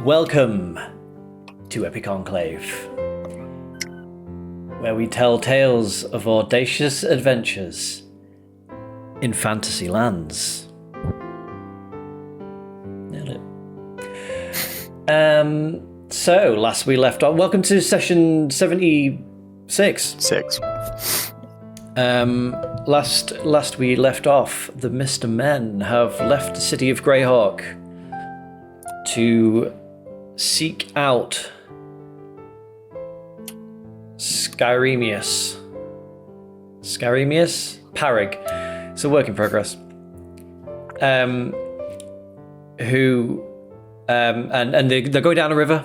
Welcome to Epic Enclave, where we tell tales of audacious adventures in fantasy lands. Nailed it. So, last we left off, welcome to session 76. Last we left off, the Mr. Men have left the city of Greyhawk to seek out Skyremius? Parig. It's a work in progress. Who and they're going down a river.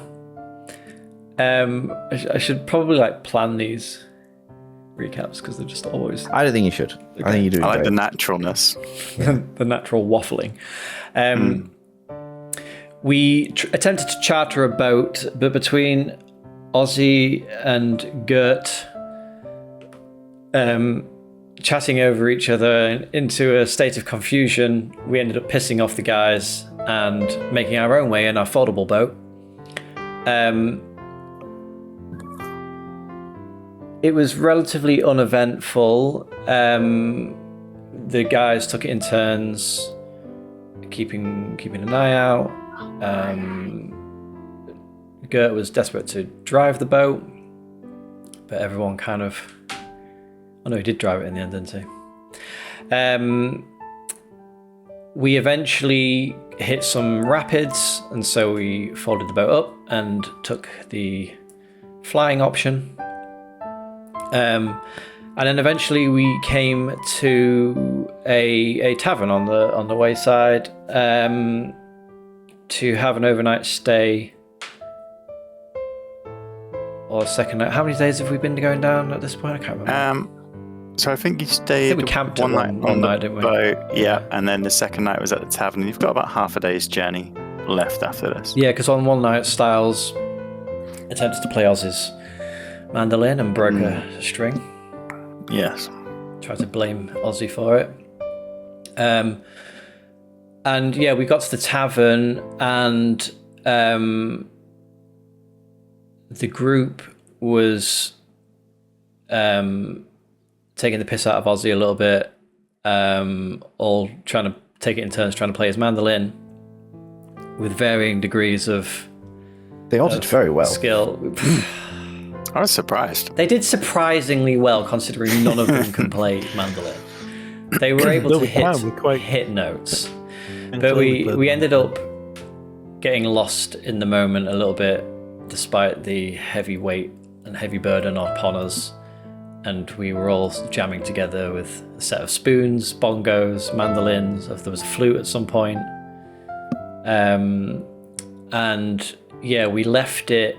I should probably plan these recaps because they're just always. I don't think you should. Okay. I think you do. I like the naturalness, the natural waffling. We attempted to charter a boat, but between Ozzy and Gert chatting over each other into a state of confusion, we ended up pissing off the guys and making our own way in our foldable boat. It was relatively uneventful. The guys took it in turns, keeping an eye out. Gert was desperate to drive the boat, but everyone kind of... Oh no, he did drive it in the end, didn't he? We eventually hit some rapids, and so we folded the boat up and took the flying option. And then eventually we came to a tavern on the wayside to have an overnight stay or a second night. How many days have we been going down at this point? I can't remember. So I think you stayed we camped one night on the didn't we? boat, yeah, and then the second night was at the tavern. You've got about half a day's journey left after this. Yeah, because on one night Styles attempted to play Oz's mandolin and broke a string. Yes. Tried to blame Ozzy for it. And yeah, we got to the tavern and the group was taking the piss out of Ozzy a little bit, all trying to take it in turns, trying to play his mandolin with varying degrees of... They all did very well. Skill. I was surprised. They did surprisingly well, considering none of them can play mandolin. They were able to hit notes, but we ended up getting lost in the moment a little bit, despite the heavy weight and heavy burden upon us. And we were all jamming together with a set of spoons, bongos, mandolins. There was a flute at some point. And yeah, we left it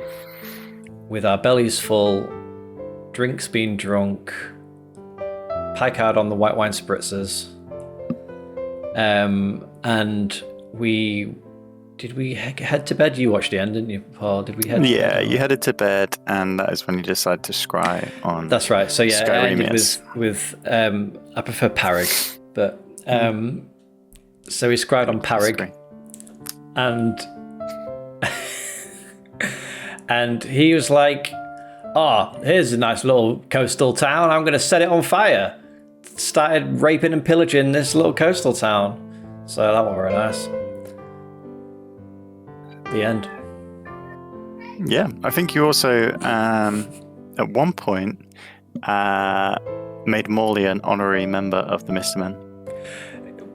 with our bellies full, drinks being drunk, picard on the white wine spritzers. And did we head to bed? You watched the end, didn't you, Paul? Did we head? Yeah, you headed to bed, and that is when you decided to scry on. That's right. So yeah, I ended Skyremius. with I prefer Parig, but so we scried on Parig, and he was like, "Oh, here's a nice little coastal town. I'm going to set it on fire." Started raping and pillaging this little coastal town. So that was very nice. The end. Yeah, I think you also, at one point, made Morley an honorary member of the Mr. Men.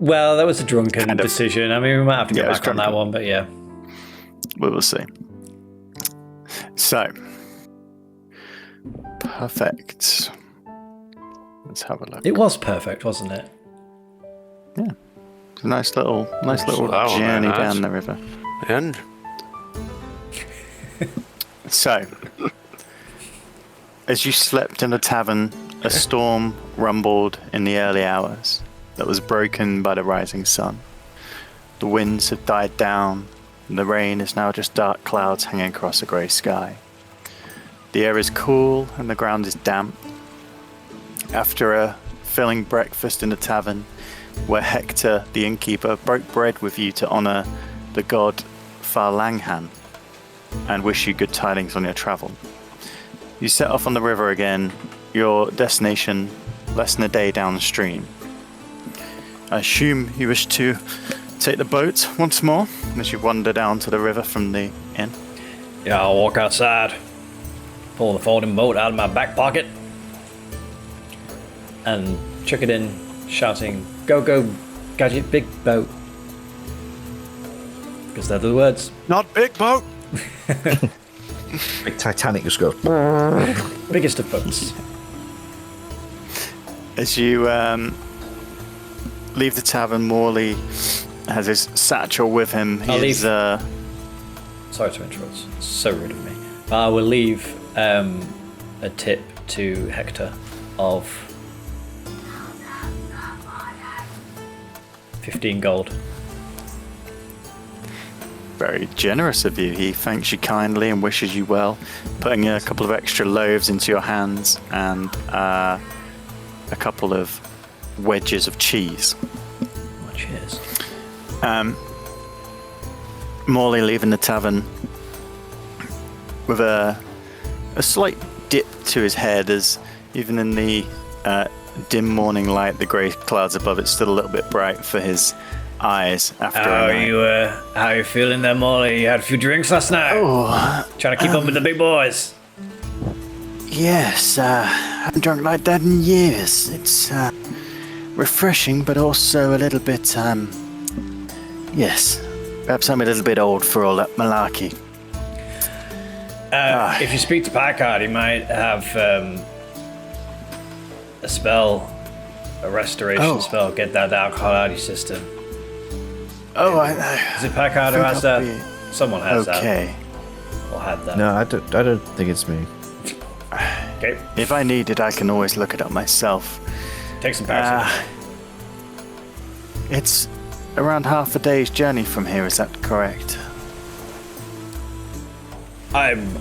Well, that was a drunken decision. I mean, we might have to get back on that one, but yeah. We will see. So, perfect. Let's have a look. It was perfect, wasn't it? Yeah. It's a nice little journey down the river. And so, as you slept in the tavern, a storm rumbled in the early hours that was broken by the rising sun. The winds have died down, and the rain is now just dark clouds hanging across a grey sky. The air is cool and the ground is damp. After a filling breakfast in the tavern, where Hector, the innkeeper, broke bread with you to honour the god Farlanghan and wish you good tidings on your travel. You set off on the river again, your destination less than a day downstream. I assume you wish to take the boat once more as you wander down to the river from the inn. Yeah, I'll walk outside, pull the folding boat out of my back pocket, and chuck it in, shouting, "Go, go, gadget, big boat." Because they're the words. Not big boat! Big Titanic just goes. Biggest of boats. As you leave the tavern, Morley has his satchel with him. I'll He's leave. Sorry to interrupt. It's so rude of me. I will leave a tip to Hector of 15 gold. very generous of you. He thanks you kindly and wishes you well, putting a couple of extra loaves into your hands and a couple of wedges of cheese. Oh, cheers. Morley leaving the tavern with a slight dip to his head, as even in the dim morning light, the grey clouds above it still a little bit bright for his eyes after a night. How are you feeling there, Morley? You had a few drinks last night? Oh, Trying to keep up with the big boys? yes, I haven't drunk like that in years. It's refreshing, but also a little bit, yes, perhaps I'm a little bit old for all that malarkey. If you speak to Packard, he might have a spell, a restoration spell, get that alcohol out of your system. Oh, Is it Packard who has that? Someone has okay. that. Or had that. No, I don't think it's me. Okay. If I need it, I can always look it up myself. Take some paracetamol. It's around half a day's journey from here, is that correct? I'm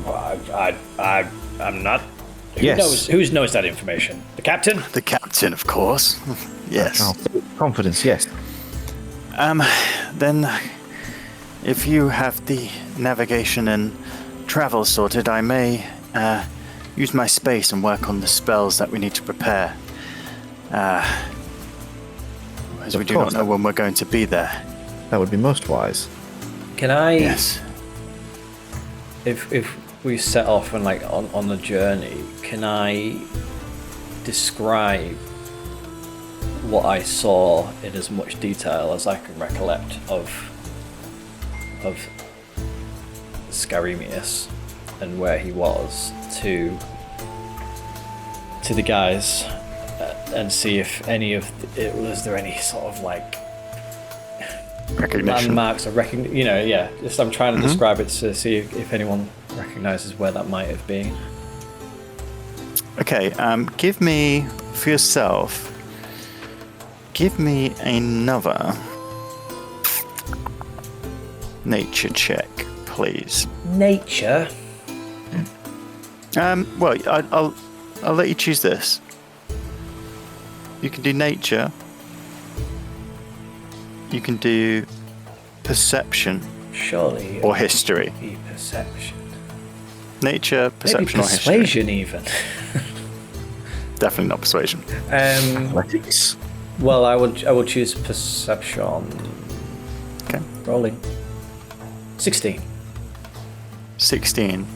not. Yes. Who knows that information? The captain? The captain, of course. Yes. Oh, confidence, yes. Then, if you have the navigation and travel sorted, I may use my space and work on the spells that we need to prepare. As we do not know when we're going to be there. That would be most wise. Can I? Yes. If we set off and on the journey, can I describe what I saw in as much detail as I can recollect of Scarimius and where he was to the guys, and see if any of was there any sort of Recognition. landmarks or just I'm trying to describe it to see if anyone recognizes where that might have been. Okay, give me, for yourself, give me another nature check, please. Nature? Well, I'll let you choose this. You can do nature. You can do perception Surely. or history. Be perception. Nature, perception, Maybe or history. persuasion even. Definitely not persuasion. Athletics. Well, I would choose perception. Okay. Rolling. 16. 16.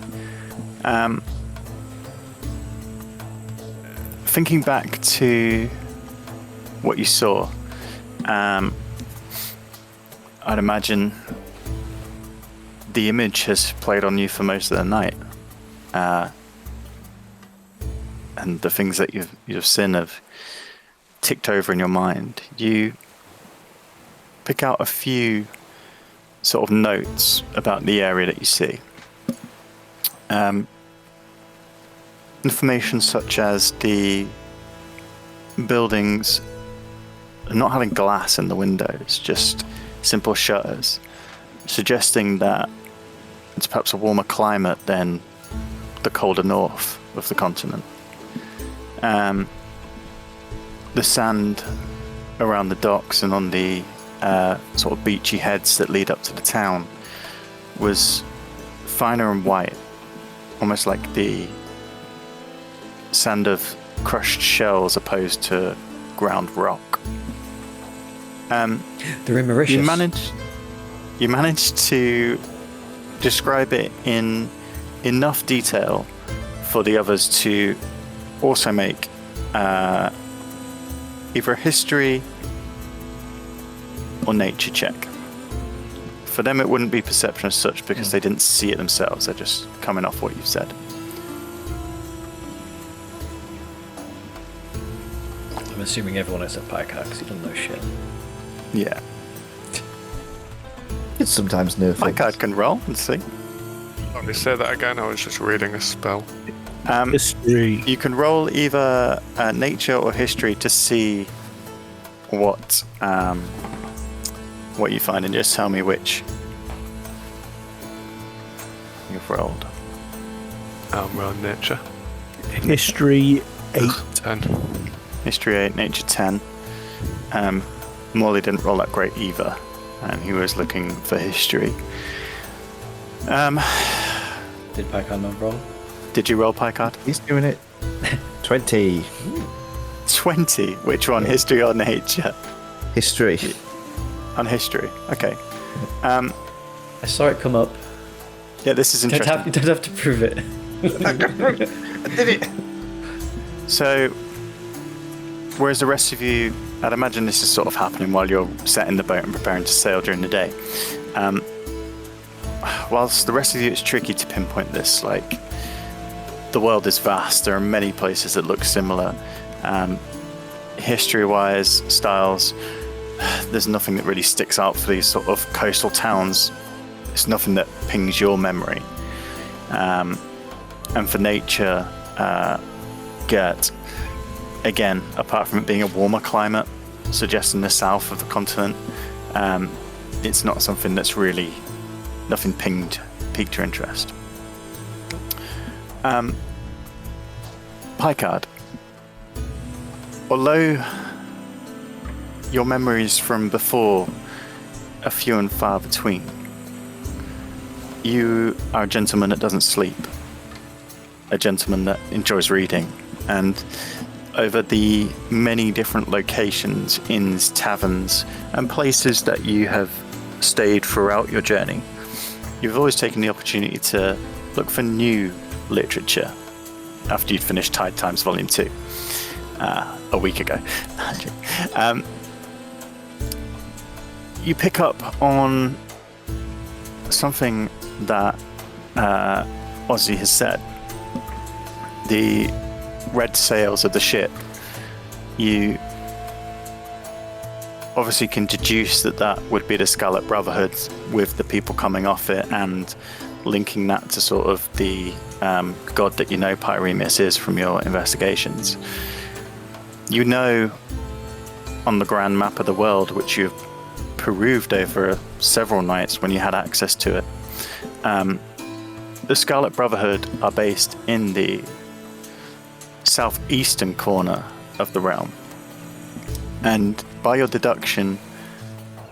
Thinking back to what you saw, I'd imagine the image has played on you for most of the night, and the things that you've seen have ticked over in your mind. You pick out a few sort of notes about the area that you see. Information such as the buildings not having glass in the windows, just simple shutters, suggesting that it's perhaps a warmer climate than the colder north of the continent. The sand around the docks and on the sort of beachy heads that lead up to the town was finer and white, almost like the sand of crushed shells opposed to ground rock. They're in Mauritius. You managed to describe it in enough detail for the others to also make either a history or nature check. For them, it wouldn't be perception as such because they didn't see it themselves. They're just coming off what you've said. I'm assuming everyone except Pycar because he doesn't know shit. Yeah. It's sometimes new My things. card can roll and see. Sorry, say that again. I was just reading a spell. History. You can roll either nature or history to see what you find, and just tell me which you've rolled. We're on nature. History 8. 10. History 8, nature 10. Morley didn't roll that great either, and he was looking for history. Did Pycar not roll? Did you roll Pycard? He's doing it. 20. 20. Which one? History or nature? History. On history. Okay. I saw it come up. Yeah, this is You interesting. don't have to prove it. I did it. So, whereas the rest of you, I'd imagine this is sort of happening while you're setting the boat and preparing to sail during the day. Whilst the rest of you, it's tricky to pinpoint this. Like, the world is vast. There are many places that look similar. History-wise, styles, there's nothing that really sticks out for these sort of coastal towns. It's nothing that pings your memory. And for nature, Gert, again, apart from it being a warmer climate, suggesting the south of the continent, it's not something that's really, nothing piqued your interest. Pycard, although your memories from before are few and far between, you are a gentleman that doesn't sleep, a gentleman that enjoys reading, and over the many different locations, inns, taverns, and places that you have stayed throughout your journey, you've always taken the opportunity to look for new literature after you'd finished Tide Times Volume 2 a week ago. You pick up on something that Ozzy has said. The red sails of the ship. You obviously can deduce that would be the Scarlet Brotherhood with the people coming off it, and linking that to sort of the god that you know Pyremus is from your investigations. You know on the grand map of the world, which you've perused over several nights when you had access to it, the Scarlet Brotherhood are based in the southeastern corner of the realm. And by your deduction,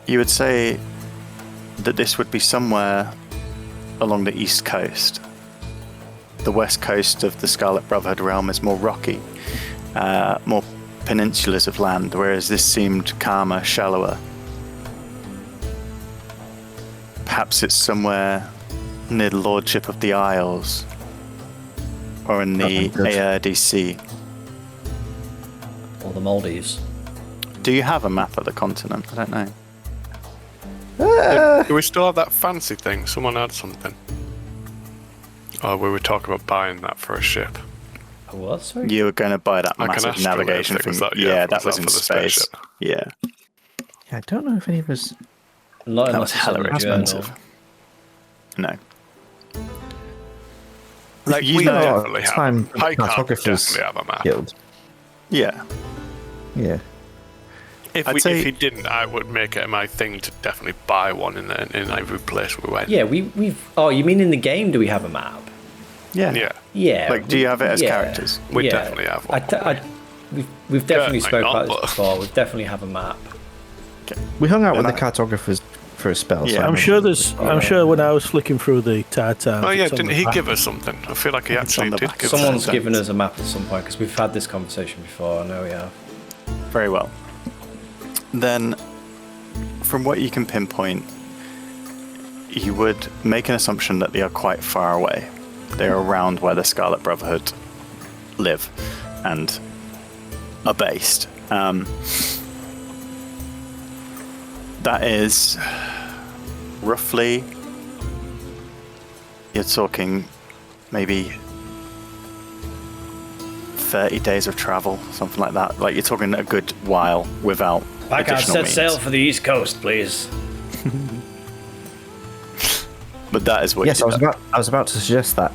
you would say that this would be somewhere along the east coast. The west coast of the Scarlet Brotherhood realm is more rocky, more peninsulas of land, whereas this seemed calmer, shallower. Perhaps it's somewhere near the Lordship of the Isles, or in the Aerde Sea. Or the Maldives. Do you have a map of the continent? I don't know. Do we still have that fancy thing? Someone had something. Oh, we were talking about buying that for a ship. Oh, what? Sorry? You were going to buy that Like an massive astrolabe navigation thing, thing. was that- Yeah, was that was that in for the space. spaceship? Yeah, Yeah, I don't know if any of us. Not that unless was it's hella in the expensive. journal. No. Like, You we know- definitely have. Time Pycard cartographers definitely have a map. guild. Yeah. Yeah. If I'd say- he didn't, I would make it my thing to definitely buy one in every place we went. Yeah, we've. Oh, you mean in the game? Do we have a map? Yeah. Yeah. Yeah. Like, do you have it as yeah, characters? We yeah. definitely have one. we've definitely might spoke not, about this but- before. We definitely have a map. We hung out with And the cartographers for a spell. Yeah, so I'm sure there's. I'm sure when I was flicking through the Titan. Oh yeah, didn't he give us something? I feel like he It's on actually the did back. give us Someone's something. given us a map at some point because we've had this conversation before. I know we have. Very well. Then, from what you can pinpoint, you would make an assumption that they are quite far away. They are around where the Scarlet Brotherhood live and are based. That is roughly, you're talking maybe 30 days of travel, something like that. Like, you're talking a good while without Packard, additional set means. sail for the East Coast, please. But that is what Yes, you I was about to suggest that.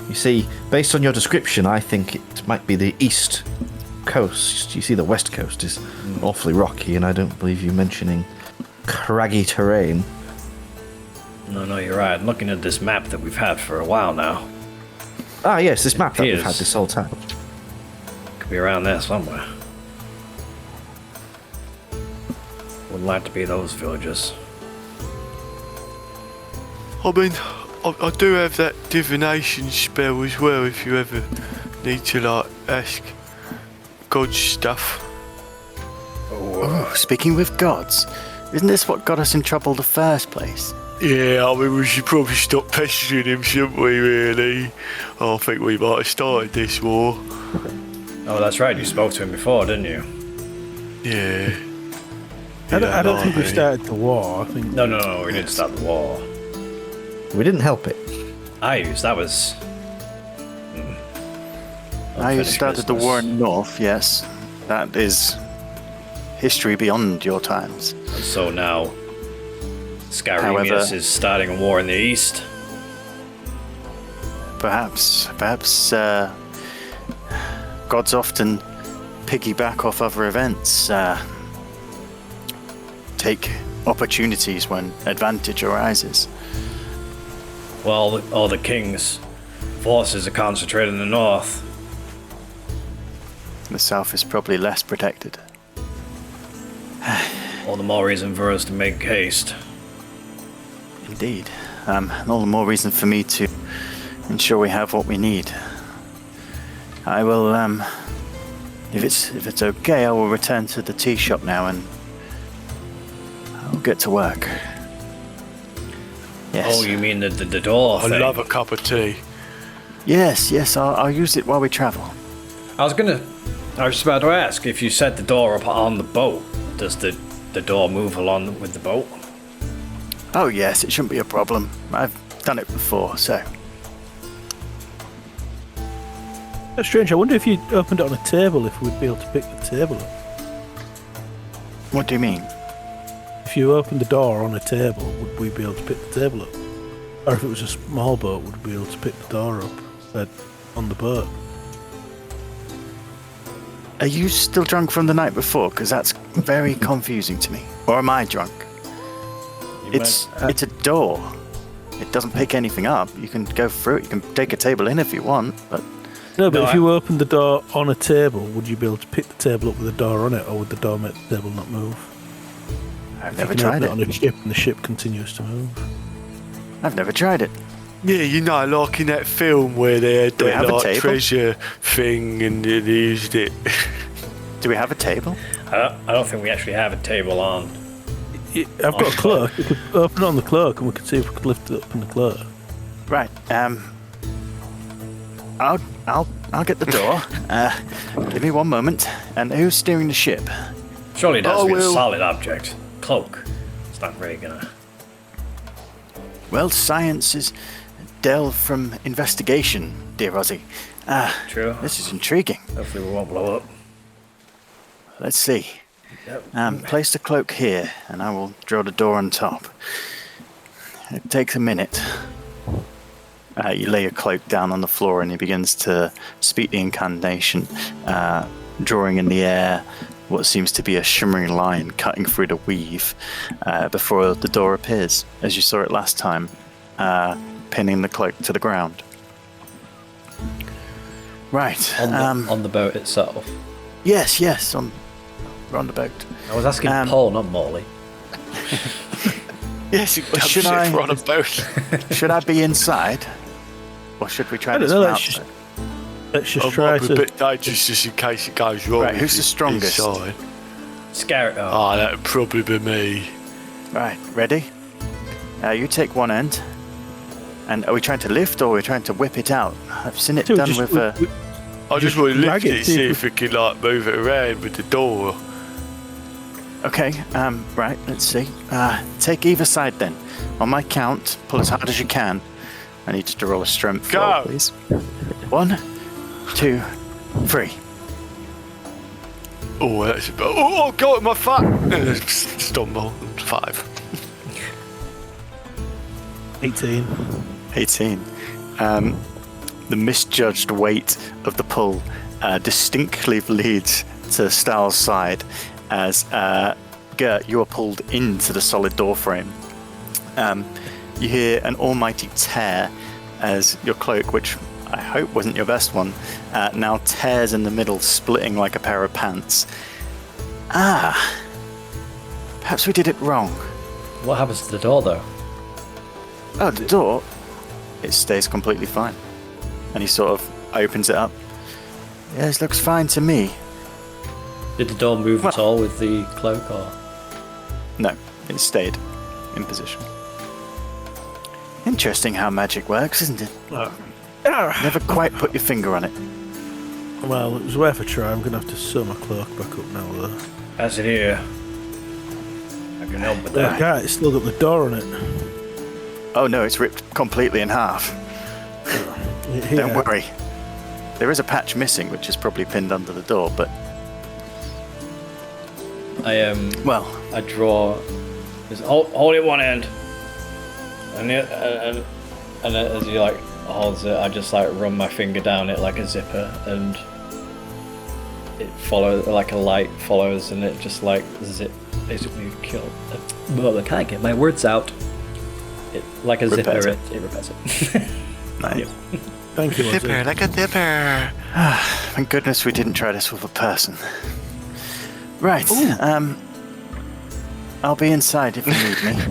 You see, based on your description, I think it might be the East Coast. You see, the West Coast is awfully rocky, and I don't believe you mentioning craggy terrain. No, you're right. I'm looking at this map that we've had for a while now. Ah, yes, this map that we've appears- had this whole time. Could be around there somewhere. Wouldn't like to be those villagers. I mean, I do have that divination spell as well if you ever need to, like, ask God stuff. Oh, speaking with gods, isn't this what got us in trouble in the first place? Yeah, I mean, we should probably stop pestering him, shouldn't we, really? I think we might have started this war. Oh, that's right. You spoke to him before, didn't you? Yeah. I don't think we like me. started the war. I think No. We didn't start the war. We didn't help it. That was. Now you unfinished started the business. war in the north, yes. That is history beyond your times. And so now, Scarimius However- is starting a war in the east. Perhaps, gods often piggyback off other events, take opportunities when advantage arises. Well, all the king's forces are concentrated in the north. The south is probably less protected. All the more reason for us to make haste. Indeed. And all the more reason for me to ensure we have what we need. I will, if it's okay, I will return to the tea shop now and I'll get to work. Yes. Oh, you mean the door I thing? love a cup of tea. Yes, I'll use it while we travel. I was just about to ask, if you set the door up on the boat, does the door move along with the boat? Oh yes, it shouldn't be a problem. I've done it before, so. that's strange. I wonder if you opened it on a table, if we'd be able to pick the table up. What do you mean? If you opened the door on a table, would we be able to pick the table up? Or if it was a small boat, would we be able to pick the door up on the boat? Are you still drunk from the night before? Because that's very confusing to me. Or am I drunk? It's a door. It doesn't pick anything up. You can go through it. You can take a table in if you want, but No, but No, if you opened the door on a table, would you be able to pick the table up with the door on it, or would the door make the table not move? I've You never can tried open it. on a ship, and the ship continues to move. I've never tried it. Yeah, you know, like in that film where they had Do we that have a like table? treasure thing and they used it. Do we have a table? I don't think we actually have a table on. I've got a cloak. We could open it on the cloak, and we could see if we could lift it up in the cloak. Right. I'll get the door. Give me one moment. And who's steering the ship? Surely it has Oh, to be a well. solid object. Cloak. It's not really gonna. Well, science is delved from investigation, dear Ozzy. True. This is intriguing. Hopefully we won't blow up. Let's see. Yep. Place the cloak here, and I will draw the door on top. It takes a minute. You lay your cloak down on the floor, and he begins to speak the incantation, drawing in the air what seems to be a shimmering line cutting through the weave before the door appears, as you saw it last time, pinning the cloak to the ground. Right. On the boat itself. Yes. We're on the boat. I was asking Paul, not Morley. Yes, you damn should shit, I- we're on a boat. Should I be inside? Or should we try I don't this know. from Let's outside? just I try might be a to. bit dangerous just in case it goes wrong. Right, if who's the it's strongest? inside. Scare it. Oh, Oh, that would probably be me. Right, ready? You take one end. And are we trying to lift or are we trying to whip it out? I've seen it So done just- with I just want to drag lift it, see see if if we can like move it around with the door. Okay, right, let's see. Take either side then. On my count, pull as hard as you can. I need you to roll a strength Go! roll, please. 1, 2, 3. Oh, that's a bit. Oh, God, my foot! Stumble. 5. 18. 18. The misjudged weight of the pull distinctly leads to Stahl's side as Gert, you are pulled into the solid door frame. You hear an almighty tear as your cloak, which I hope wasn't your best one, now tears in the middle, splitting like a pair of pants. Perhaps we did it wrong. what happens to the door though? Oh, the door, it stays completely fine. And he sort of opens it up. Yes, looks fine to me. Did the door move at all with the cloak, or? No, it stayed in position. Interesting how magic works, isn't it? Never quite put your finger on it. Well, it was worth a try. I'm going to have to sew my cloak back up now, though. As it here. I can help with Yeah, that. guy, it's still got the door on it. Oh no, it's ripped completely in half. Don't worry. There is a patch missing, which is probably pinned under the door, but well, I draw. Just hold it one end, and as he like holds it, I just like run my finger down it like a zipper, and it follows like a light follows, and it just like zip basically kill. Well, I can't get my words out. It like a Repairs zipper. It repairs it. nice. Thank you, Zipper, Ozzy. like a zipper. Thank goodness we didn't try this with a person. Right. I'll be inside if you need me.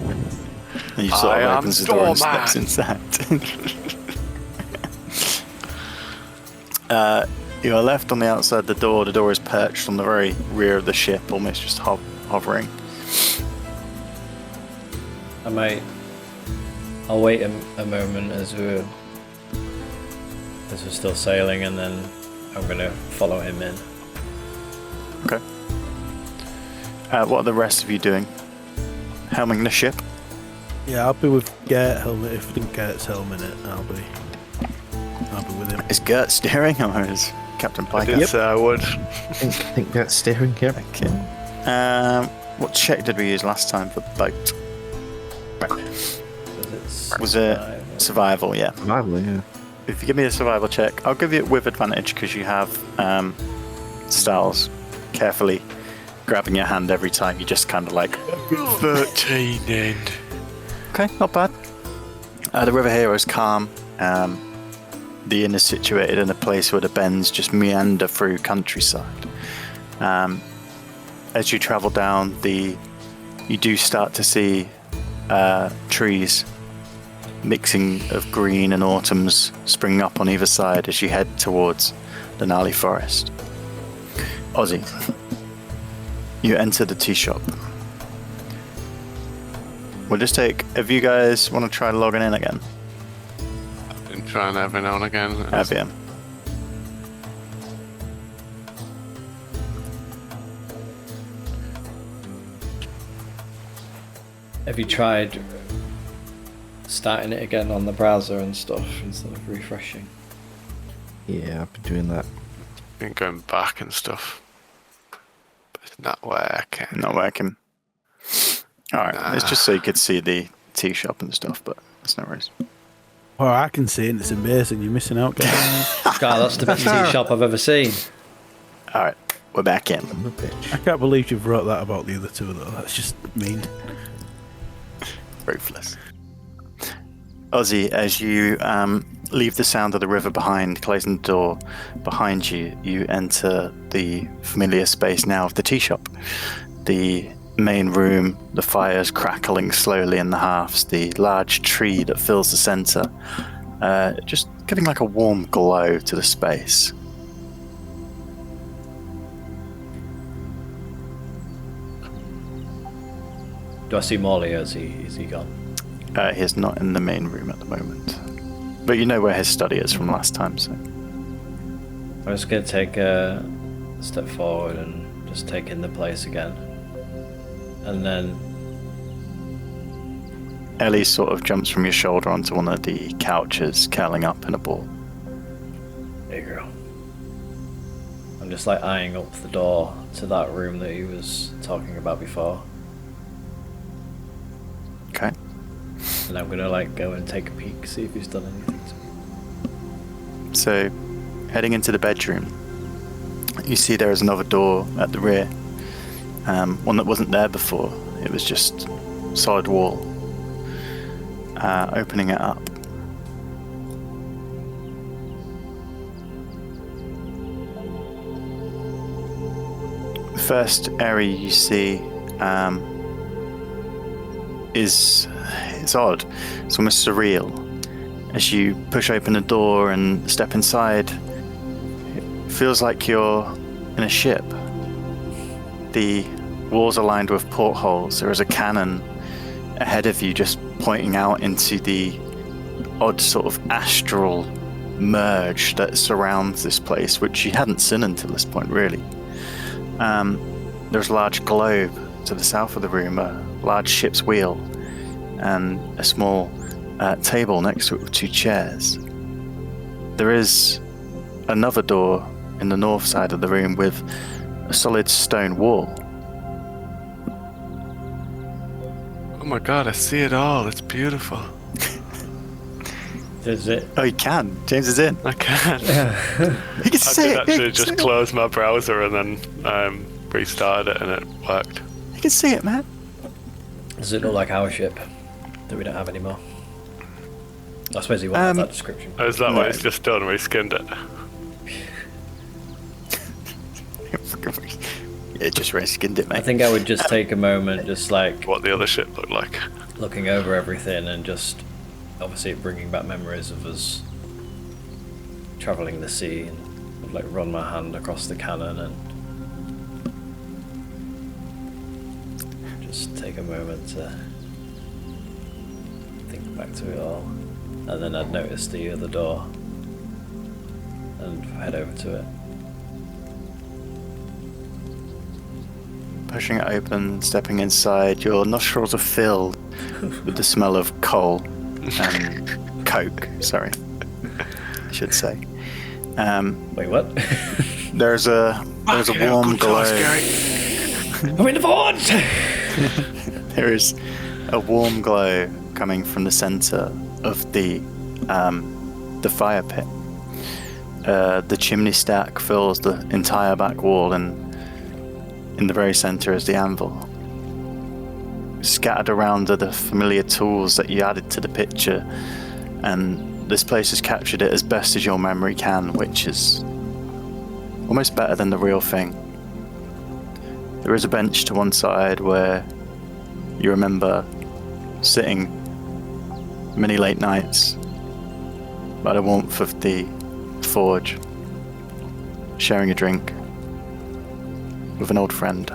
And he sort I of am opens the door and doorman. steps inside. You are left on the outside the door. The door is perched on the very rear of the ship, almost just hovering. I'll wait a moment as we're still sailing, and then I'm gonna follow him in. Okay. What are the rest of you doing? Helming the ship? Yeah, I'll be with Gert helmet. If I didn't get its helmet in it, I'll be with him. Is Gert steering or is Captain I Pike? did say I would. I think that's steering here. Okay. What check did we use last time for boat? Was it survival? Yeah. Survival, yeah. If you give me a survival check, I'll give you it with advantage because you have Styles carefully grabbing your hand every time. You just kind of like. 13 then. Okay, not bad. The River Hero is calm. The inn is situated in a place where the bends just meander through countryside. As you travel down, you do start to see trees mixing of green and autumns springing up on either side as you head towards the gnarly forest. Ozzy, you enter the tea shop. We'll just take. If you guys want to try logging in again, Been trying every now and again. have you? Have you tried starting it again on the browser and stuff instead of refreshing? Yeah, I've been doing that. Been going back and stuff. But it's not working. Not working. Alright, it's just so you could see the tea shop and stuff, but that's no worries. Oh, I can see it, and it's amazing. You're missing out, guys. God, that's the best tea shop I've ever seen. Alright, we're back in. I'm a bitch. I can't believe you've wrote that about the other two, though. That's just mean. Ruthless. Ozzy, as you leave the sound of the river behind, closing the door behind you, you enter the familiar space now of the tea shop. The main room, the fire's crackling slowly in the halves, the large tree that fills the center, just giving like a warm glow to the space. Do I see Morley, or is he gone? He's not in the main room at the moment. But you know where his study is from last time, so... I'm just going to take a step forward and just take in the place again. And then... Ellie sort of jumps from your shoulder onto one of the couches, curling up in a ball. Hey girl. I'm just like eyeing up the door to that room that he was talking about before. Okay. And I'm gonna like go and take a peek, see if he's done anything to me. So, heading into the bedroom, you see there is another door at the rear. One that wasn't there before. It was just solid wall. Opening it up. The first area you see is odd. It's almost surreal. As you push open the door and step inside, it feels like you're in a ship. The walls are lined with portholes. There is a cannon ahead of you just pointing out into the odd sort of astral merge that surrounds this place, which you hadn't seen until this point, really. There's a large globe to the south of the room, a large ship's wheel, and a small table next to it with 2 chairs. There is another door in the north side of the room with a solid stone wall. Oh my god, I see it all. It's beautiful. Does it? Oh, you can. James is in. I can. He can I see did it. actually just close my browser and then restarted it and it worked. You can see it, man. Does it look like our ship that we don't have anymore? I suppose he wanted that description. Is that No. what it's just done? We skinned it. It just skinned it, mate. I think I would just take a moment, just like What the other ship looked like. looking over everything and just obviously bringing back memories of us travelling the sea, and I'd like run my hand across the cannon and just take a moment to think back to it all, and then I'd notice the other door and head over to it. Pushing it open, stepping inside, your nostrils are filled with the smell of coal and coke, sorry, I should say. Wait, what? There's a warm glow. I'm in the forge! There is a warm glow coming from the center of the fire pit. The chimney stack fills the entire back wall, and in the very center is the anvil. Scattered around are the familiar tools that you added to the picture, and this place has captured it as best as your memory can, which is almost better than the real thing. There is a bench to one side where you remember sitting many late nights by the warmth of the forge, sharing a drink with an old friend.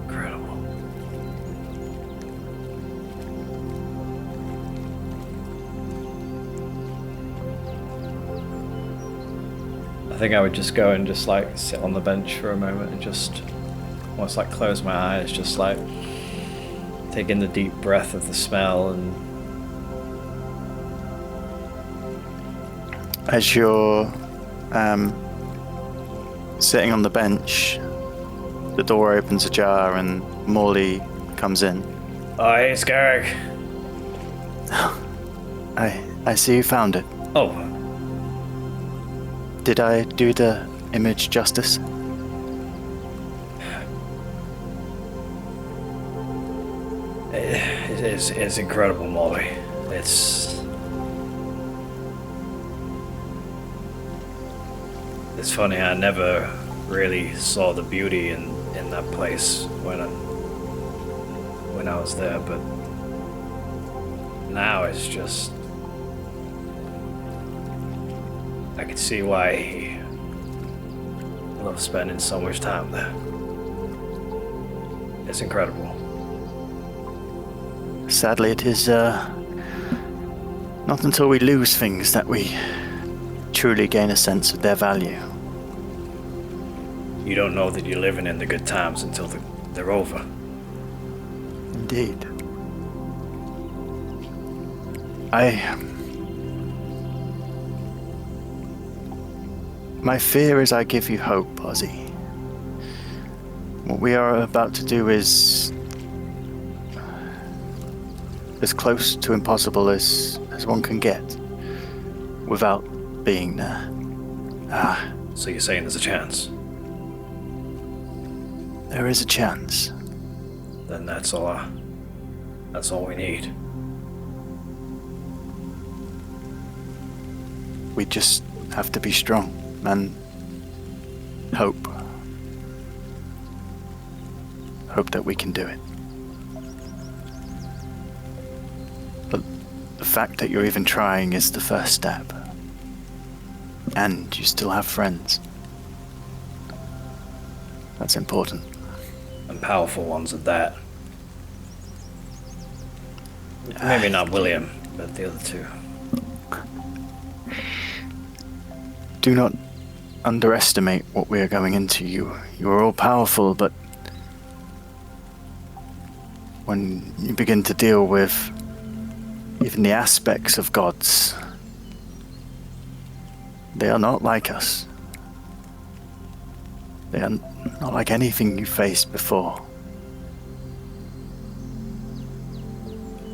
Incredible. I think I would just go and just like sit on the bench for a moment and just almost like close my eyes, just like take in the deep breath of the smell. And As you're sitting on the bench, the door opens ajar and Morley comes in. oh, hey, Scarrick. I see you found it. Oh, Did I do the image justice? It's incredible, Molly. It's funny. I never really saw the beauty in that place when I was there, but now it's just I can see why he loves spending so much time there. It's incredible. Sadly, it is not until we lose things that we truly gain a sense of their value. You don't know that you're living in the good times until they're over. Indeed. My fear is I give you hope, Ozzy. What we are about to do is as close to impossible as one can get without being there. So you're saying there's a chance? There is a chance. Then that's all we need. We just have to be strong and hope. Hope that we can do it. But the fact that you're even trying is the first step. And you still have friends. That's important. And powerful ones at that. Maybe not William, but the other two. Do not underestimate what we are going into. You are all powerful, but when you begin to deal with even the aspects of gods, they are not like us. They are not like anything you faced before.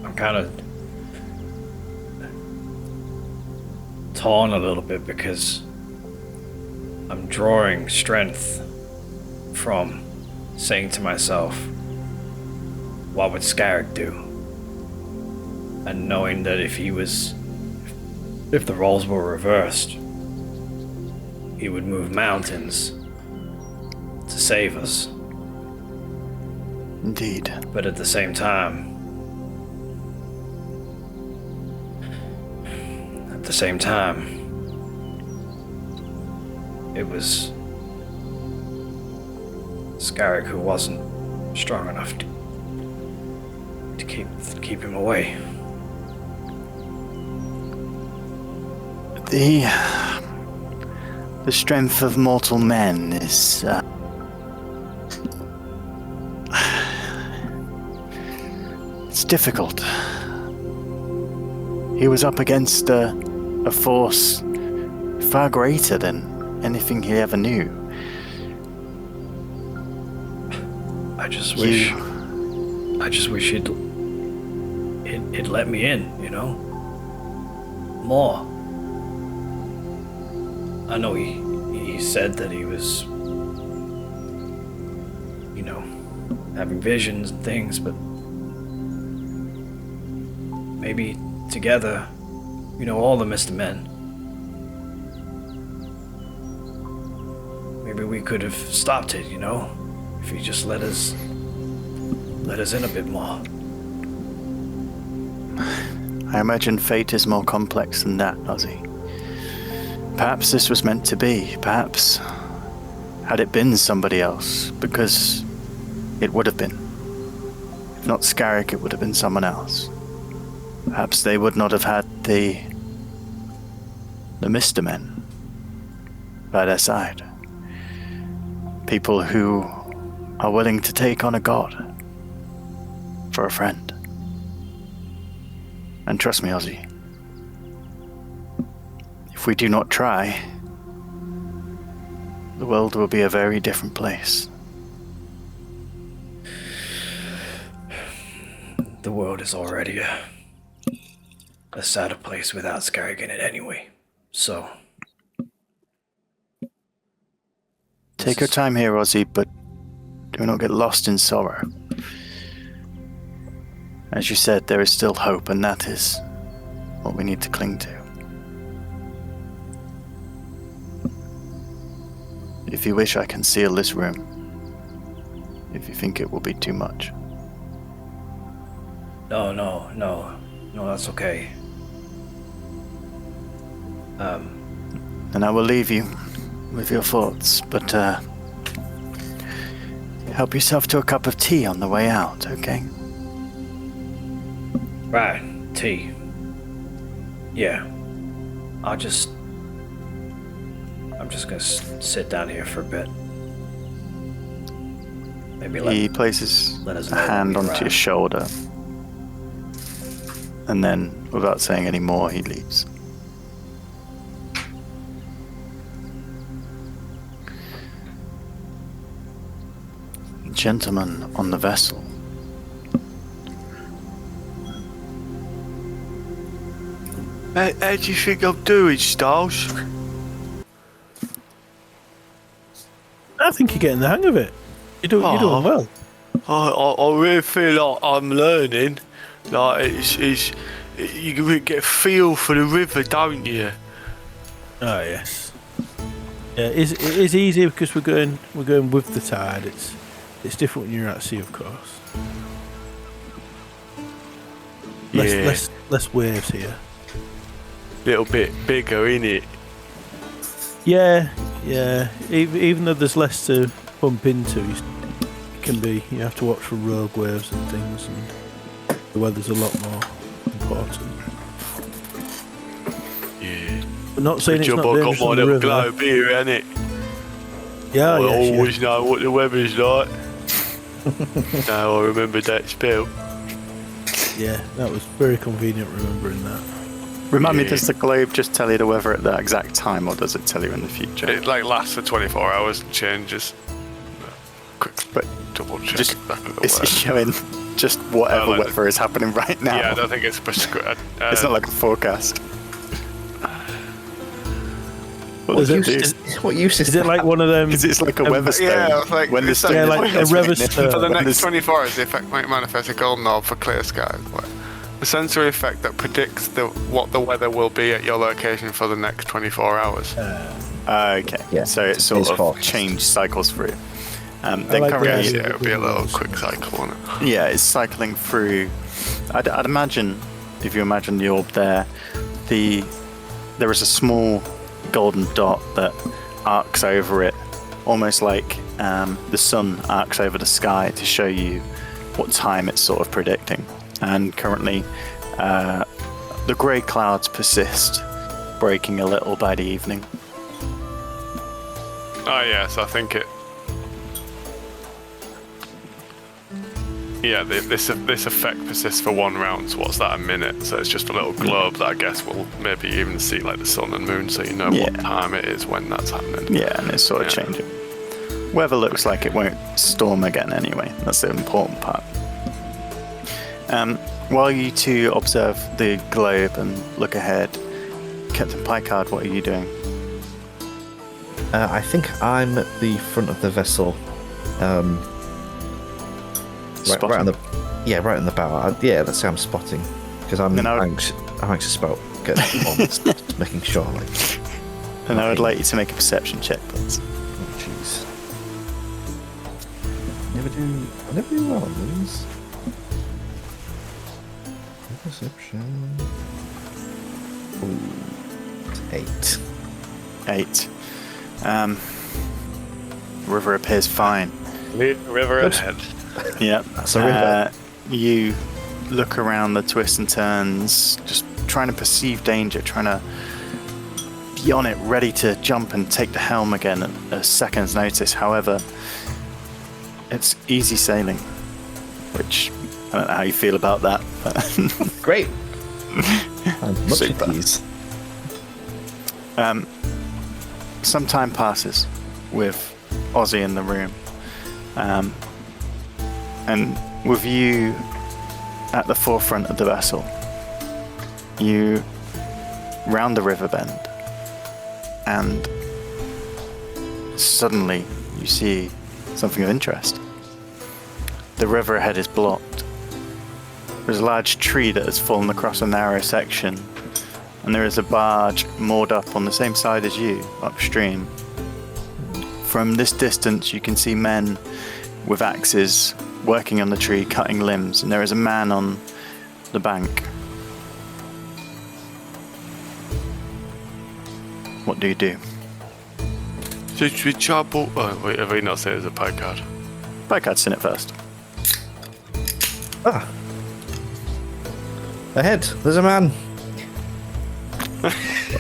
I'm kind of torn a little bit because I'm drawing strength from saying to myself, what would Scarrick do? And knowing that if the roles were reversed, he would move mountains to save us. Indeed. But at the same time, it was Scarrick who wasn't strong enough to keep him away. The strength of mortal men is it's difficult. He was up against a force far greater than anything he ever knew. I just wish he'd let me in, you know? More. I know he said that he was, you know, having visions and things, but maybe together, you know, all the Mr. Men, maybe we could have stopped it, you know, if he just let us in a bit more. I imagine fate is more complex than that, Ozzy. Perhaps this was meant to be. Perhaps had it been somebody else, because it would have been. If not Scarrick, it would have been someone else. Perhaps they would not have had the Mr. Men by their side. People who are willing to take on a god for a friend. And trust me, Ozzy, if we do not try, the world will be a very different place. The world is already a sadder place without Scarrick in it anyway, so... Take your time here, Ozzy, but do not get lost in sorrow. As you said, there is still hope, and that is what we need to cling to. If you wish, I can seal this room, if you think it will be too much. No, that's okay. And I will leave you with your thoughts, but help yourself to a cup of tea on the way out, okay? Right, tea. Yeah. I'm just gonna sit down here for a bit. Maybe He places let us a know when hand we onto arrive. your shoulder, and then, without saying any more, he leaves. Gentlemen on the vessel. How do you think I'm doing, Styles? I think you're getting the hang of it. You're doing well. I really feel like I'm learning. Like you get a feel for the river, don't you? Oh yes. Yeah, it is easy because we're going with the tide. It's different when you're at sea, of course. Less waves here. Little bit bigger, innit? Yeah. Even though there's less to bump into, it can be. You have to watch for rogue waves and things, and the weather's a lot more important. Yeah. But not saying Good it's job not I dangerous got my on the little river. globe here, innit? Yeah, I yes, yeah. always know what the weather's like. Now I remember that spell. Yeah, that was very convenient remembering that. Remind me, Yeah. does the globe just tell you the weather at that exact time, or does it tell you in the future? It like lasts for 24 hours and changes. Quick But double check. just, exactly the it's weather. showing just whatever like- weather is happening right now. Yeah, I don't think it's prescribed. It's not like a forecast. What Is does it- it do? What use is Is it like one of them? Because it's like a weather stone. yeah, it's like- when the it's stone yeah, is like a written. Reverstone. For the When next there's- 24 hours, the effect might manifest a golden orb for clear skies. A sensory effect that predicts what the weather will be at your location for the next 24 hours. Okay, Yeah, so it it's sort of forecast. change cycles through. Then like the currently, idea. Yeah, it'll be a little quick cycle, won't it? yeah, it's cycling through. I'd imagine, if you imagine the orb there is a small golden dot that arcs over it, almost like the sun arcs over the sky to show you what time it's sort of predicting. And currently, the grey clouds persist, breaking a little by the evening. Oh yes, I think it. Yeah, this effect persists for 1 round. So what's that? A minute. So it's just a little globe that I guess will maybe even see like the sun and moon, so you know Yeah. what time it is when that's happening. Yeah, and it's sort of Yeah. changing. Weather looks like it won't storm again anyway. That's the important part. While you two observe the globe and look ahead, Captain Picard, what are you doing? I think I'm at the front of the vessel. Right on the right on the bow. That's how I'm spotting because I'm Then I would- anxious about getting performance, just making sure. Like, And I would like you to make a perception check, please. oh jeez, I never do well on these. Perception. Ooh, it's 8. 8. River appears fine. River Good. ahead. Yep. That's a river. You look around the twists and turns, just trying to perceive danger, trying to be on it, ready to jump and take the helm again at a second's notice. However, it's easy sailing, which I don't know how you feel about that. But Great. I'm much Super. at ease. some time passes with Ozzy in the room. And with you at the forefront of the vessel, you round the river bend, and suddenly you see something of interest. The river ahead is blocked, There's a large tree that has fallen across a narrow section, and there is a barge moored up on the same side as you, upstream. From this distance, you can see men with axes working on the tree, cutting limbs, and there is a man on the bank. What do you do? Should we try ball? Oh, wait, have we not said it was a pie card? Bikeard's in it first. Ah. Ahead, there's a man.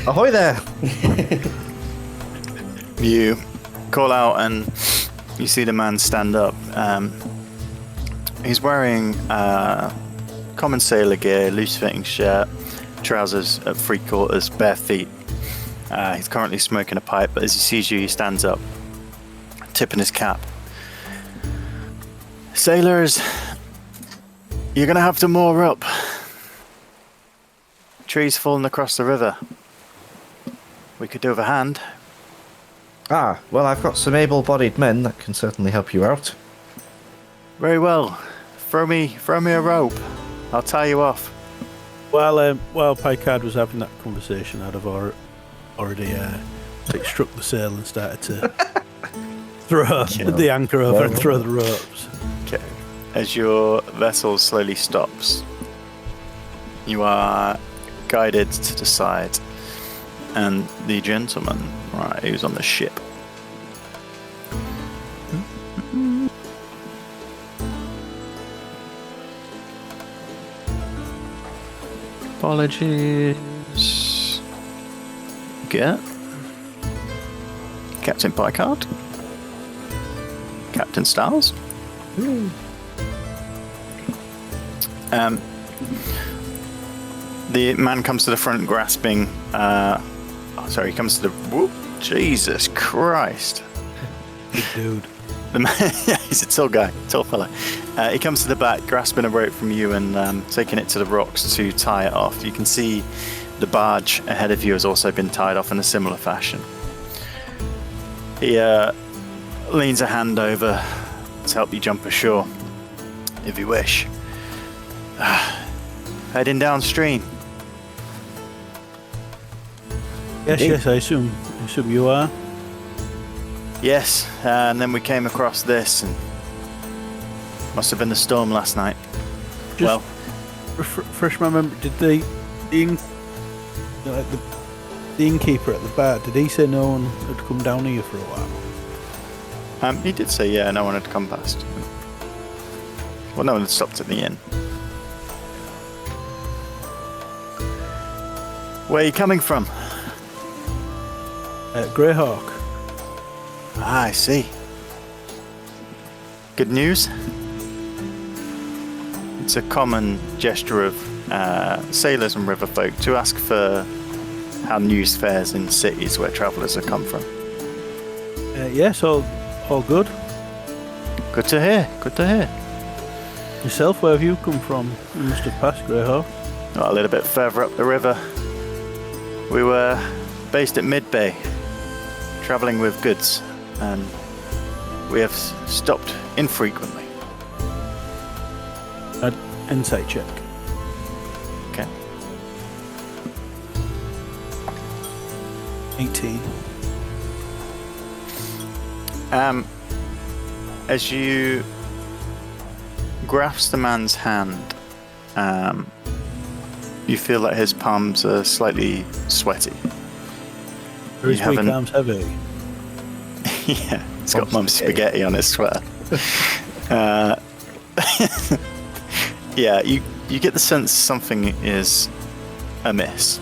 Ahoy there! You call out and you see the man stand up. He's wearing common sailor gear, loose-fitting shirt, trousers at 3/4, bare feet. He's currently smoking a pipe, but as he sees you, he stands up, tipping his cap. Sailors, you're gonna have to moor up. Trees falling across the river. We could do with a hand. Ah, well, I've got some able-bodied men that can certainly help you out. Very well. Throw me a rope. I'll tie you off. While Picard was having that conversation, I'd have already struck the sail and started to throw the anchor over and throw the ropes. Okay. As your vessel slowly stops, you are guided to the side, and the gentleman, right, who's on the ship. Apologies. Get Captain Picard. Captain Styles. The man comes to the front grasping. He comes to the. Whoop, Jesus Christ. Big dude. The man, yeah, he's a tall guy, tall fella. He comes to the back, grasping a rope from you and taking it to the rocks to tie it off. You can see the barge ahead of you has also been tied off in a similar fashion. He leans a hand over to help you jump ashore, if you wish. Heading downstream. Yes, I assume you are. Yes, and then we came across this, and must have been the storm last night. Just refresh my memory. Did the innkeeper at the bar, did he say no one had come down here for a while? He did say, yeah, no one had come past. Well, no one had stopped at the inn. Where are you coming from? Greyhawk. Ah, I see. Good news? It's a common gesture of sailors and riverfolk to ask for how news fares in cities where travellers have come from. Yes, all good. Good to hear, good to hear. Yourself, where have you come from? You must have passed Greyhawk. A little bit further up the river. We were based at Mid-Bay, travelling with goods, and we have stopped infrequently. Insight check. Okay. 18. As you grasp the man's hand, you feel that his palms are slightly sweaty. Are his weak arms heavy? Yeah, he's got mum's spaghetti on his sweater. Yeah, you get the sense something is amiss.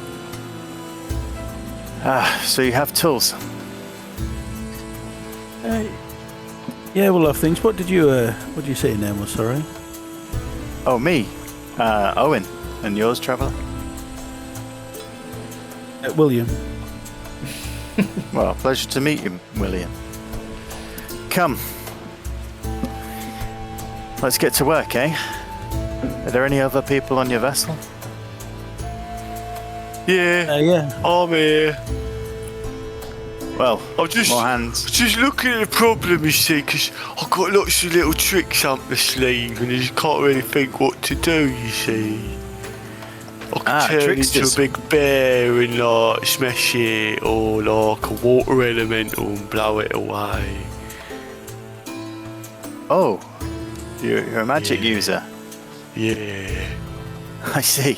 So you have tools. Yeah, we'll have things. What did you say your name was, sorry? Oh, me? Owen. And yours, traveller? William. Well, pleasure to meet you, William. Come. Let's get to work, eh? Are there any other people on your vessel? Yeah, Yeah. I'm here. Well, I'm just, more hands. just looking at the problem, you see, because I've got lots of little tricks up the sleeve and I just can't really think what to do, you see. I could turn tricksters. into a big bear and like smash it, or like a water elemental and blow it away. Oh, you're a magic user. Yeah. I see.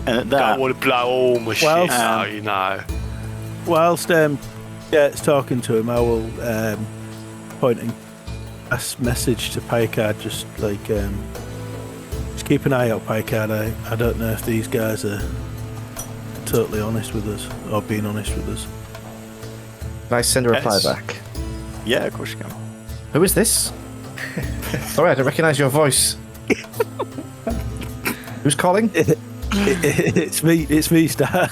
And at I that, don't want to blow all my Well, shit out, you know. Whilst it's talking to him, I will pointing a message to Picard, just like just keep an eye out, Picard. I don't know if these guys are totally honest with us or being honest with us. Can I send a reply Yes. back? yeah, of course you can. Who is this? Sorry, I don't recognise your voice. Who's calling? It's me, Star.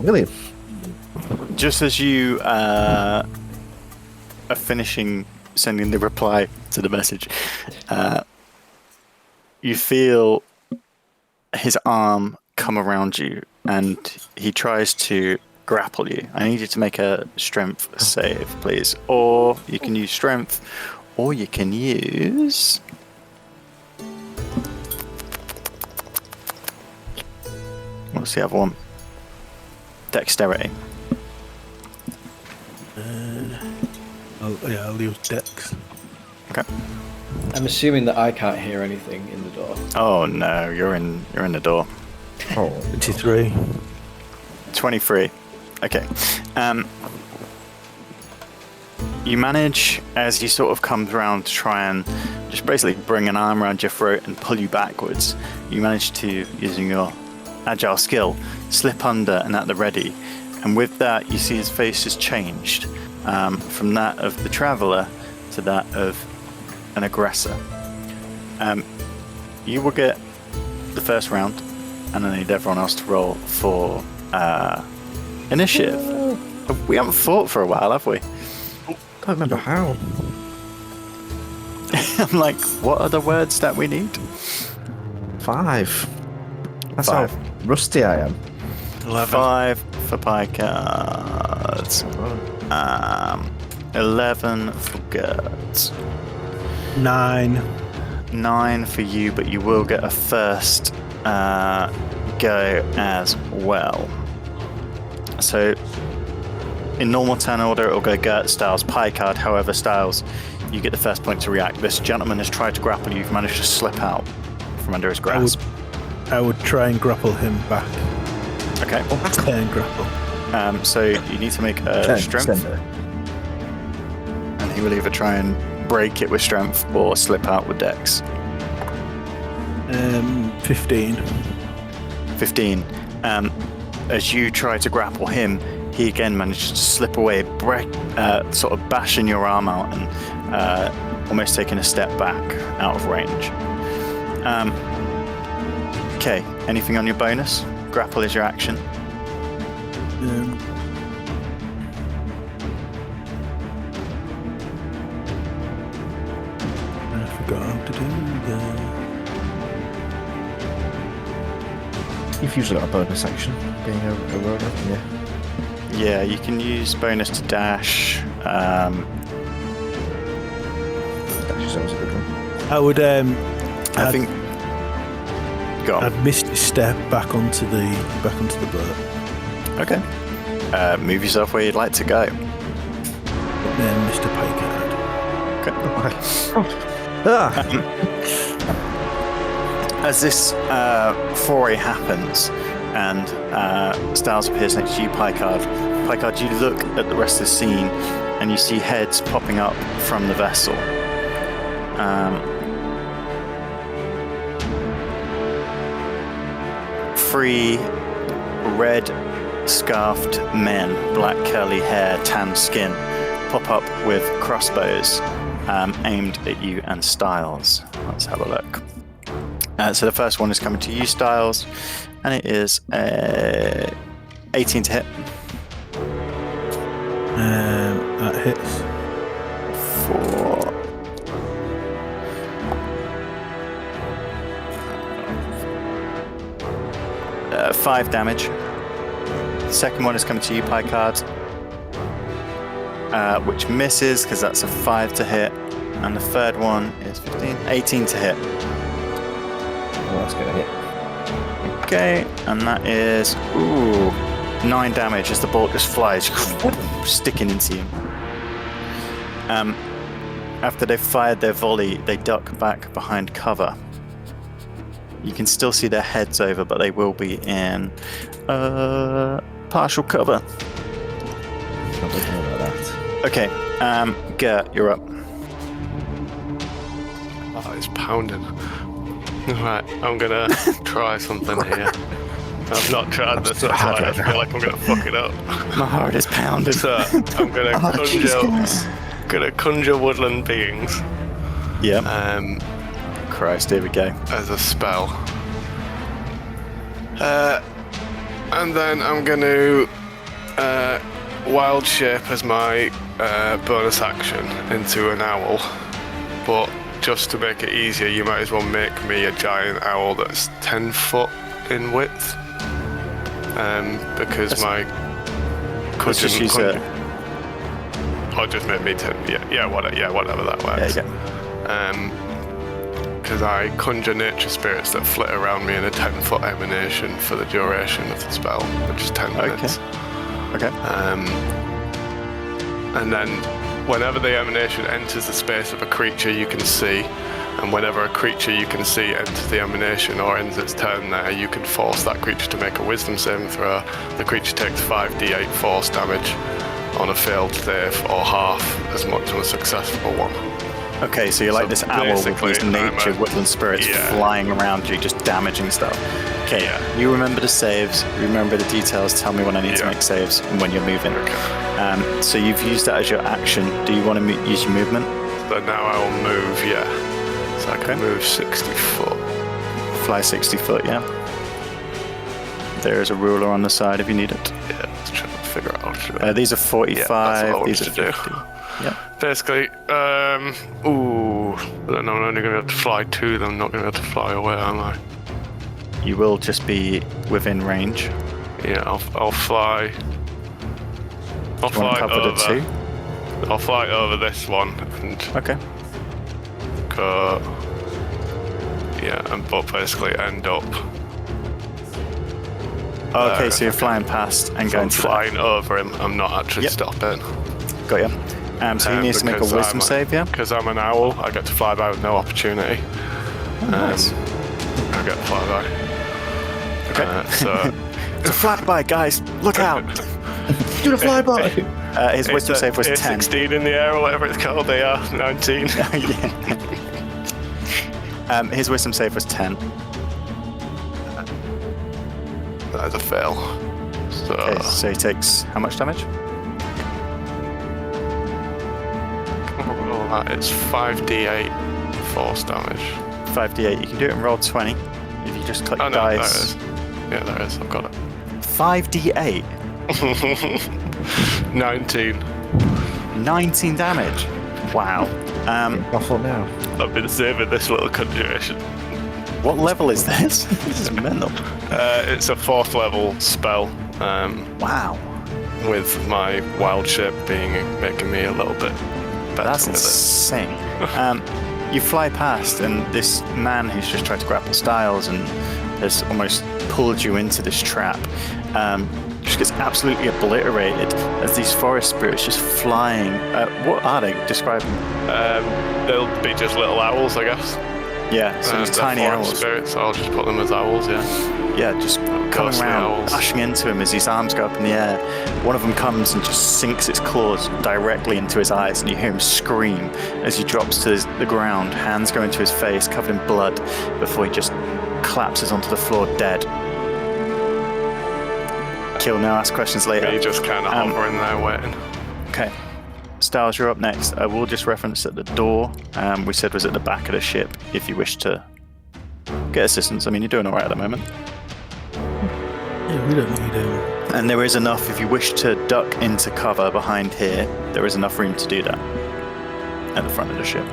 William. Just as you are finishing sending the reply to the message, you feel his arm come around you and he tries to grapple you. I need you to make a strength save, please. Or you can use strength, or you can use... What's the other one? Dexterity. I'll use Dex. Okay. I'm assuming that I can't hear anything in the door. Oh no, you're in the door. Oh, 23. 23. Okay. You manage, as you sort of come around to try and just basically bring an arm around your throat and pull you backwards, you manage to, using your agile skill, slip under and at the ready. And with that, you see his face has changed from that of the traveller to that of an aggressor. You will get the first round, and I need everyone else to roll for initiative. We haven't fought for a while, have we? don't remember how. I'm like, what are the words that we need? 5. That's 5. how rusty I am. 11. 5 for Picards. 11 for Gertz. 9. 9 for you, but you will get a first go as well. So, in normal turn order, it will go Gert, Styles, Picard. However, Styles, you get the first point to react. This gentleman has tried to grapple you. You've managed to slip out from under his grasp. I would try and grapple him back. Okay. Turn grapple. So you need to make a strength, Extender. and he will either try and break it with strength or slip out with dex. 15. 15. As you try to grapple him, he again manages to slip away, sort of bashing your arm out and almost taking a step back out of range. Okay, anything on your bonus? Grapple is your action. I forgot how to do that. You've usually got a bonus action, being a roller. Yeah. Yeah, you can use bonus to dash. Dash is always a good one. I would I think. Go on. I'd missed a step back onto the boat. Okay. Move yourself where you'd like to go. Then Mr. Picard. As this foray happens and Styles appears next to you, Picard, you look at the rest of the scene and you see heads popping up from the vessel. Three red scarfed men, black curly hair, tan skin, pop up with crossbows aimed at you and Styles. Let's have a look. So the first one is coming to you, Styles, and it is 18 to hit. That hits. For 5 damage. second one is coming to you, Pie Card, which misses because that's a 5 to hit. And the third one is 15, 18 to hit. Oh, that's going to hit. Okay, and that is 9 damage as the bolt just flies, sticking into you. After they've fired their volley, they duck back behind cover. You can still see their heads over, but they will be in partial cover. Not thinking about that. Okay, Gert, you're up. Oh, it's pounding. Right, I'm gonna try something here. I've not tried this, that's why I feel like I'm gonna fuck it up. My heart is pounding. So I'm gonna conjure woodland beings. Yep. Christ, here we go. As a spell. And then I'm gonna wild shape as my bonus action into an owl. But just to make it easier, you might as well make me a giant owl that's 10 foot in width. Because my Let's just use it. Or just make me 10. Whatever that works. There you go. Because I conjure nature spirits that flit around me in a 10-foot emanation for the duration of the spell, which is 10 minutes. Okay. And then whenever the emanation enters the space of a creature you can see, and whenever a creature you can see enters the emanation or ends its turn there, you can force that creature to make a wisdom saving throw. The creature takes 5d8 force damage on a failed save, or half as much on a successful one. Okay, so you're like this owl with basically, these nature woodland spirits flying around you, just damaging stuff. Okay, you remember the saves, you remember the details, tell me when I need to make saves and when you're moving. Okay. So you've used that as your action. Do you want to use your movement? So now I will move, So I can move 60 foot. Fly 60 foot, yeah. There is a ruler on the side if you need it. Yeah, let's try to figure out. These are 45, these are 50. Yeah. Basically, then I'm only going to have to fly to them, not going to have to fly away, am I? You will just be within range. Yeah, I'll fly. I'll Do you want to cover the two? I'll fly over this one and Okay. go. And but basically end up. Okay, so you're flying past and So going I'm to flying over him. I'm not actually stopping. Got you. So he needs to make a wisdom save, yeah? Because I'm an owl, I get to fly by with no opportunity. Nice. I get to fly by. Okay. So It's a flat by, guys. Look out. Do the flyby! His wisdom save was 10. 16 in the air or whatever it's called. They are 19. His wisdom save was 10. That is a fail. So, Okay, so he takes how much damage? It's 5d8 force damage. 5d8. You can do it and roll 20. If you just click Oh no, dice. there is. Yeah, there is. I've got it. 5d8. 19. 19 damage. Wow. Awful now. I've been saving this little conjuration. What level is this? This is mental. It's a 4th level spell. Wow. With my wild shape making me a little bit better. That's with insane. You fly past, and this man who's just tried to grapple Styles and has almost pulled you into this trap just gets absolutely obliterated as these forest spirits just flying. What are they? Describe them. They'll be just little owls, I guess. Yeah, so these They're tiny forest owls. spirits, I'll just put them as owls, yeah. Yeah, just coming Ghostly around, owls. bashing into him as his arms go up in the air. One of them comes and just sinks its claws directly into his eyes, and you hear him scream as he drops to the ground, hands go into his face, covered in blood, before he just collapses onto the floor dead. Kill now, ask questions later. You just kind of hovering there waiting. Okay. Styles, you're up next. I will just reference that the door we said was at the back of the ship if you wish to get assistance. I mean, you're doing all right at the moment. Yeah, we don't need And there is enough, if you wish to duck into cover behind here, there is enough room to do that at the front of the ship.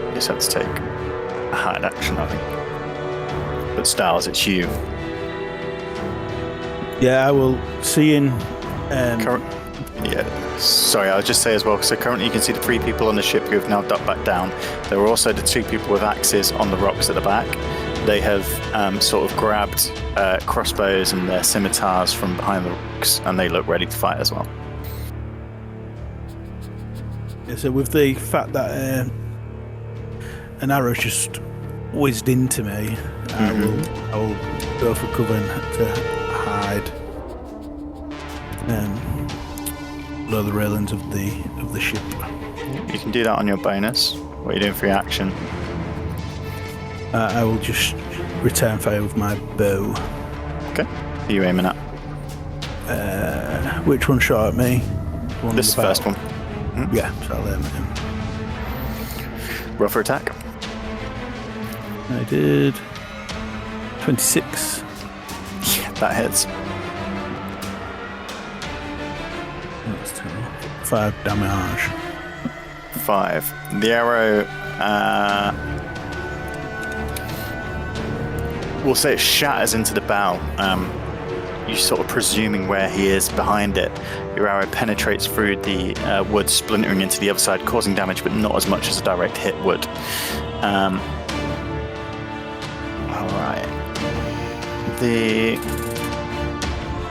You just have to take a hard action, I think. But Styles, it's you. Yeah, I will see in. Yeah, sorry, I'll just say as well, so currently you can see the 3 people on the ship who have now ducked back down. There are also the 2 people with axes on the rocks at the back. They have sort of grabbed crossbows and their scimitars from behind the rocks, and they look ready to fight as well. Yeah, so with the fact that an arrow's just whizzed into me, I will go for cover and to hide below the railings of the ship. You can do that on your bonus. What are you doing for your action? I will just return fire with my bow. Okay. Who are you aiming at? Which one shot at me? This is the first one. Yeah, so I'll aim at him. Roll for attack. I did 26. Yeah, that hits. That's 5 damage. 5. The arrow, we'll say it shatters into the bow. You sort of presuming where he is behind it. Your arrow penetrates through the wood, splintering into the other side, causing damage, but not as much as a direct hit would. All right. The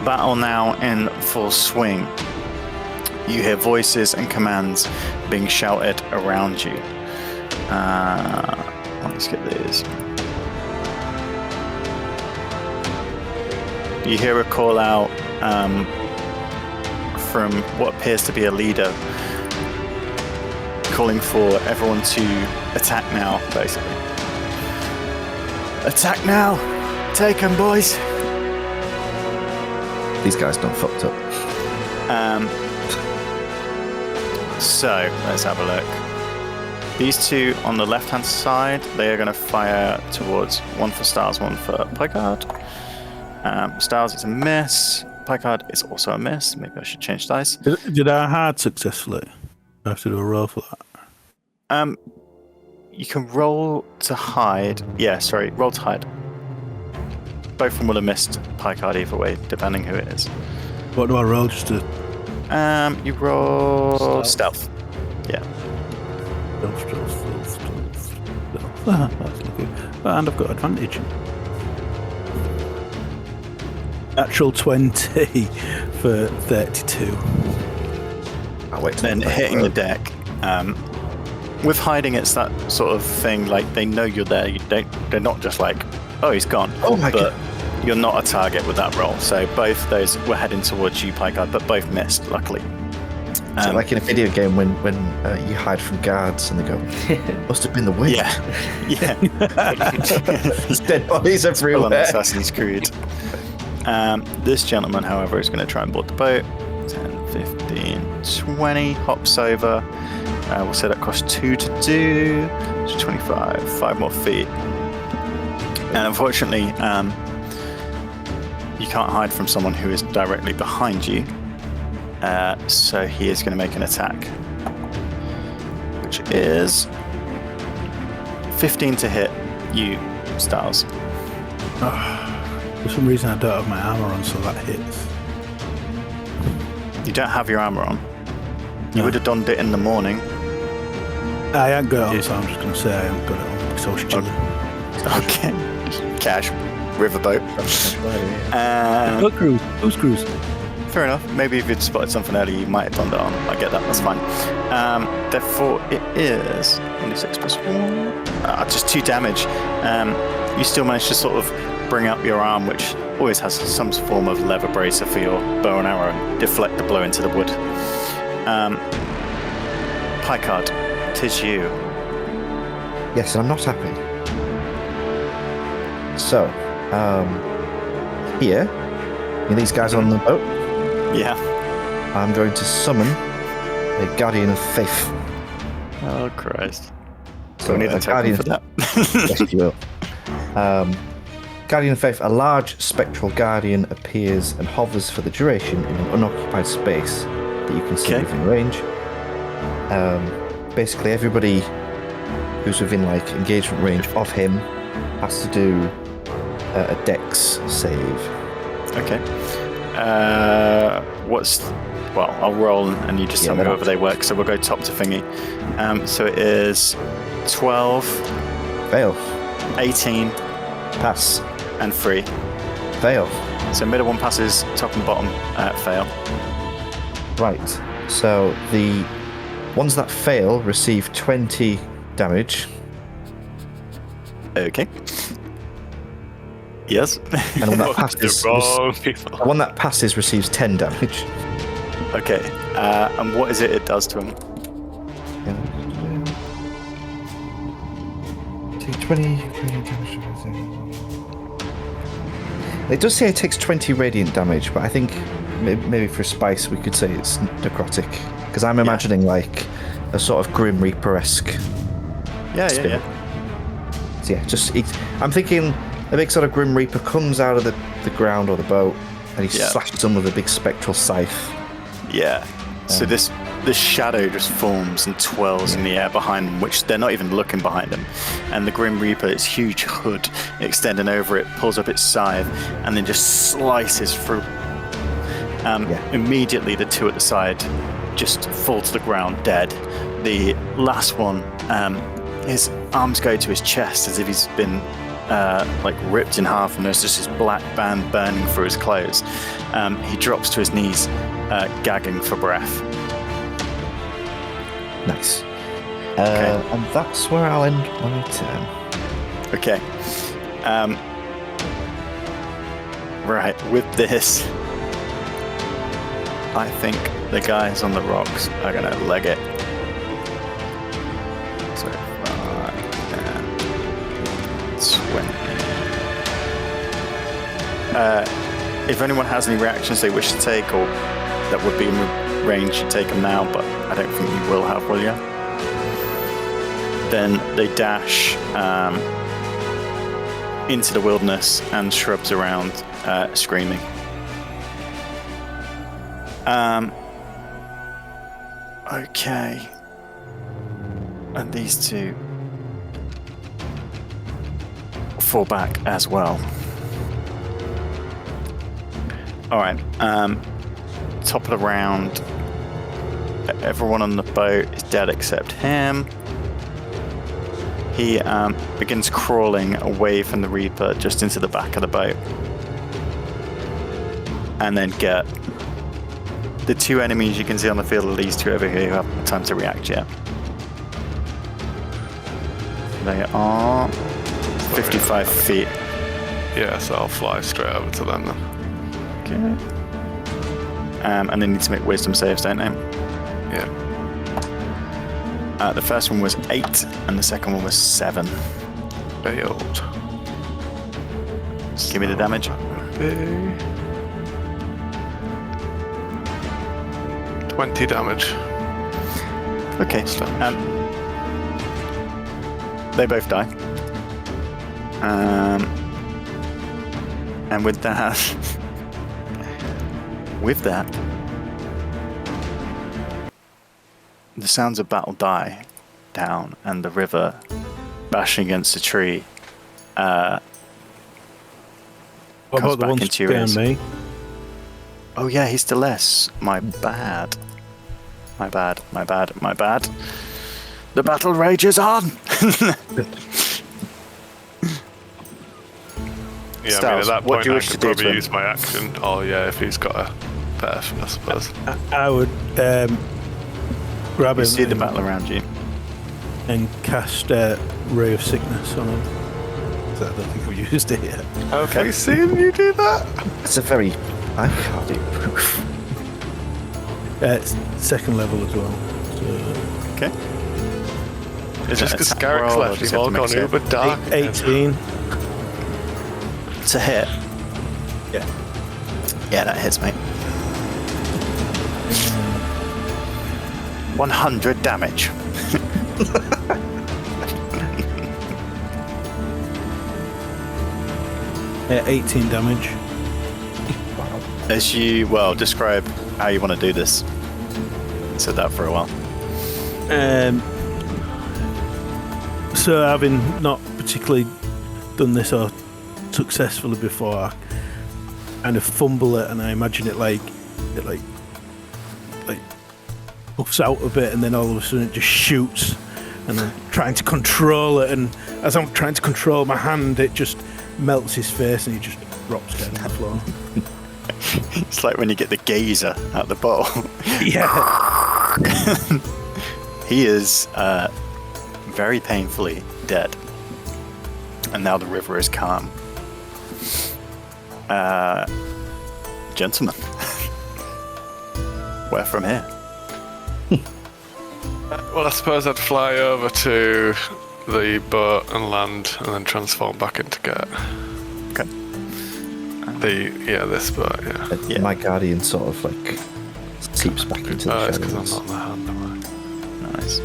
battle now in full swing. You hear voices and commands being shouted around you. Let's get these. You hear a call out from what appears to be a leader, calling for everyone to attack now, basically. Attack now! Take them, boys! These guys done fucked up. So, let's have a look. These 2 on the left-hand side, they are going to fire towards one for Styles, one for Picard. Styles is a miss. Picard is also a miss. Maybe I should change dice. Did I hide successfully? I have to do a roll for that. You can roll to hide. Yeah, sorry, roll to hide. Both of them will have missed Picard either way, depending who it is. What do I roll just to... You roll stealth. Yeah. Stealth. That's looking... And I've got advantage. Natural 20 for 32. I'll wait till Then hitting the deck. With hiding, it's that sort of thing, like, they know you're there. They're not just like, oh, he's gone. Oh my God. You're not a target with that roll. So both those were heading towards you, Picard, but both missed, luckily. So like in a video game when you hide from guards and they go, must have been the wind. Yeah. There's dead bodies Full on everywhere. Assassin's Creed. This gentleman, however, is going to try and board the boat. 10, 15, 20. Hops over. We'll say that costs 2 to do. So 25. 5 more feet. And unfortunately, you can't hide from someone who is directly behind you. So he is going to make an attack, which is 15 to hit you, Styles. For some reason I don't have my armor on, so that hits. You don't have your armor on. You No. would have donned it in the morning. I haven't got it on, so I'm just going to say I haven't got it on because I was chilling. Okay. Cash. Riverboat. Boat cruise. Who's cruise? Fair enough. Maybe if you'd spotted something earlier, you might have donned it on. I get that. That's fine. Therefore, it is 26 plus 1. Just 2 damage. You still manage to sort of bring up your arm, which always has some form of leather bracer for your bow and arrow, and deflect the blow into the wood. Picard, 'tis you. Yes, I'm not happy. So, here, these guys on the boat, Yeah. I'm going to summon a Guardian of Faith. Oh, Christ. So we need a the token for that. Yes, you will. Guardian of Faith, a large spectral guardian appears and hovers for the duration in an unoccupied space that you can see Okay. within range. Basically, everybody who's within engagement range of him has to do a Dex save. Okay. Well, I'll roll and you just tell me they're whether they work. So we'll go top to thingy. So it is 12, Fail. 18, Pass. and 3. Fail. So middle one passes, top and bottom fail. Right. So the ones that fail receive 20 damage, Okay. Yes. and the one that Fucked passes, it wrong, people. the one that passes receives 10 damage. Okay. And what is it does to him? Take 20 damage. It does say it takes 20 radiant damage, but I think maybe for spice we could say it's necrotic, because I'm imagining like a sort of Grim Reaper-esque. Yeah. So yeah, I'm thinking a big sort of Grim Reaper comes out of the ground or the boat, and he slashes them with a big spectral scythe. Yeah. So this shadow just forms and twirls in the air behind them, which they're not even looking behind them. And the Grim Reaper, its huge hood extending over it, pulls up its scythe and then just slices through. Immediately, the two at the side just fall to the ground dead. The last one, his arms go to his chest as if he's been ripped in half, and there's just this black band burning through his clothes. He drops to his knees, gagging for breath. Nice. And that's where I'll end my turn. Okay. Right, with this, I think the guys on the rocks are gonna leg it. So 5, 10, 20. If anyone has any reactions they wish to take, or that would be in range, you take them now, but I don't think you will have, will you? Then they dash into the wilderness and shrubs around, screaming. Okay. And these two fall back as well. Alright, top of the round. Everyone on the boat is dead except him. He begins crawling away from the Reaper just into the back of the boat. And then get the two enemies you can see on the field are these two over here who haven't time to react yet. They are 55 feet. Yeah, so I'll fly straight over to them then. Okay. And they need to make wisdom saves, don't they? Yeah. The first one was 8, and the second one was 7. Failed. Give me the damage. Okay. 20 damage. Okay. They both die. And with that, the sounds of battle die down, and the river bashing against the tree What comes about the back ones into your ears. behind me? Oh yeah, he's still less. My bad. The battle rages on. Yeah, Styles, I mean, at that what point do you I wish to could do to probably him? use my action. Oh yeah, if he's got a perf, I suppose. I would grab You him see the battle around you. and cast Ray of Sickness on him. So I don't think I've used it yet. Have we seen you do that? It's a very... I can't do proof. It's second level as well. So Okay. Just because Garrick's left, you've all gone uber dark. 18. To hit. Yeah. Yeah, that hits, mate. 100 damage. 18 damage. As you, describe how you want to do this. Said that for a while. So having not particularly done this or successfully before, kind of fumble it, and I imagine it like puffs out a bit, and then all of a sudden it just shoots, and I'm trying to control it, and as I'm trying to control my hand, it just melts his face, and he just drops dead on the floor. It's like when you get the gazer out the bottle. Yeah. He is very painfully dead. And now the river is calm. Gentlemen, where from here? Well, I suppose I'd fly over to the boat and land, and then transform back into Gert. Okay. This boat, yeah. Yeah. My guardian sort of like sleeps back into the It's because I'm shadows. not on the hand, am I? Nice.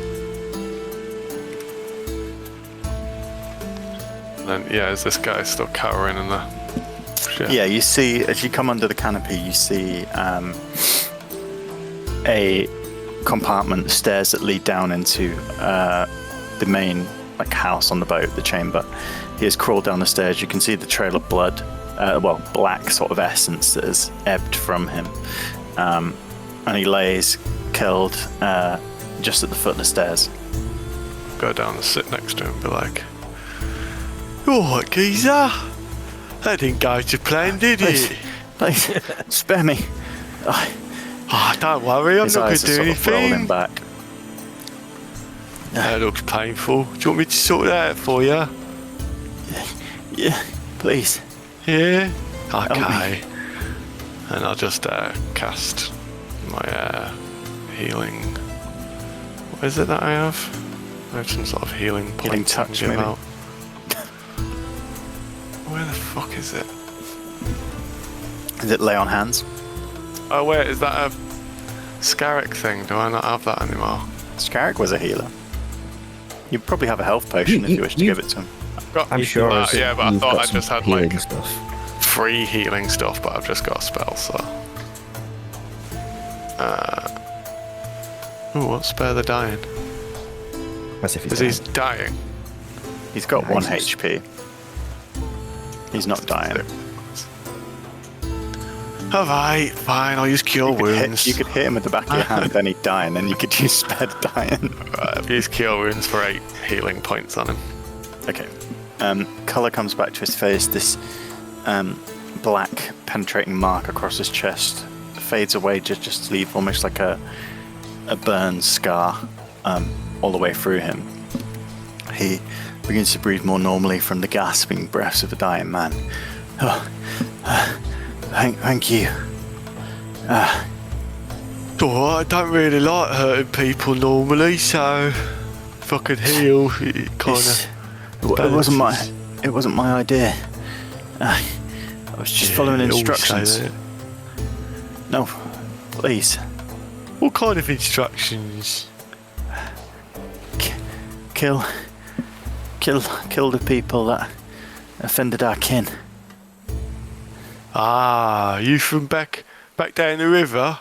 And then, is this guy still cowering in the ship? Yeah, you see, as you come under the canopy, you see a compartment, stairs that lead down into the main house on the boat, the chamber. He has crawled down the stairs. You can see the trail of blood, black sort of essence that has ebbed from him. And he lays killed just at the foot of the stairs. Go down and sit next to him and be like, All right, geezer. That didn't go to plan, did Please, it? please, spare me. Don't worry, I'm His not going eyes to are do sort of rolling anything. back. That looks painful. Do you want me to sort that out for you? Yeah, please. Yeah? Help Okay. and I'll just cast my healing. What is it that I have? I have some sort of healing point. Healing I can touch, give maybe? out. Where the fuck is it? Is it lay on hands? Oh wait, is that a Scarrick thing? Do I not have that anymore? Scarrick was a healer. You probably have a health potion if you wish to give it to him. Got I'm sure. that, as yeah, but I you've thought got I some just had healing like stuff. free healing stuff, but I've just got a spell, so. What? Spare the dying? As if Because he's dying. He's got 1 Nice. HP. He's not dying. Alright, fine, I'll use Cure Wounds. You could hit him with the back of your hand, then he'd die, and then you could use spare dying. I've used Cure Wounds for 8 healing points on him. Okay. Colour comes back to his face. This black penetrating mark across his chest fades away, just to leave almost like a burn scar all the way through him. He begins to breathe more normally from the gasping breaths of a dying man. Thank you. Alright, I don't really like hurting people normally, so if I could heal, it kind It's- of. It wasn't my idea. I was just following instructions. No, please. What kind of instructions? Kill the people that offended our kin. Ah, you from back down the river?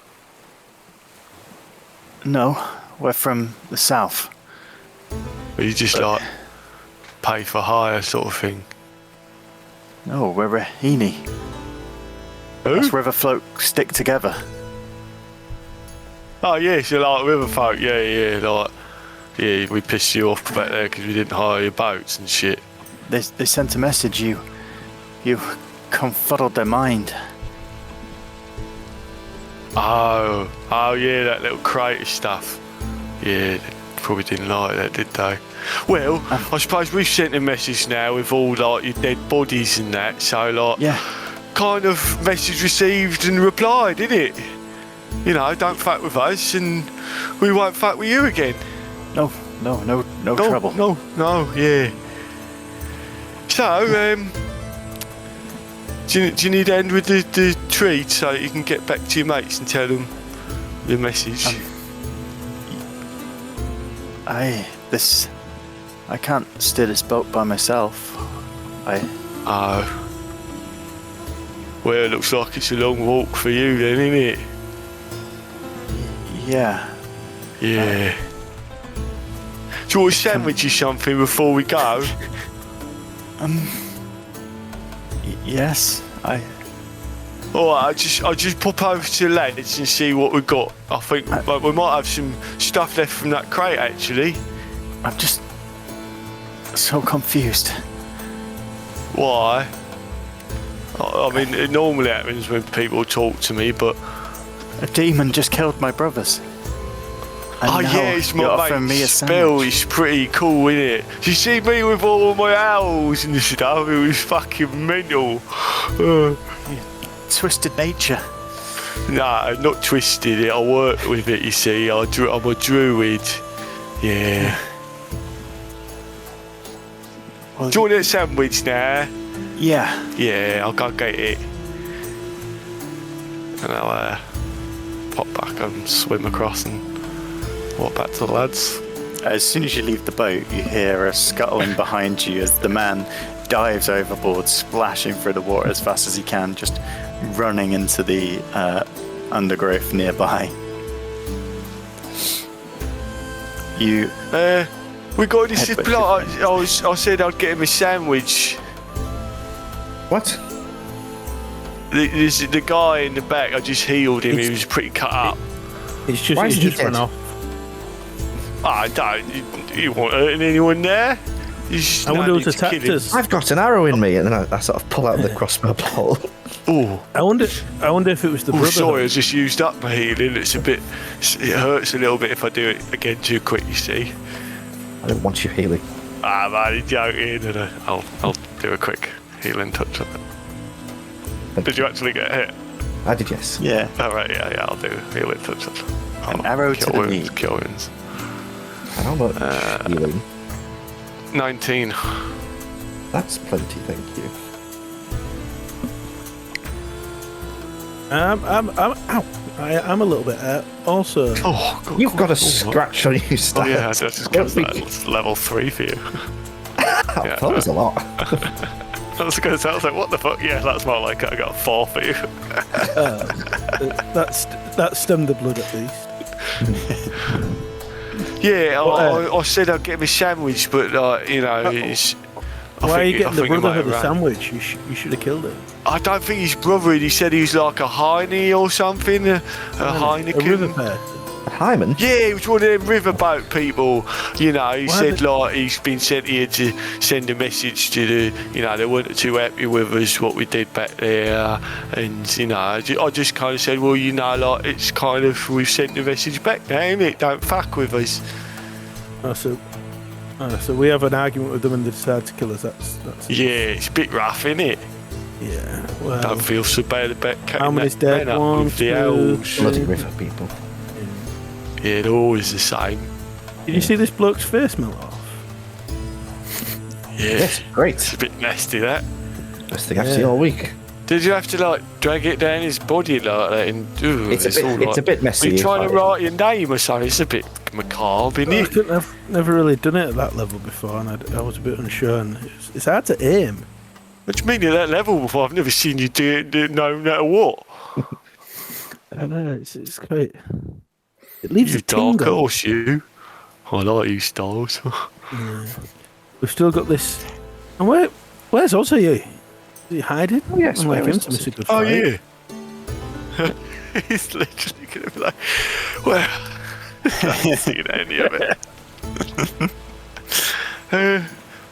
No, we're from the south. Or you just like pay for hire sort of thing? No, we're Rahini. Who? Us river folk stick together. Oh yes, you're like river folk, yeah, like, yeah, we pissed you off back there because we didn't hire your boats and shit. They sent a message. You confuddled their mind. Oh yeah, that little crater stuff. Yeah, they probably didn't like that, did they? Well, I suppose we've sent a message now with all like your dead bodies and that, so like, Yeah. kind of message received and replied, didn't it? You know, don't fuck with us and we won't fuck with you again. No trouble. No, yeah. So, do you need to end with the treat so you can get back to your mates and tell them the message? I can't steer this boat by myself. Oh. Well, it looks like it's a long walk for you then, isn't it? Yeah. Yeah. Do you want a sandwich or something before we go? Yes. Alright, I'll just pop over to the lads and see what we've got. I think we might have some stuff left from that crate, actually. I'm just so confused. Why? I mean, it normally happens when people talk to me, but... A demon just killed my brothers. And oh now yeah, it's you're my offering mate's me a spell. sandwich. It's pretty cool, isn't it? Did you see me with all my owls and stuff? It was fucking mental. Twisted nature. Nah, not twisted. I work with it, you see. I'm a druid. Yeah. Well, Do you want a sandwich now? yeah. Yeah, I'll go get it. And I'll pop back and swim across and walk back to the lads. As soon as you leave the boat, you hear a scuttling behind you as the man dives overboard, splashing through the water as fast as he can, just running into the undergrowth nearby. You We got this Headbutt block. I said I'd get him a sandwich. What? The guy in the back, I just healed him. He was pretty cut up. It's just, Why it's is he just run dead? off. I don't. You weren't hurting anyone there? You just I wonder no who's need to attacked kill him. us. I've got an arrow in me, and then I sort of pull out the crossbow bolt. Oh, I wonder if it was the oh, brother. sorry, I just used up my healing. It hurts a little bit if I do it again too quick, you see. I don't want you healing. Ah, man, you're joking. And I'll do a quick healing touch on it. Did you actually get hit? I did, yes. yeah. Alright, yeah, I'll do a healing touch on it. An arrow to the knee. Kill wounds. How much healing? 19. That's plenty, thank you. I'm a little bit hurt. Also, Oh, God. You've got a scratch on you, Oh, Stan. yeah, I just guessed that. It's level 3 for you. That was a lot. I was going to say, I was like, what the fuck? Yeah, that's more like I got 4 for you. that stemmed the blood at least. Yeah, I said I'd get him a sandwich, but, you know, it's... Why are you getting the it might brotherhood have a ran. sandwich? You should have killed him. I don't think he's brother. He said he was like a Heine or something. A Heineken. A river person. Hyman? Yeah, he was one of them riverboat people. You know, he Why said did- like he's been sent here to send a message to the, you know, they weren't too happy with us what we did back there, and you know, I just kind of said, well, you know, like it's kind of we've sent the message back now, innit? Don't fuck with us. So we have an argument with them and they decide to kill us. That's Yeah, it's a bit rough, innit? yeah. Well, Don't feel so bad about how cutting many's that dead? man up One, with the two, owls. Bloody three. river people. Yeah, they're always the same. Did you see this bloke's face melt off? Yeah, Yes, great. it's a bit nasty, that. Best thing I've seen all week. Did you have to like drag it down his body like that? And It's a bit messy. Are you if trying to I- write your name or something? It's a bit macabre, isn't it? I've never really done it at that level before, and I was a bit unsure. And it's hard to aim. What do you mean at that level before? I've never seen you do it no matter what. I don't know. It's quite. It leaves You a dark tingle. horse, you. I like you, Styles. We've still got this. And where's Ozzy? Is he hiding? Oh, yes, I'm like where him is to miss a good Oh, fight. yeah. He's literally going to be like, well, I haven't seen any of it.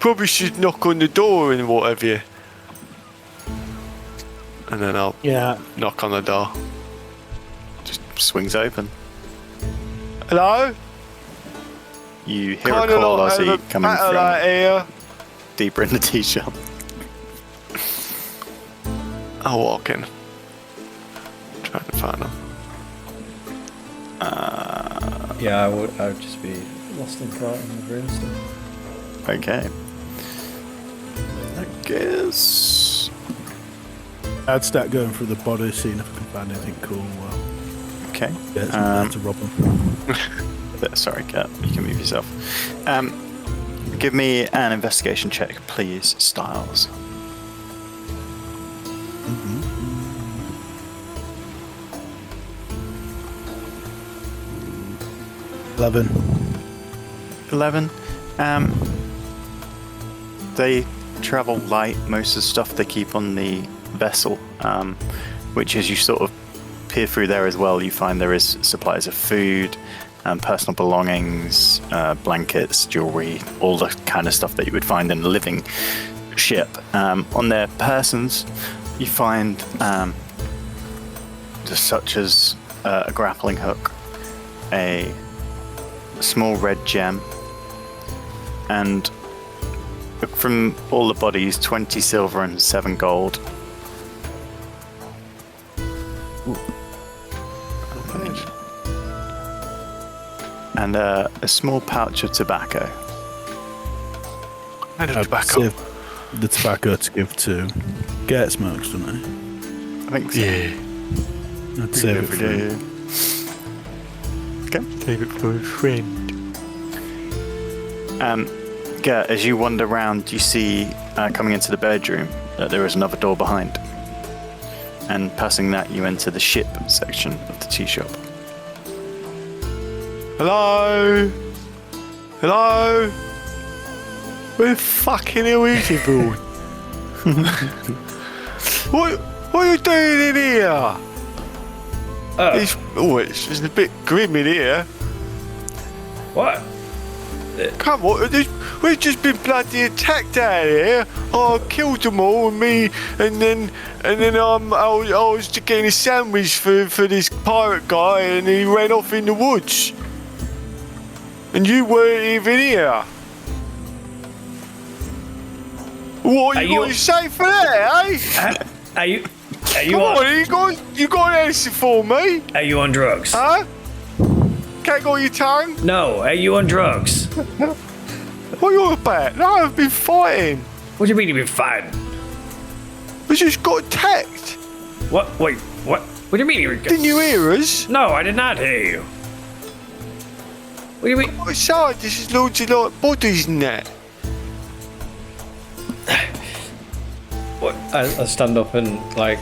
Probably should knock on the door and what have you. And then I'll Yeah. knock on the door. Just swings open. Hello? You hear a Kind of call like Ozzy a coming satellite from here. deeper in the tea shop. I'll walk in. Try to find him. Yeah, I would just be lost in thought in the brimstone. Okay. I guess. I'd start going through the body, seeing if I can find anything cool. Well, Okay. yeah, it's not to rob them. Sorry, Kat. You can move yourself. Give me an investigation check, please, Styles. 11. 11. They travel light. Most of the stuff they keep on the vessel. which as you sort of peer through there as well, you find there is supplies of food, personal belongings, blankets, jewelry, all the kind of stuff that you would find in a living ship. On their persons, you find just such as a grappling hook, a small red gem, and from all the bodies, 20 silver and 7 gold. And a small pouch of tobacco. And a I'd tobacco. save the tobacco to give to Get Smokes, don't I? I think so. Yeah. I'd save it for him. Okay. Save it for a friend. Gert, as you wander around, you see coming into the bedroom that there is another door behind. And passing that, you enter the ship section of the tea shop. Hello? Hello? Where the fucking hell is everyone? what are you doing in here? It's a bit grim in here. What? Come on, we've just been bloody attacked out here. I killed them all, and then I was just getting a sandwich for this pirate guy, and he ran off in the woods. And you weren't even here. What Are you got you- to say for that, eh? Are you Come on? on, you got anything for me? Are you on drugs? Huh? Can't go your tongue? No. Are you on drugs? What are you on about? No, I've been fighting. What do you mean you've been fighting? We just got attacked. What? Wait. What? What do you mean you were? Didn't you hear us? No, I did not hear you. What do you mean? Outside, this is loads of like bodies and that. What? I stand up and like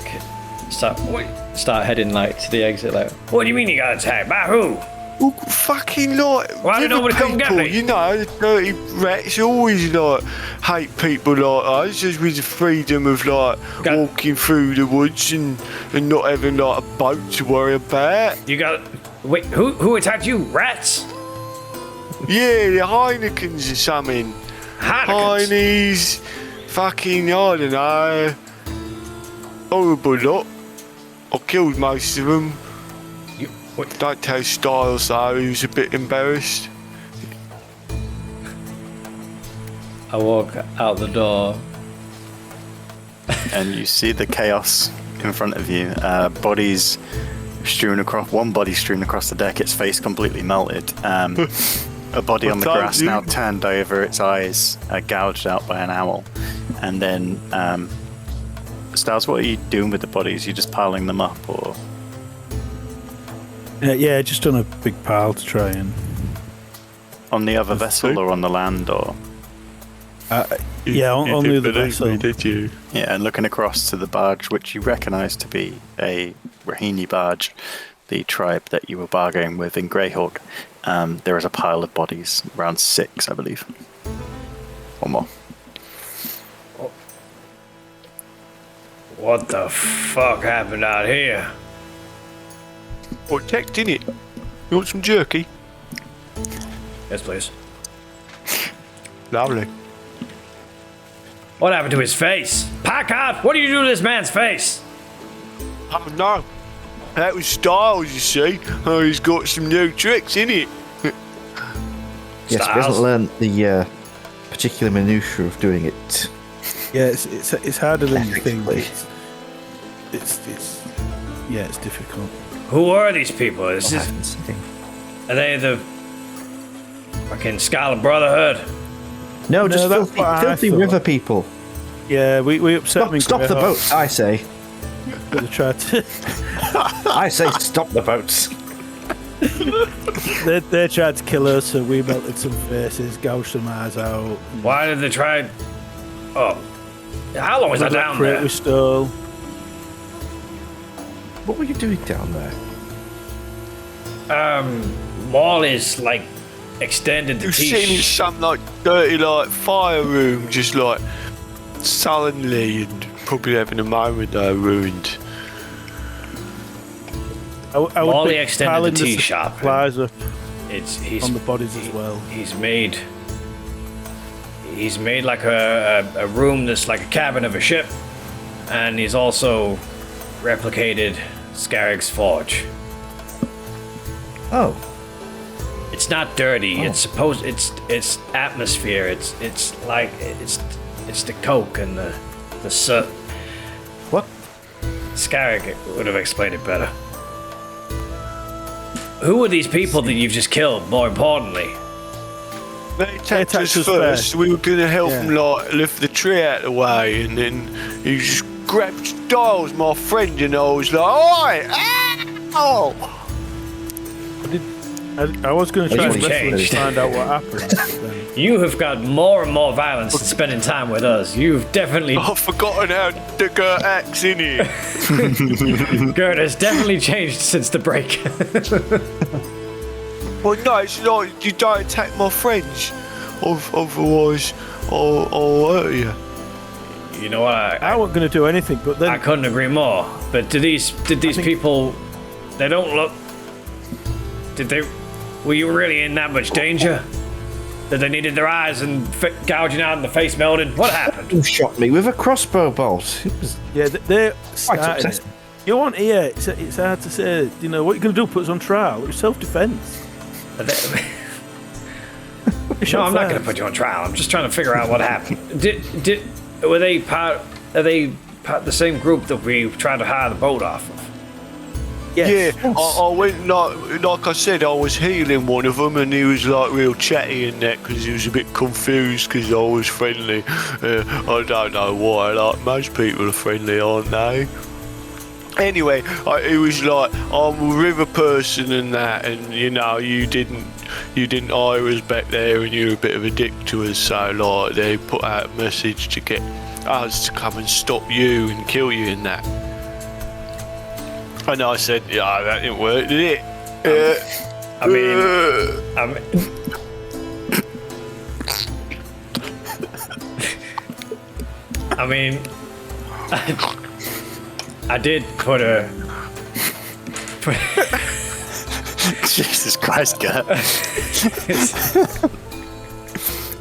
start heading like to the exit. Like, what do you mean you got attacked? By who? Well, fucking like Why did river nobody come get people, me? you know, the dirty rats always like hate people like us, just with the freedom of like Got- walking through the woods and not having like a boat to worry about. You got? Wait, who attacked you? Rats? Yeah, the Heinekens or something. Heinekens? Heinies, fucking, I don't know. Horrible lot. I killed most of them. What? Don't tell Styles though, he was a bit embarrassed. I walk out the door. And you see the chaos in front of you. Bodies strewn across, one body strewn across the deck, its face completely melted. A body on the What grass time, now dude? turned over, its eyes gouged out by an owl. And then, Styles, what are you doing with the bodies? You just piling them up, or? Yeah, just on a big pile to try and. On the other That's vessel true. or on the land, or? Yeah, on the other vessel. Did you? Yeah, and looking across to the barge, which you recognise to be a Rahini barge, the tribe that you were bargaining with in Greyhawk, there is a pile of bodies, around 6, I believe. Or more. What the fuck happened out here? Protect, innit? You want some jerky? Yes, please. Lovely. What happened to his face? Packard, what do you do to this man's face? Oh no. That was Styles, you see. Oh, he's got some new tricks, innit? Yes, we Styles. hasn't learned the particular minutiae of doing it. Yeah, it's harder than you think. Ethically. It's difficult. Who are these people? What happens? Are they the fucking Scarlet Brotherhood? No, just that's filthy, what I filthy thought. river people. Yeah, we upset them. Stop the boats, I say. They tried to. I say stop the boats. They tried to kill us, so we melted some faces, gouged some eyes out. Why did they try? Oh, how long was I That down crate there? we stole. What were you doing down there? Wall is like extended the You've seen in t-shirt. some like dirty like fire room, just like sullenly and probably having a moment though ruined. I would Morley be extended piling the tea shop. supplies up He's on the bodies as well. He's made like a room that's like a cabin of a ship, and he's also replicated Scarrag's forge. Oh, It's not dirty. It's supposed. It's atmosphere. It's the coke and the soot. what? Scarrag would have explained it better. Who are these people that you've just killed? More importantly, They attacked us us first. first. We were gonna help Yeah. him like lift the tree out of the way, and then he just grabbed Styles, my friend, and I was like, "Oi! Ow!" I was going to try You've and wrestle him to changed. find out what happened. but then- you have got more and more violence than spending time with us. You've definitely, I've forgotten how to get axe in here. Gert has definitely changed since the break. Well, no, it's like you don't attack my friends, otherwise I'll hurt you. You know what? I wasn't going to do anything, but I then couldn't agree more. But did these people? They don't look. Did they? Were you really in that much danger? That they needed their eyes and gouging out and the face melted? What happened? You shot me with a crossbow bolt. It was yeah, they're starting it. upsetting. You want here? It's hard to say. You know what you're going to do? Put us on trial? It's self-defense. No, I'm not going to put you on trial. I'm just trying to figure out what happened. Were they part? Are they part of the same group that we tried to hire the boat off of? Yes. Yeah, I went like I said, I was healing one of them, and he was like real chatty in that because he was a bit confused because I was friendly. I don't know why. Like most people are friendly, aren't they? Anyway, he was like, I'm a river person and that, and you know, you didn't hire us back there, and you're a bit of a dick to us. So like, they put out a message to get us to come and stop you and kill you in that. And I said, yeah, that didn't work, did it? I mean, I did put a. Jesus Christ, Gert.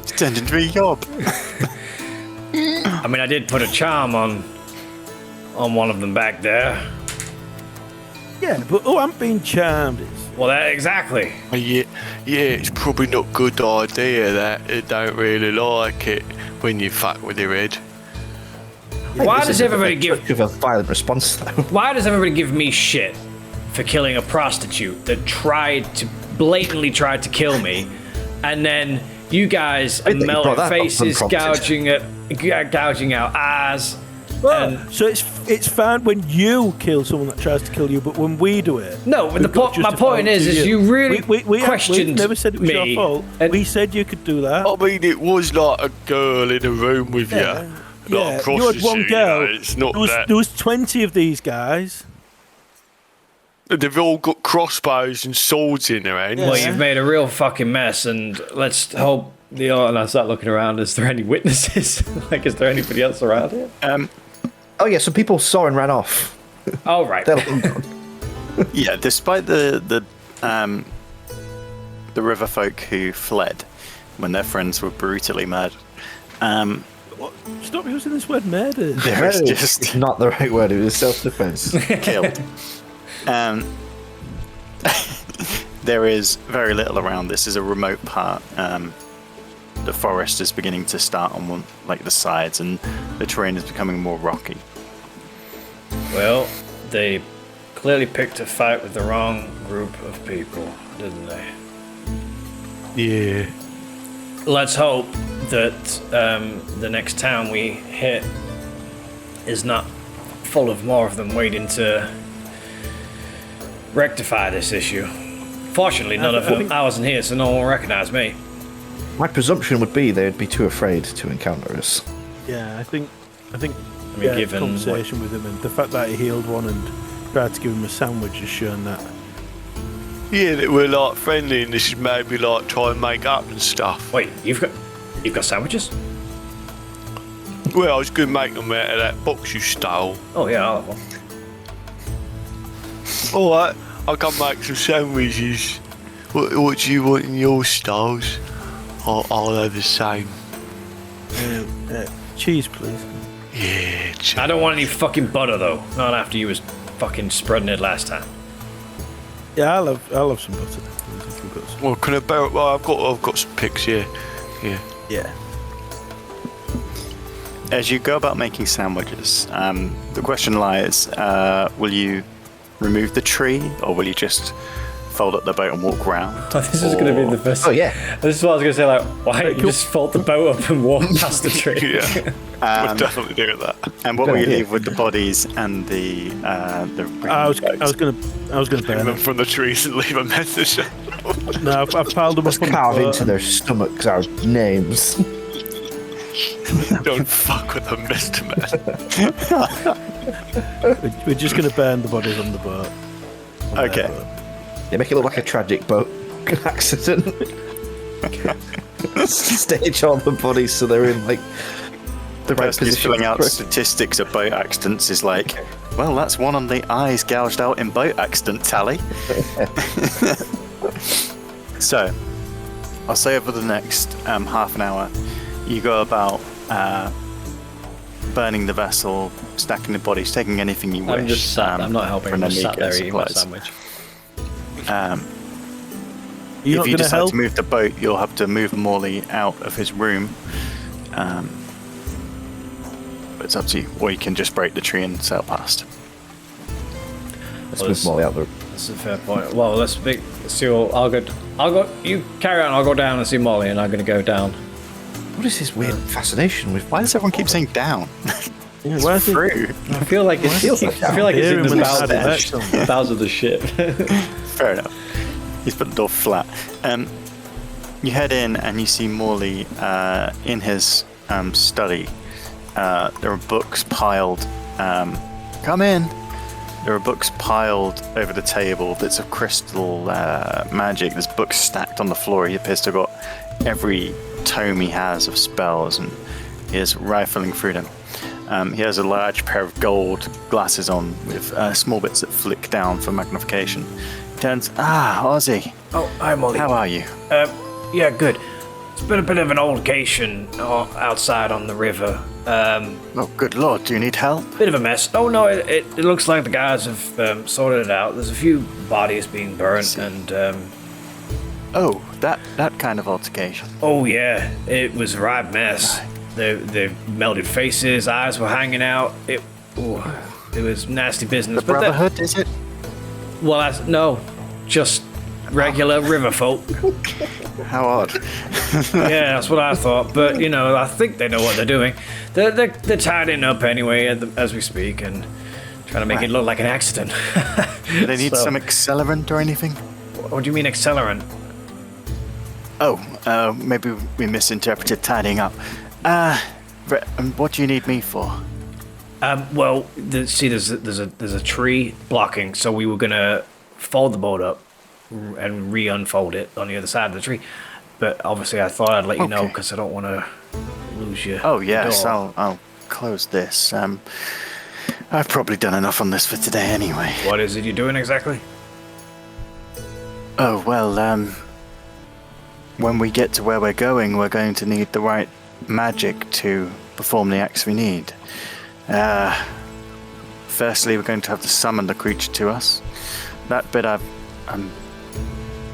It's turned into a yob. I mean, I did put a charm on one of them back there. Yeah, but I'm being charmed. Well, exactly. Yeah, it's probably not a good idea that they don't really like it when you fuck with your head. Why does everybody give a violent response though? Why does everybody give me shit for killing a prostitute that blatantly tried to kill me, and then you guys are think you brought melting that up faces, unprompted. gouging out eyes. Well, so it's fine when you kill someone that tries to kill you, but when we do it, No, but we've got my point justified is to you really we questioned never said it was me. your fault. and- We said you could do that. I mean, it was like a girl in a room with Yeah. you. Yeah, Like a you prostitute, had one girl. It's not There that. was 20 of these guys. They've all got crossbows and swords in their hands. Well, you've made a real fucking mess, and let's hope and I start looking around. Is there any witnesses? Like, is there anybody else around here? Oh yeah, some people saw and ran off. Oh, right. They're long gone. Yeah, despite the river folk who fled when their friends were brutally murdered, Stop using this word murder. there is just It's not the right word. It was self-defense. killed. There is very little around. This is a remote part. The forest is beginning to start on the sides, and the terrain is becoming more rocky. Well, they clearly picked a fight with the wrong group of people, didn't they? Yeah. Let's hope that the next town we hit is not full of more of them waiting to rectify this issue. Fortunately, none of them. I wasn't here, so no one will recognize me. My presumption would be they'd be too afraid to encounter us. Yeah, I think mean, yeah, given conversation with him and the fact that he healed one and tried to give him a sandwich has shown that. Yeah, that we're like friendly, and this is maybe like try and make up and stuff. Wait, you've got sandwiches? Well, I was going to make them out of that box you stole. Oh yeah, I'll have one. All right, I can make some sandwiches. What do you want in your styles? I'll have the same. Cheese, please. Yeah, I don't want any fucking butter though. Not after you was fucking spreading it last time. Yeah, I'll have some butter. If we've got some. Well, can I bear it? Well, I've got some pigs. Yeah. Yeah. As you go about making sandwiches, the question lies: will you remove the tree, or will you just fold up the boat and walk round? This is going to be the first. Oh yeah. This is what I was going to say. Like, why don't you just fold the boat up and walk past the tree? Yeah. We'll definitely do that. And what will you Yeah. leave with the bodies and the I was gonna burn Them them. from the trees and leave a message. No, I've piled them Let's up on carve the into boat. their stomachs our names. Don't fuck with them, Mr. Man. We're just gonna burn the bodies on the boat. On their Okay. boat. They make it look like a tragic boat accident. Stage all the bodies so they're in like the right person who's position. filling out statistics of boat accidents is like, well, that's one on the eyes gouged out in boat accident tally. So, I'll say over the next half an hour, you go about burning the vessel, stacking the bodies, taking anything you wish. I'm just sat. I'm not helping. from I'm just any sat there eating my supplies. sandwich. You're not If you gonna decide help? to move the boat, you'll have to move Morley out of his room. But it's up to you. Or you can just break the tree and sail past. Let's move Molly out the. That's a fair point. Well, let's see. I'll go. You carry on. I'll go down and see Molly, and I'm going to go down. What is this weird fascination with? Why does everyone keep saying down? Yeah, why is it- Through. I feel like it's. feels like I feel like it's Hear in him the when bows it's of had the, it back bows of the ship. Fair enough. He's put the door flat. You head in and you see Morley in his study. There are books piled. Come in. There are books piled over the table, bits of crystal magic. There's books stacked on the floor. He appears to have got every tome he has of spells, and he is rifling through them. He has a large pair of gold glasses on with small bits that flick down for magnification. He turns, Ozzy, Oh, hi Molly. how are you? Yeah, good. It's been a bit of an altercation outside on the river. Oh, good lord, do you need help? Bit of a mess. Oh no, it looks like the guys have sorted it out. There's a few bodies being burnt, and Oh, that kind of altercation. oh yeah, it was a right mess. They melted faces, eyes were hanging out. It was nasty business. The Brotherhood, is it? No, just regular river folk. How odd. Yeah, that's what I thought. But I think they know what they're doing. They're tidying up anyway as we speak and trying to make it look like an accident. Do they need So- some accelerant or anything? What do you mean accelerant? Oh, maybe we misinterpreted tidying up. What do you need me for? Well, there's a tree blocking, so we were gonna fold the boat up and re-unfold it on the other side of the tree. But obviously, I thought I'd let you know Okay. because I don't want to lose you. Oh yes, I'll close this. I've probably done enough on this for today anyway. What is it you're doing exactly? Oh well, when we get to where we're going to need the right magic to perform the acts we need. Firstly, we're going to have to summon the creature to us. That bit I'm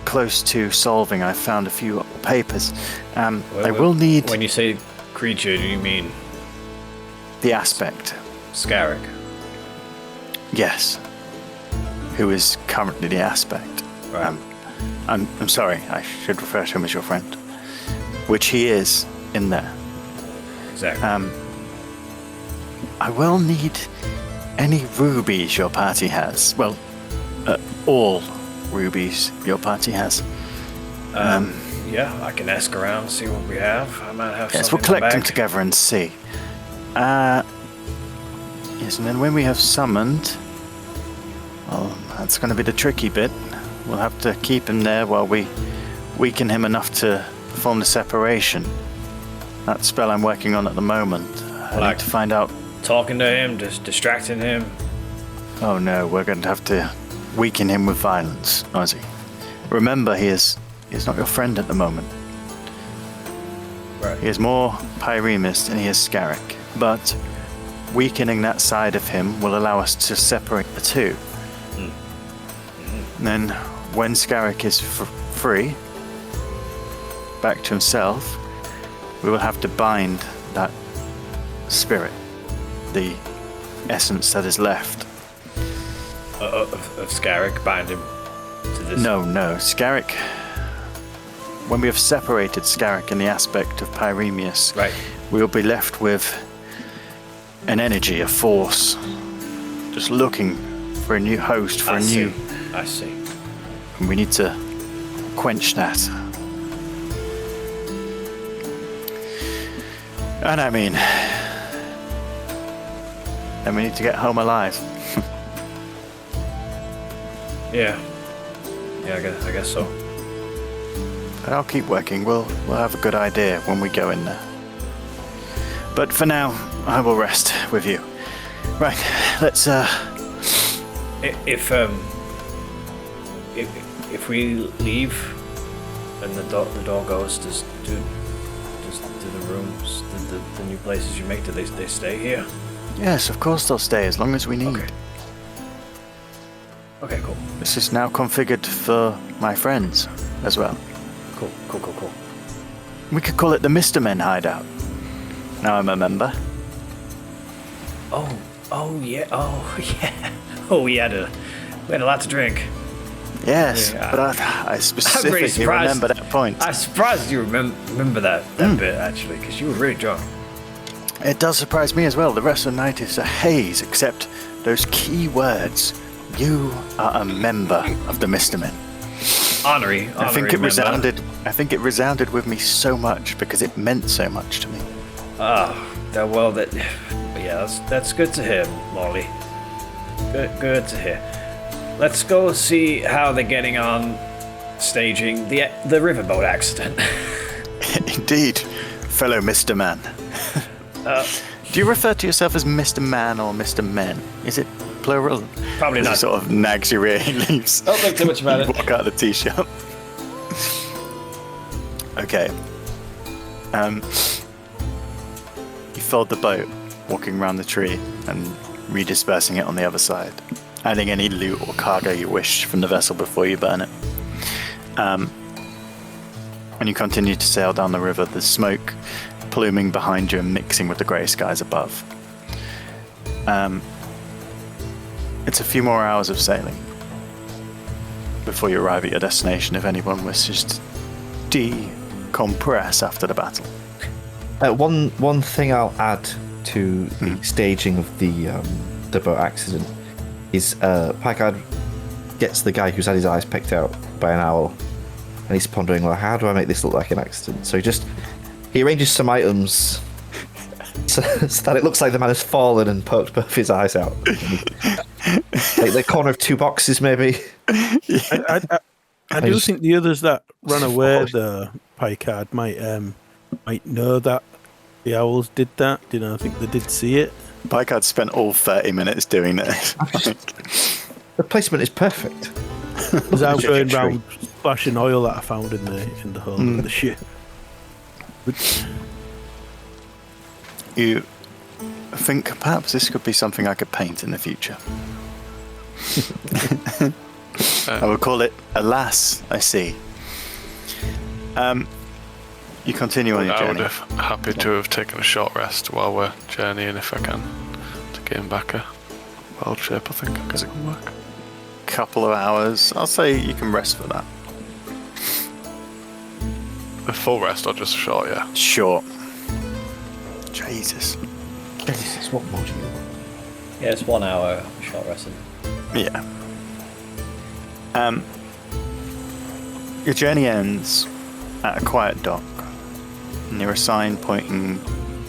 close to solving. I found a few papers. I will need When you say creature, do you mean the aspect. Scarrick? Yes. Who is currently the aspect. Right. I'm sorry, I should refer to him as your friend. Which he is in there. Exactly. I will need any rubies your party has. Well, all rubies your party has. Yeah, I can ask around, see what we have. I might have Yes, something we'll collect in them the bag. together and see. Yes, and then when we have summoned, well, that's going to be the tricky bit. We'll have to keep him there while we weaken him enough to perform the separation. That spell I'm working on at the moment. I Like- need to find out. Talking to him, just distracting him. Oh no, we're going to have to weaken him with violence, Ozzy. Remember, he is not your friend at the moment. Right. He is more Pyremus than he is Scarrick, but weakening that side of him will allow us to separate the two. And then, when Scarrick is free, back to himself, we will have to bind that spirit, the essence that is left. Of Scarrick, bind him to this. No, Scarrick. When we have separated Scarrick in the aspect of Pyremus, Right. we will be left with an energy, a force, just looking for a new host, for I a new. see. And we need to quench that. And I mean, then we need to get home alive. Yeah. Yeah, I guess so. But I'll keep working. We'll have a good idea when we go in there. But for now, I will rest with you. Right, let's If we leave and the door goes, do the rooms, the new places you make, do they stay here? Yes, of course they'll stay as long as we need. Okay, cool. This is now configured for my friends as well. Cool. We could call it the Mr. Men hideout. Now I'm a member. Oh yeah. Oh, we had a lot to drink. Yes, Yeah. but I specifically surprised. remember that point. I'm surprised you remember that bit, actually, because you were really drunk. It does surprise me as well. The rest of the night is a haze, except those key words. You are a member of the Mr. Men. Honorary I think it member. resounded. I think it resounded with me so much because it meant so much to me. That's good to hear, Molly. Good to hear. Let's go see how they're getting on staging the riverboat accident. Indeed, fellow Mr. Man. Do you refer to yourself as Mr. Man or Mr. Men? Is it plural? Probably As not. he sort of nags your ear and leaves. Don't think too much about it. Walk out of the tea shop. Okay. You fold the boat, walking around the tree and redispersing it on the other side, adding any loot or cargo you wish from the vessel before you burn it. And you continue to sail down the river, the smoke pluming behind you and mixing with the grey skies above. It's a few more hours of sailing before you arrive at your destination if anyone wishes to decompress after the battle. One thing I'll add to the staging of the boat accident is Packard gets the guy who's had his eyes picked out by an owl, and he's pondering, well, how do I make this look like an accident? So he arranges some items so that it looks like the man has fallen and poked both his eyes out. Like the corner of two boxes, maybe. I do think the others that ran away, the Picard, might know that the owls did that. I think they did see it. Picard spent all 30 minutes doing this. The placement is perfect. As I was going round splashing oil that I found in the hull of the ship. You think perhaps this could be something I could paint in the future? I would call it Alas, I See. You continue on your I would journey. have happy to have taken a short rest while we're journeying if I can to gain back a wild shape. I think I guess it can work. Couple of hours. I'll say you can rest for that. A full rest or just a short, yeah. Sure. Jesus. Jesus, what more do you want? Yeah, it's 1 hour short resting. Yeah. Your journey ends at a quiet dock near a sign pointing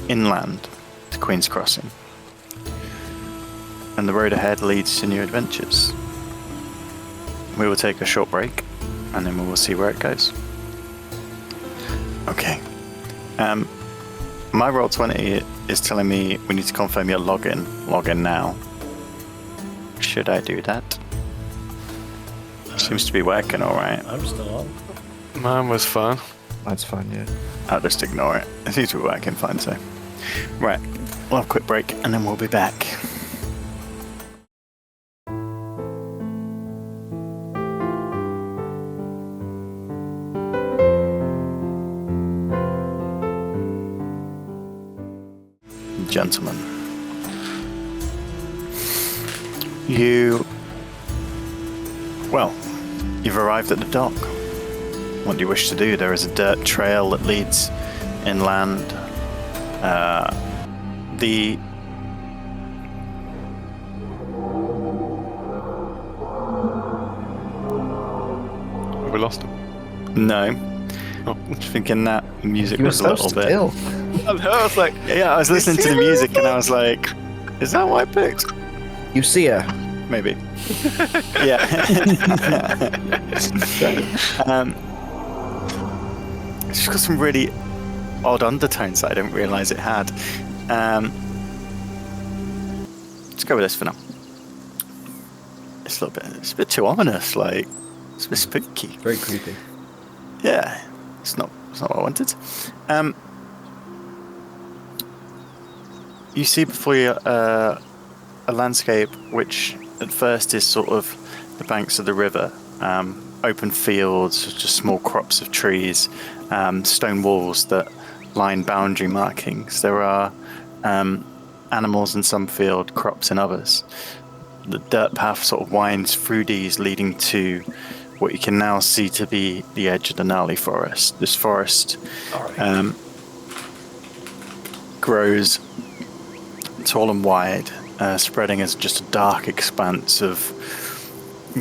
inland to Queen's Crossing. And the road ahead leads to new adventures. We will take a short break and then we will see where it goes. Okay. My Roll20 is telling me we need to confirm your login. Log in now. Should I do that? Seems to be working all right. I'm still on. Mine was fun. That's fine, yeah. I'll just ignore it. It seems to be working fine, so. Right, we'll have a quick break and then we'll be back. Gentlemen, you've arrived at the dock. What do you wish to do? There is a dirt trail that leads inland. Have we lost him? No. Oh. Thinking that music You were was a little supposed bit. to kill. I was like, Yeah, I was listening to the music and I was like, is that what I picked? You see her. Maybe. Yeah. It's just got some really odd undertones that I didn't realise it had. Let's go with this for now. It's a bit too ominous, like it's a bit spooky. Very creepy. Yeah, it's not what I wanted. You see before you a landscape which at first is sort of the banks of the river, open fields, just small crops of trees, stone walls that line boundary markings. There are animals in some field, crops in others. The dirt path sort of winds through these, leading to what you can now see to be the edge of the gnarly forest. This forest grows tall and wide, spreading as just a dark expanse of,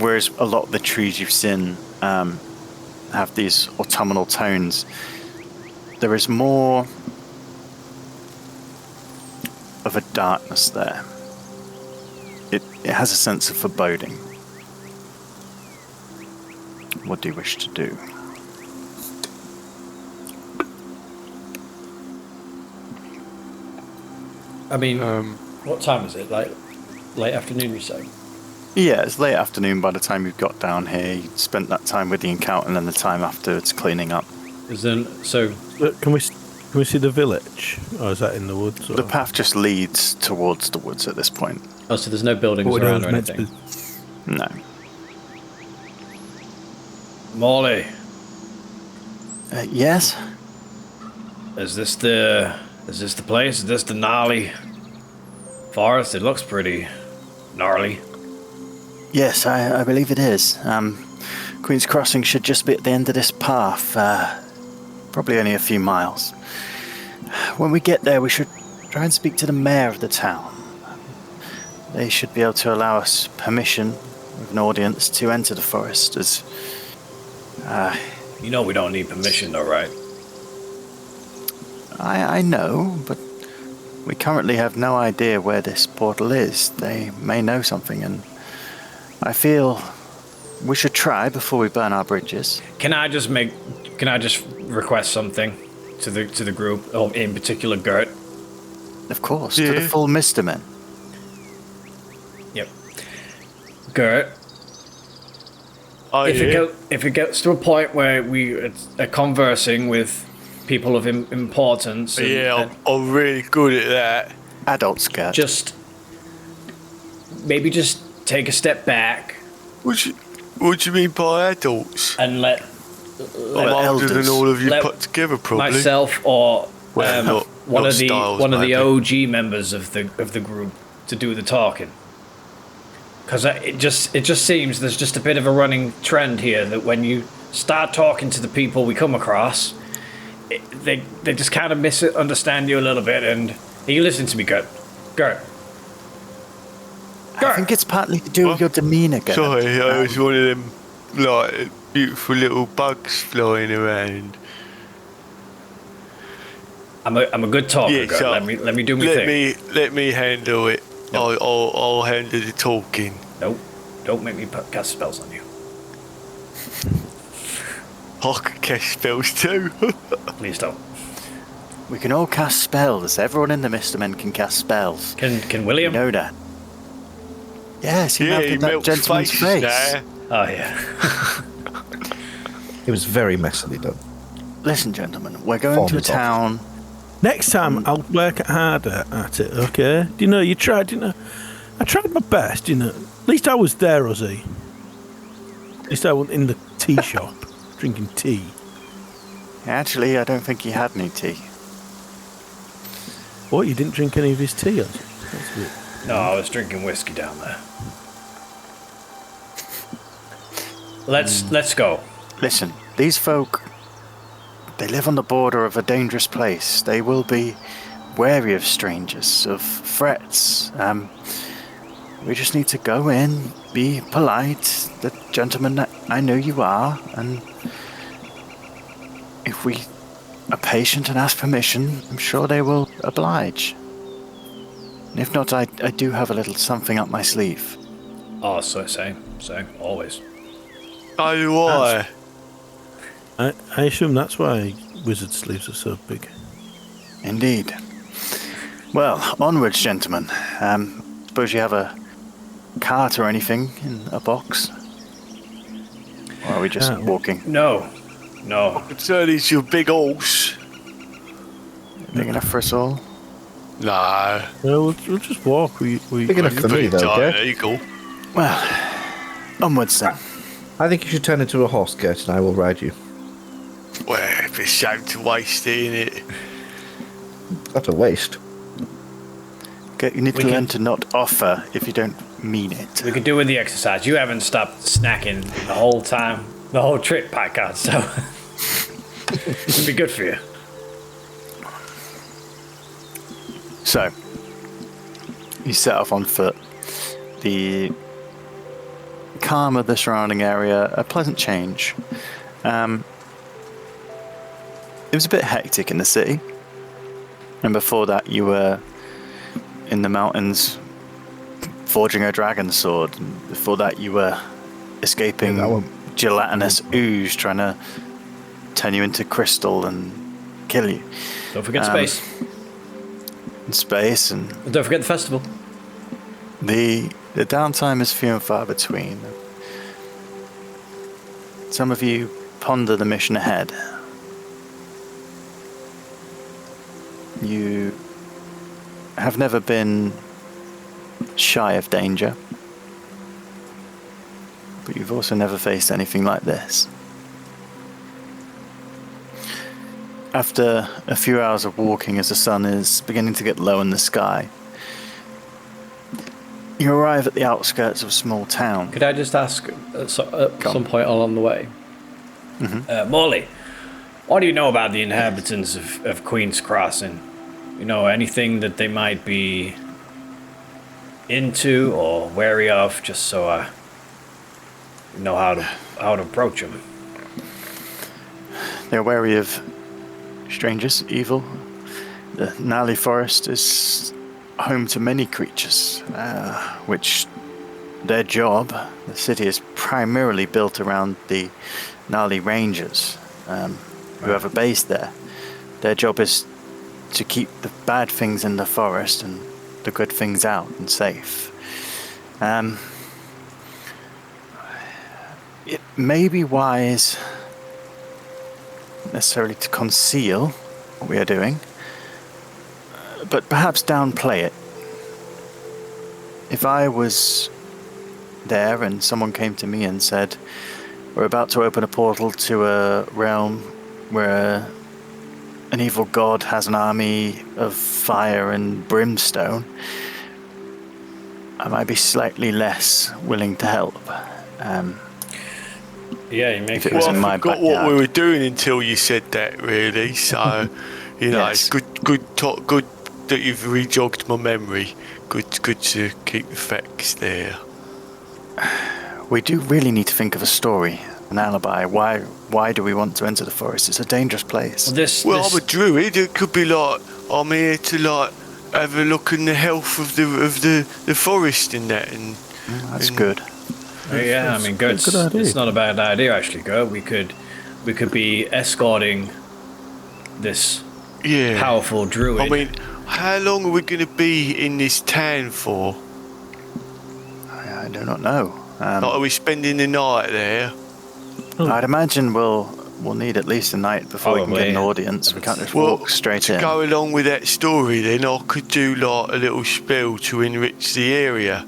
whereas a lot of the trees you've seen have these autumnal tones, there is more of a darkness there. It has a sense of foreboding. What do you wish to do? I mean, what time is it? Like late afternoon, you say? Yeah, it's late afternoon by the time you've got down here. You spent that time with the encounter and then the time afterwards cleaning up. Look, can we see the village? Or is that in the woods? Or? The path just leads towards the woods at this point. Oh, so there's no buildings What around it or was meant to anything? No. Morley, Yes? is this the place? Is this the gnarly forest? It looks pretty gnarly. Yes, I believe it is. Queen's Crossing should just be at the end of this path. Probably only a few miles. When we get there, we should try and speak to the mayor of the town. They should be able to allow us permission with an audience to enter the forest as... You know we don't need permission, though, right? I know, but we currently have no idea where this portal is. They may know something, and I feel we should try before we burn our bridges. Can I just request something to the group, or in particular Gert? Of course, to the full Mr. Men. Yep. Gert, Oh, if it gets to a point where we are conversing with people of importance, and I'm really good at that. Adult skirt. just take a step back What do you mean by adults? and let I'm older than elders. all of you Let put together, probably. myself or Well, not one of the Styles, one of the maybe. OG members of the group to do the talking. Because it just seems there's just a bit of a running trend here that when you start talking to the people we come across, they just kind of misunderstand you a little bit. And you listen to me, Gert. I think it's partly to do with your demeanour, Gert. Sorry, I was one of them, like, beautiful little bugs flying around. I'm a good talker, Yeah, Gert. so Let me do my thing. Let me handle it. No. I'll handle the talking. Nope. Don't make me cast spells on you. I can cast spells too. Please don't. We can all cast spells. Everyone in the Mr. Men can cast spells. Can William? You know that. Yes, you Yeah, he melted that melts gentleman's faces face. now. Oh, yeah. It was very messily done. Listen, gentlemen, we're going Form to a is off. town. Next time, I'll work harder at it, okay? Do you know, you tried, you know... I tried my best, you know. At least I was there, Ozzy. At least I was in the tea shop, drinking tea. Actually, I don't think he had any tea. What, you didn't drink any of his tea, Ozzy? That's a bit... No, I was drinking whiskey down there. Let's go. Listen, these folk, they live on the border of a dangerous place. They will be wary of strangers, of threats. We just need to go in, be polite, the gentleman that I know you are, and if we are patient and ask permission, I'm sure they will oblige. And if not, I do have a little something up my sleeve. Oh, same, always. Oh, do I? I assume that's why wizard sleeves are so big. Indeed. Well, onwards, gentlemen. Suppose you have a cart or anything in a box? Or are we just walking? No. Concern is your big horse. Big enough for us all? No. No, we'll just walk. We Big enough for me, though, Giant Gert. eagle. Well, onwards then. I think you should turn into a horse, Gert, and I will ride you. Well, it's a shame to waste it, innit? Not a waste. Okay, you need We to can- learn to not offer if you don't mean it. We could do with the exercise. You haven't stopped snacking the whole time, the whole trip, Packard, so it'd be good for you. So, you set off on foot. The calm of the surrounding area, a pleasant change. It was a bit hectic in the city. And before that, you were in the mountains forging a dragon sword. And before that, you were escaping Yeah, that one- gelatinous ooze trying to turn you into crystal and kill you Don't forget space. in space. And And don't forget the festival. the downtime is few and far between. Some of you ponder the mission ahead. You have never been shy of danger, but you've also never faced anything like this. After a few hours of walking as the sun is beginning to get low in the sky, you arrive at the outskirts of a small town. Could I just ask at some point along the way? Morley, what do you know about the inhabitants of Queen's Crossing? You know, anything that they might be into or wary of, just so I know how to approach them. They're wary of strangers, evil. The Gnarly Forest is home to many creatures, which their job, the city is primarily built around the Gnarly Rangers, who have a base there. Their job is to keep the bad things in the forest and the good things out and safe. It may be wise necessarily to conceal what we are doing, but perhaps downplay it. If I was there and someone came to me and said, we're about to open a portal to a realm where an evil god has an army of fire and brimstone, I might be slightly less willing to help. Yeah, you make If it was Well, in I my forgot what backyard. we were doing until you said that, really. So, you know, Yes. it's good that you've rejogged my memory. Good to keep the facts there. We do really need to think of a story, an alibi. Why do we want to enter the forest? It's a dangerous place. Well, I'm a druid. It could be like I'm here to like have a look in the health of the forest and that. And That's good. Yeah, I mean, Gert's, good idea. it's not a bad idea actually, Gert. We could be escorting this yeah, powerful druid. I mean, how long are we going to be in this town for? I do not know. Like, are we spending the night there? I'd imagine we'll need at least a night before we can get an Probably. audience. We can't just walk straight to in. go along with that story, then I could do like a little spell to enrich the area,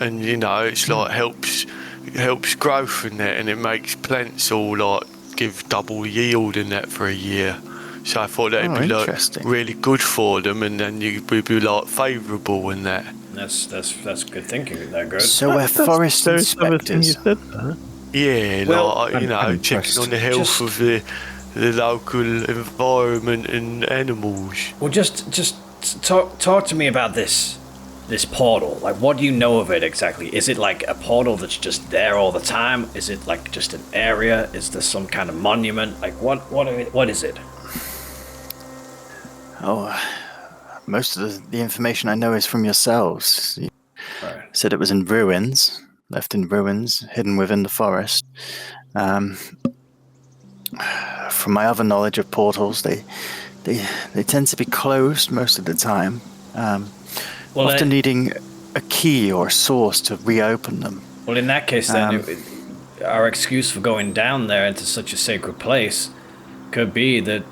and it's like helps growth and that, and it makes plants all like give double yield and that for a year. So I thought that'd be like interesting. really good for them, and then we'd be like favourable in that. That's good thinking. They're good. So we're forest Very clever thing you inspectors. said there. Yeah, Well, like I'm checking impressed. on the health of the local environment and animals. Well, just talk to me about this portal. Like, what do you know of it exactly? Is it like a portal that's just there all the time? Is it like just an area? Is there some kind of monument? Like, what is it? Oh, most of the information I know is from yourselves. You Right. said it was in ruins, left in ruins, hidden within the forest. From my other knowledge of portals, they tend to be closed most of the time, Well, often needing a key or a source to reopen them. well, in that case, then our excuse for going down there into such a sacred place could be that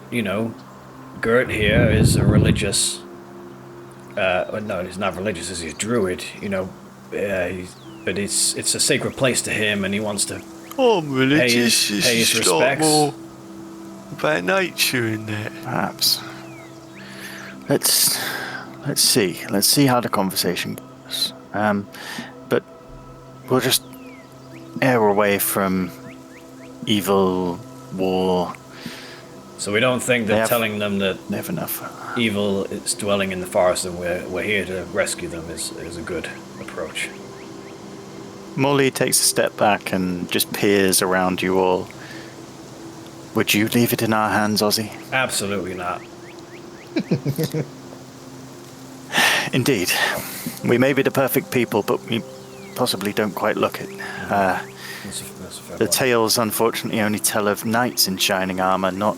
Gert here is a religious. No, he's not religious. He's a druid. But it's a sacred place to him, and he wants to. Oh, I'm religious. pay his It's like respects. more about nature in that. Perhaps. Let's see. Let's see how the conversation goes. But we'll just err away from evil, war. So we don't think that telling them that Never enough. evil is dwelling in the forest and we're here to rescue them is a good approach. Molly takes a step back and just peers around you all. Would you leave it in our hands, Ozzy? Absolutely not. Indeed. We may be the perfect people, but we possibly don't quite look it. That's a fair The point. tales, unfortunately, only tell of knights in shining armor, not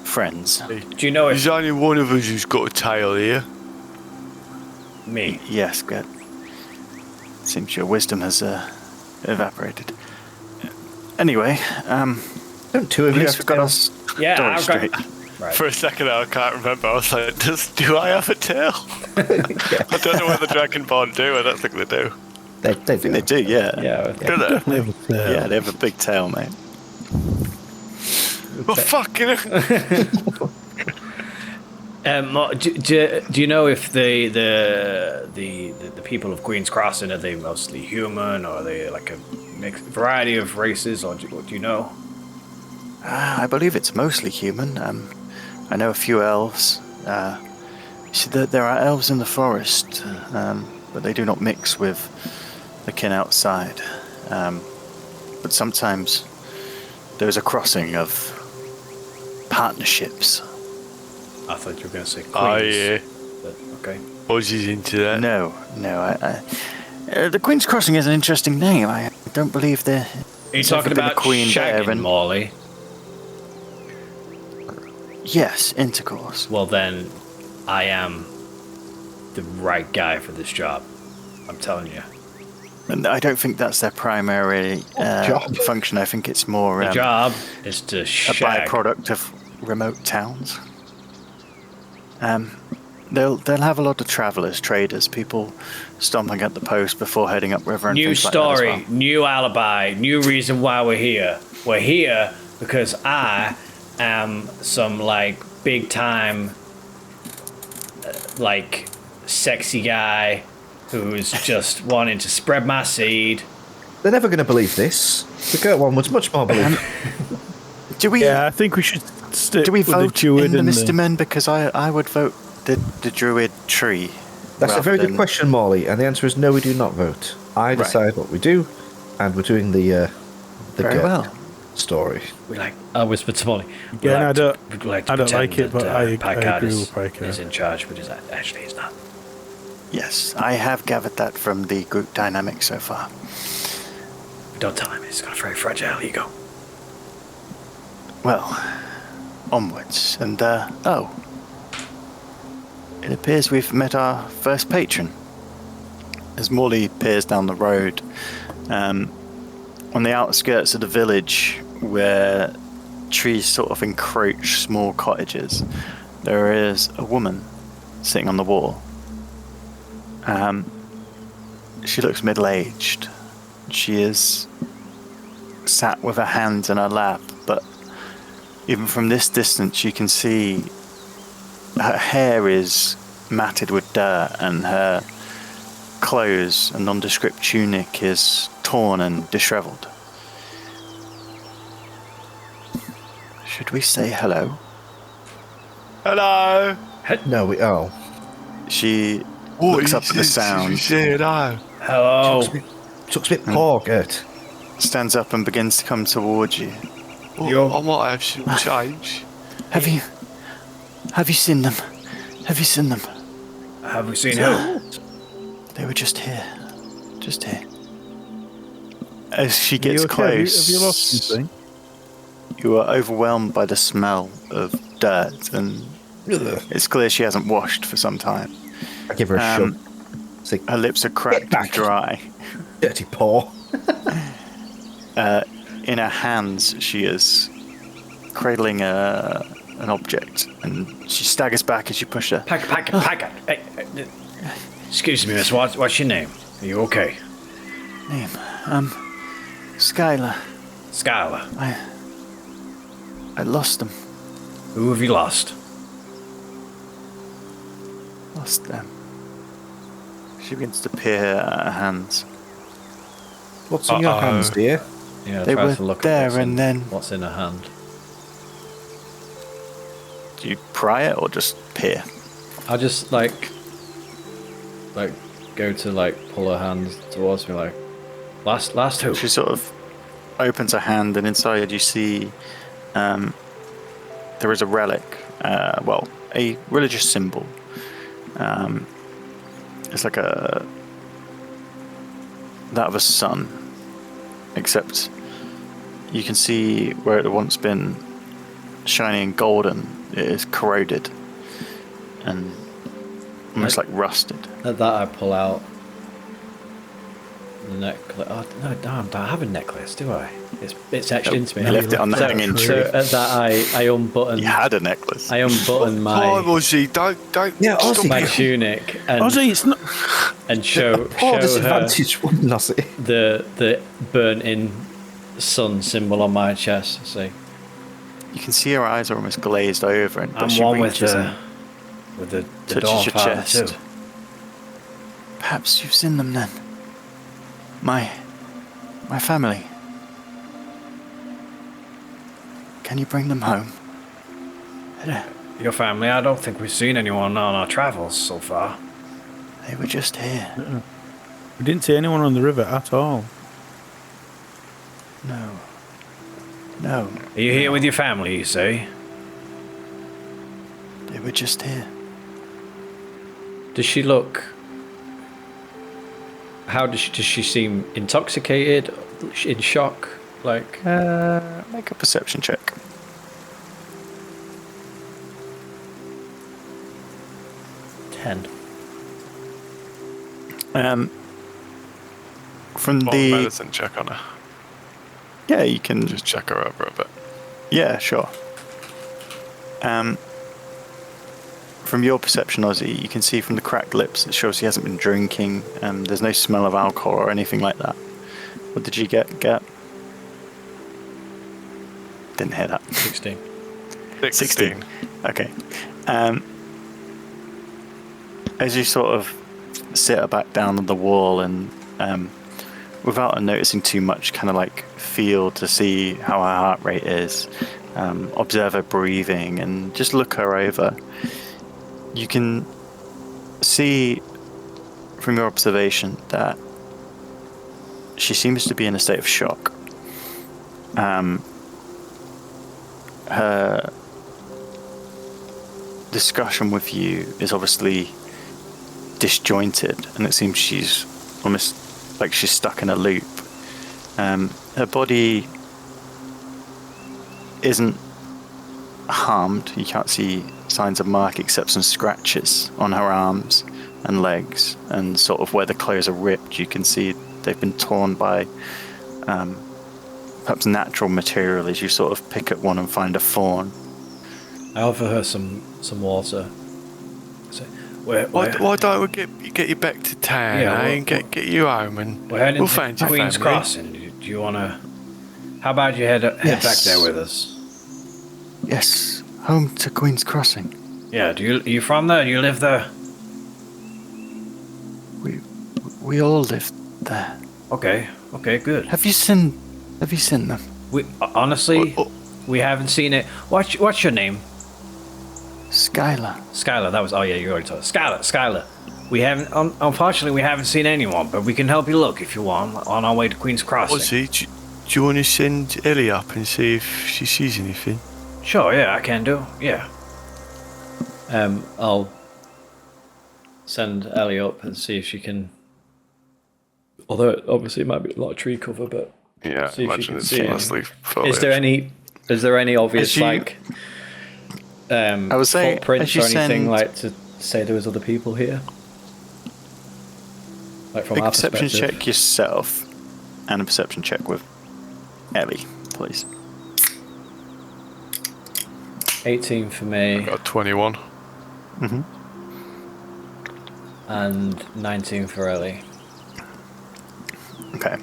friends. Do you know There's if only one of us who's got a tail here. me? Yes, Gert. Seems your wisdom has evaporated. Anyway, Don't two of at you least have we've got to us Yeah, story I've straight. got. Right. For a second I can't remember. I was like, do I have a tail? I don't know whether Dragonborn do. I don't think they do. They I think they do, yeah. Yeah. Do they? Definitely have a tail. Yeah, they have a big tail, mate. Well, fucking Do you know if the people of Queen's Crossing, are they mostly human, or are they like a mixed variety of races, or do you know? I believe it's mostly human. I know a few elves. You see, there are elves in the forest, but they do not mix with the kin outside. But sometimes there's a crossing of partnerships. I thought you were going to say Queens. Oh, yeah. But, okay. Ozzy's into that. No. The Queen's Crossing is an interesting name. I don't believe there. Are you talking about Queen there, shagging, and Morley? yes, intercourse. Well, then, I am the right guy for this job. I'm telling you. And I don't think that's their primary job. function. I think it's more The job is to a shag. byproduct of remote towns. They'll have a lot of travelers, traders, people stomping at the post before heading upriver and New things story, like that as new alibi, new reason why we're here. We're here because I am some big time sexy guy who's just wanting to spread my seed. They're never going to believe this. The Gert one was much more believable. well. Do we Yeah, I think we should stick do we with the vote druid in the and Mr. Men? Because I would vote the druid tree. That's a rather very good than- question, Morley, and the answer is no, we do not vote. I decide what we do, and we're doing the Very Gert well. story. I whispered to Molly. Yeah, I don't we'd to like pretend it, but that, I agree Packard with Piker. is in charge, but actually he's not. Yes, I have gathered that from the group dynamic so far. Don't tell him, he's got a very fragile ego. Well, onwards, and it appears we've met our first patron. As Morley peers down the road On the outskirts of the village, where trees sort of encroach small cottages, there is a woman sitting on the wall. She looks middle-aged. She is sat with her hands in her lap, but even from this distance you can see her hair is matted with dirt, and her clothes, a nondescript tunic, is torn and disheveled. Should we say hello? Hello. No, we. Oh. She looks up at the sound, Say hello. Hello. Looks a bit poor, Gert. stands up and begins to come towards you. Well, I might have some change. Have you seen them? Have you seen them? Have we seen who? They were just here. Just here. As she Are gets you okay? close, Have you lost anything? you are overwhelmed by the smell of dirt, and it's clear she hasn't washed for some time. I give her a shove. It's like, Her lips are cracked and back. dry. dirty paw. In her hands, she is cradling an object, and she staggers back as you push her. Pack it. Hey, excuse me, miss. What's your name? Are you okay? Name? Skylar. Skylar. I lost them. Who have you lost? Lost them. She begins to peer at her hands. What's in your hands, dear? Yeah, They try were to look there at and then- what's in her hand. Do you pry it or just peer? I'll just like go to pull her hands towards me, like last who? She sort of opens her hand, and inside you see there is a relic, a religious symbol. It's like that of a sun, except you can see where it had once been shiny and golden, it is corroded and almost like rusted. At that, I pull out the necklace. Oh no, damn! Don't have a necklace, do I? It's etched into me. You left it on the hanging So tree. at that, I unbutton. You had a necklace. I unbutton Hi, my Ozzy. Don't. Yeah, stop Ozzy. my it. tunic and Ozzy, it's not. show Poor her disadvantage, wouldn't I say? the burnt in sun symbol on my chest. See, You can see her eyes are almost glazed over, and I'm she one with reaches the and dawn touches your father chest. too. Perhaps you've seen them then. My family. Can you bring them home? Your family? I don't think we've seen anyone on our travels so far. They were just here. We didn't see anyone on the river at all. No. No. Are you here with your family? You say? They were just here. Does she look? How does she seem? Intoxicated? In shock? Like? Make a perception check. $10. From Well, the medicine check on her. yeah, you can Just check her over a bit. yeah, sure. From your perception, Ozzy, you can see from the cracked lips it shows he hasn't been drinking. There's no smell of alcohol or anything like that. What did you get? Didn't hear that. 16. 16. Okay. As you sort of sit her back down on the wall and without noticing too much, kind of like feel to see how her heart rate is, observe her breathing, and just look her over. You can see from your observation that she seems to be in a state of shock. Her discussion with you is obviously disjointed, and it seems she's almost like she's stuck in a loop. Her body isn't harmed. You can't see signs of mark except some scratches on her arms and legs, and sort of where the clothes are ripped you can see they've been torn by perhaps natural material as you sort of pick at one and find a thorn. I offer her some water. So, Why don't we get you back to town, Yeah, and get you home, and we're heading we'll to find your Queen's family. Crossing. Do you want to... How about you head back Yes. there with us? Yes, home to Queen's Crossing. Yeah, are you from there? Do you live there? We all live there. Okay, good. Have you seen them? We honestly, we haven't seen it. What's your name? Skylar. Skylar. That was. Oh yeah, you already told us. Skylar. We haven't. Unfortunately, we haven't seen anyone, but we can help you look if you want on our way to Queen's Crossing. What's he? Do you want to send Ellie up and see if she sees anything? Sure. Yeah, I can do. Yeah. I'll send Ellie up and see if she can. Although obviously it might be a lot of tree cover, but Yeah, see if you imagine can it's see it. mostly foliage. Is there any obvious As you- like I would say, footprints as you or anything send- like to say there was other people here? Like from A our perception perspective. check yourself, and a perception check with Ellie, please. 18 for me Got 21. Mm-hmm. and 19 for Ellie. Okay.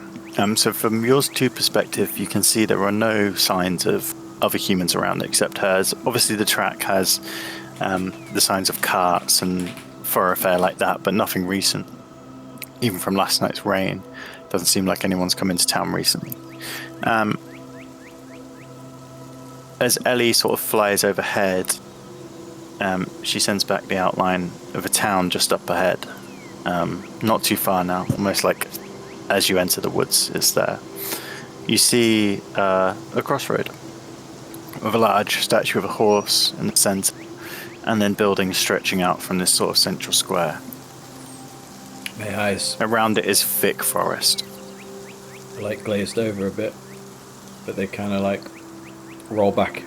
So from yours two perspective, you can see there are no signs of other humans around except hers. Obviously, the track has the signs of carts and thoroughfare like that, but nothing recent. Even from last night's rain, doesn't seem like anyone's come into town recently. As Ellie sort of flies overhead, she sends back the outline of a town just up ahead. Not too far now, almost like as you enter the woods, it's there. You see a crossroad with a large statue of a horse in the centre, and then buildings stretching out from this sort of central square. My eyes Around it is thick forest. are like glazed over a bit, but they kind of like roll back.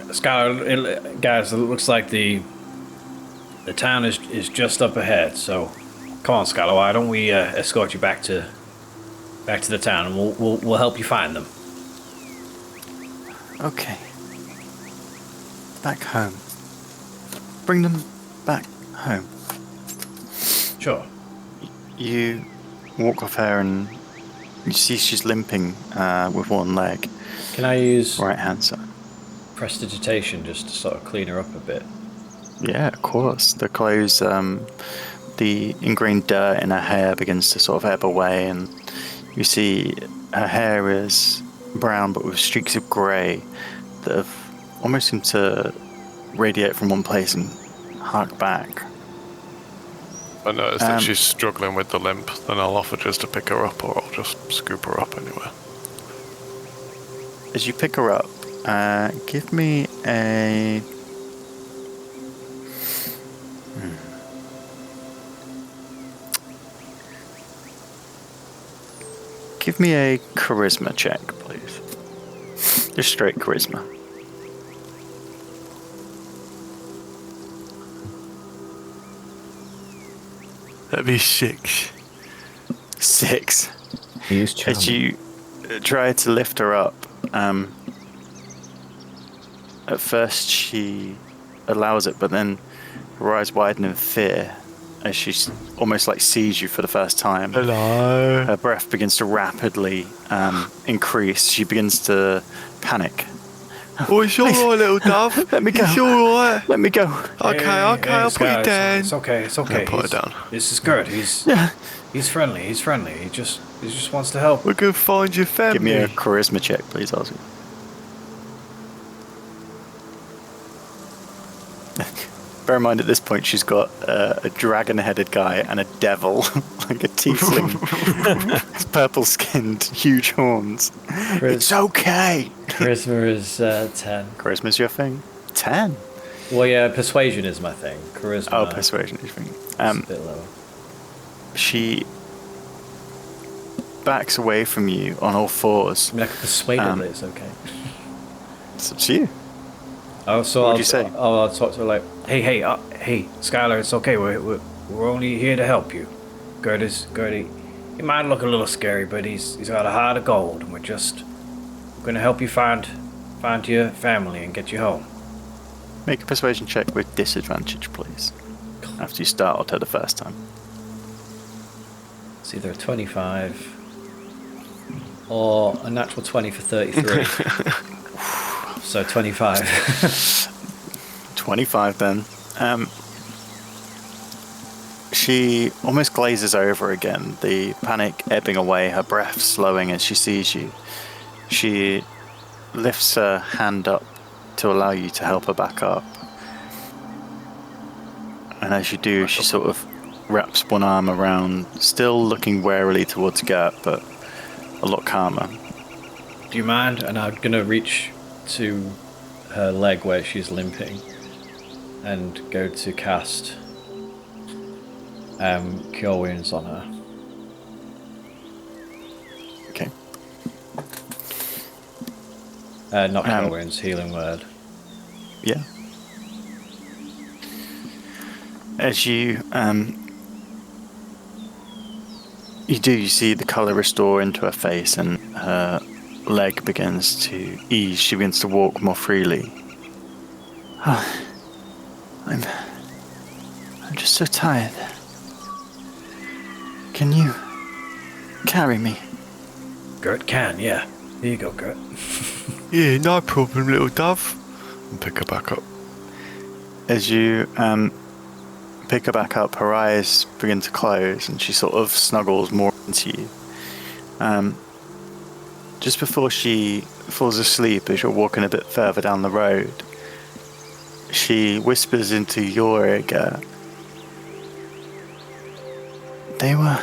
Skylar, guys, it looks like the town is just up ahead. So, come on, Skylar, why don't we escort you back to the town, and we'll help you find them. Okay. Back home. Bring them back home. Sure. You walk with her and you see she's limping with one leg, Can I use right hand side. prestidigitation just to sort of clean her up a bit? Yeah, of course. The clothes, the ingrained dirt in her hair begins to sort of ebb away, and you see her hair is brown but with streaks of grey that have almost seemed to radiate from one place and hark back. I notice that she's struggling with the limp, then I'll offer just to pick her up, or I'll just scoop her up anywhere. As you pick her up, give me a... Give me a charisma check, please. Just straight charisma. That'd be 6. 6. He is charming. As you try to lift her up, at first she allows it, but then her eyes widen in fear as she almost like sees you for the first time. Hello. Her breath begins to rapidly increase. She begins to panic. Oh, it's all right, little dove. Let me go. It's all right. Let me go. Okay, I'll put you Skylar, down. It's okay. I'll put her down. This is good. He's friendly. He just wants to help. We're going to find your family. Give me a charisma check, please, Ozzy. Bear in mind, at this point, she's got a dragon-headed guy and a devil, like a tiefling. He's purple-skinned, huge horns. It's okay. Charisma is 10. Charisma's your thing? 10? Well, yeah, persuasion is my thing. Charisma. Oh, persuasion is your thing. is a bit lower. She backs away from you on all fours. I mean, I can persuade her that it's okay. It's up to you. Oh, so What I'll, would you say? I'll talk to her like, hey, Skylar, it's okay. We're only here to help you. Gertie, he might look a little scary, but he's got a heart of gold, and we're gonna help you find your family and get you home. Make a persuasion check with disadvantage, please. After you start auto the first time. It's either a 25 or a natural 20 for 33. So 25. 25 then. She almost glazes over again, the panic ebbing away, her breath slowing as she sees you. She lifts her hand up to allow you to help her back up. And as you do, she sort of wraps one arm around, still looking warily towards Gert, but a lot calmer. Do you mind? And I'm gonna reach to her leg where she's limping and go to cast Cure Wounds on her. Okay. Not Cure Wounds, Healing Word. Yeah. As you you see the colour restore into her face, and her leg begins to ease. She begins to walk more freely. I'm just so tired. Can you carry me? Gert can, yeah. Here you go, Gert. Yeah, no problem, little dove. And pick her back up. As you pick her back up, her eyes begin to close and she sort of snuggles more into you. Just before she falls asleep, as you're walking a bit further down the road, she whispers into your ear, Gert. They were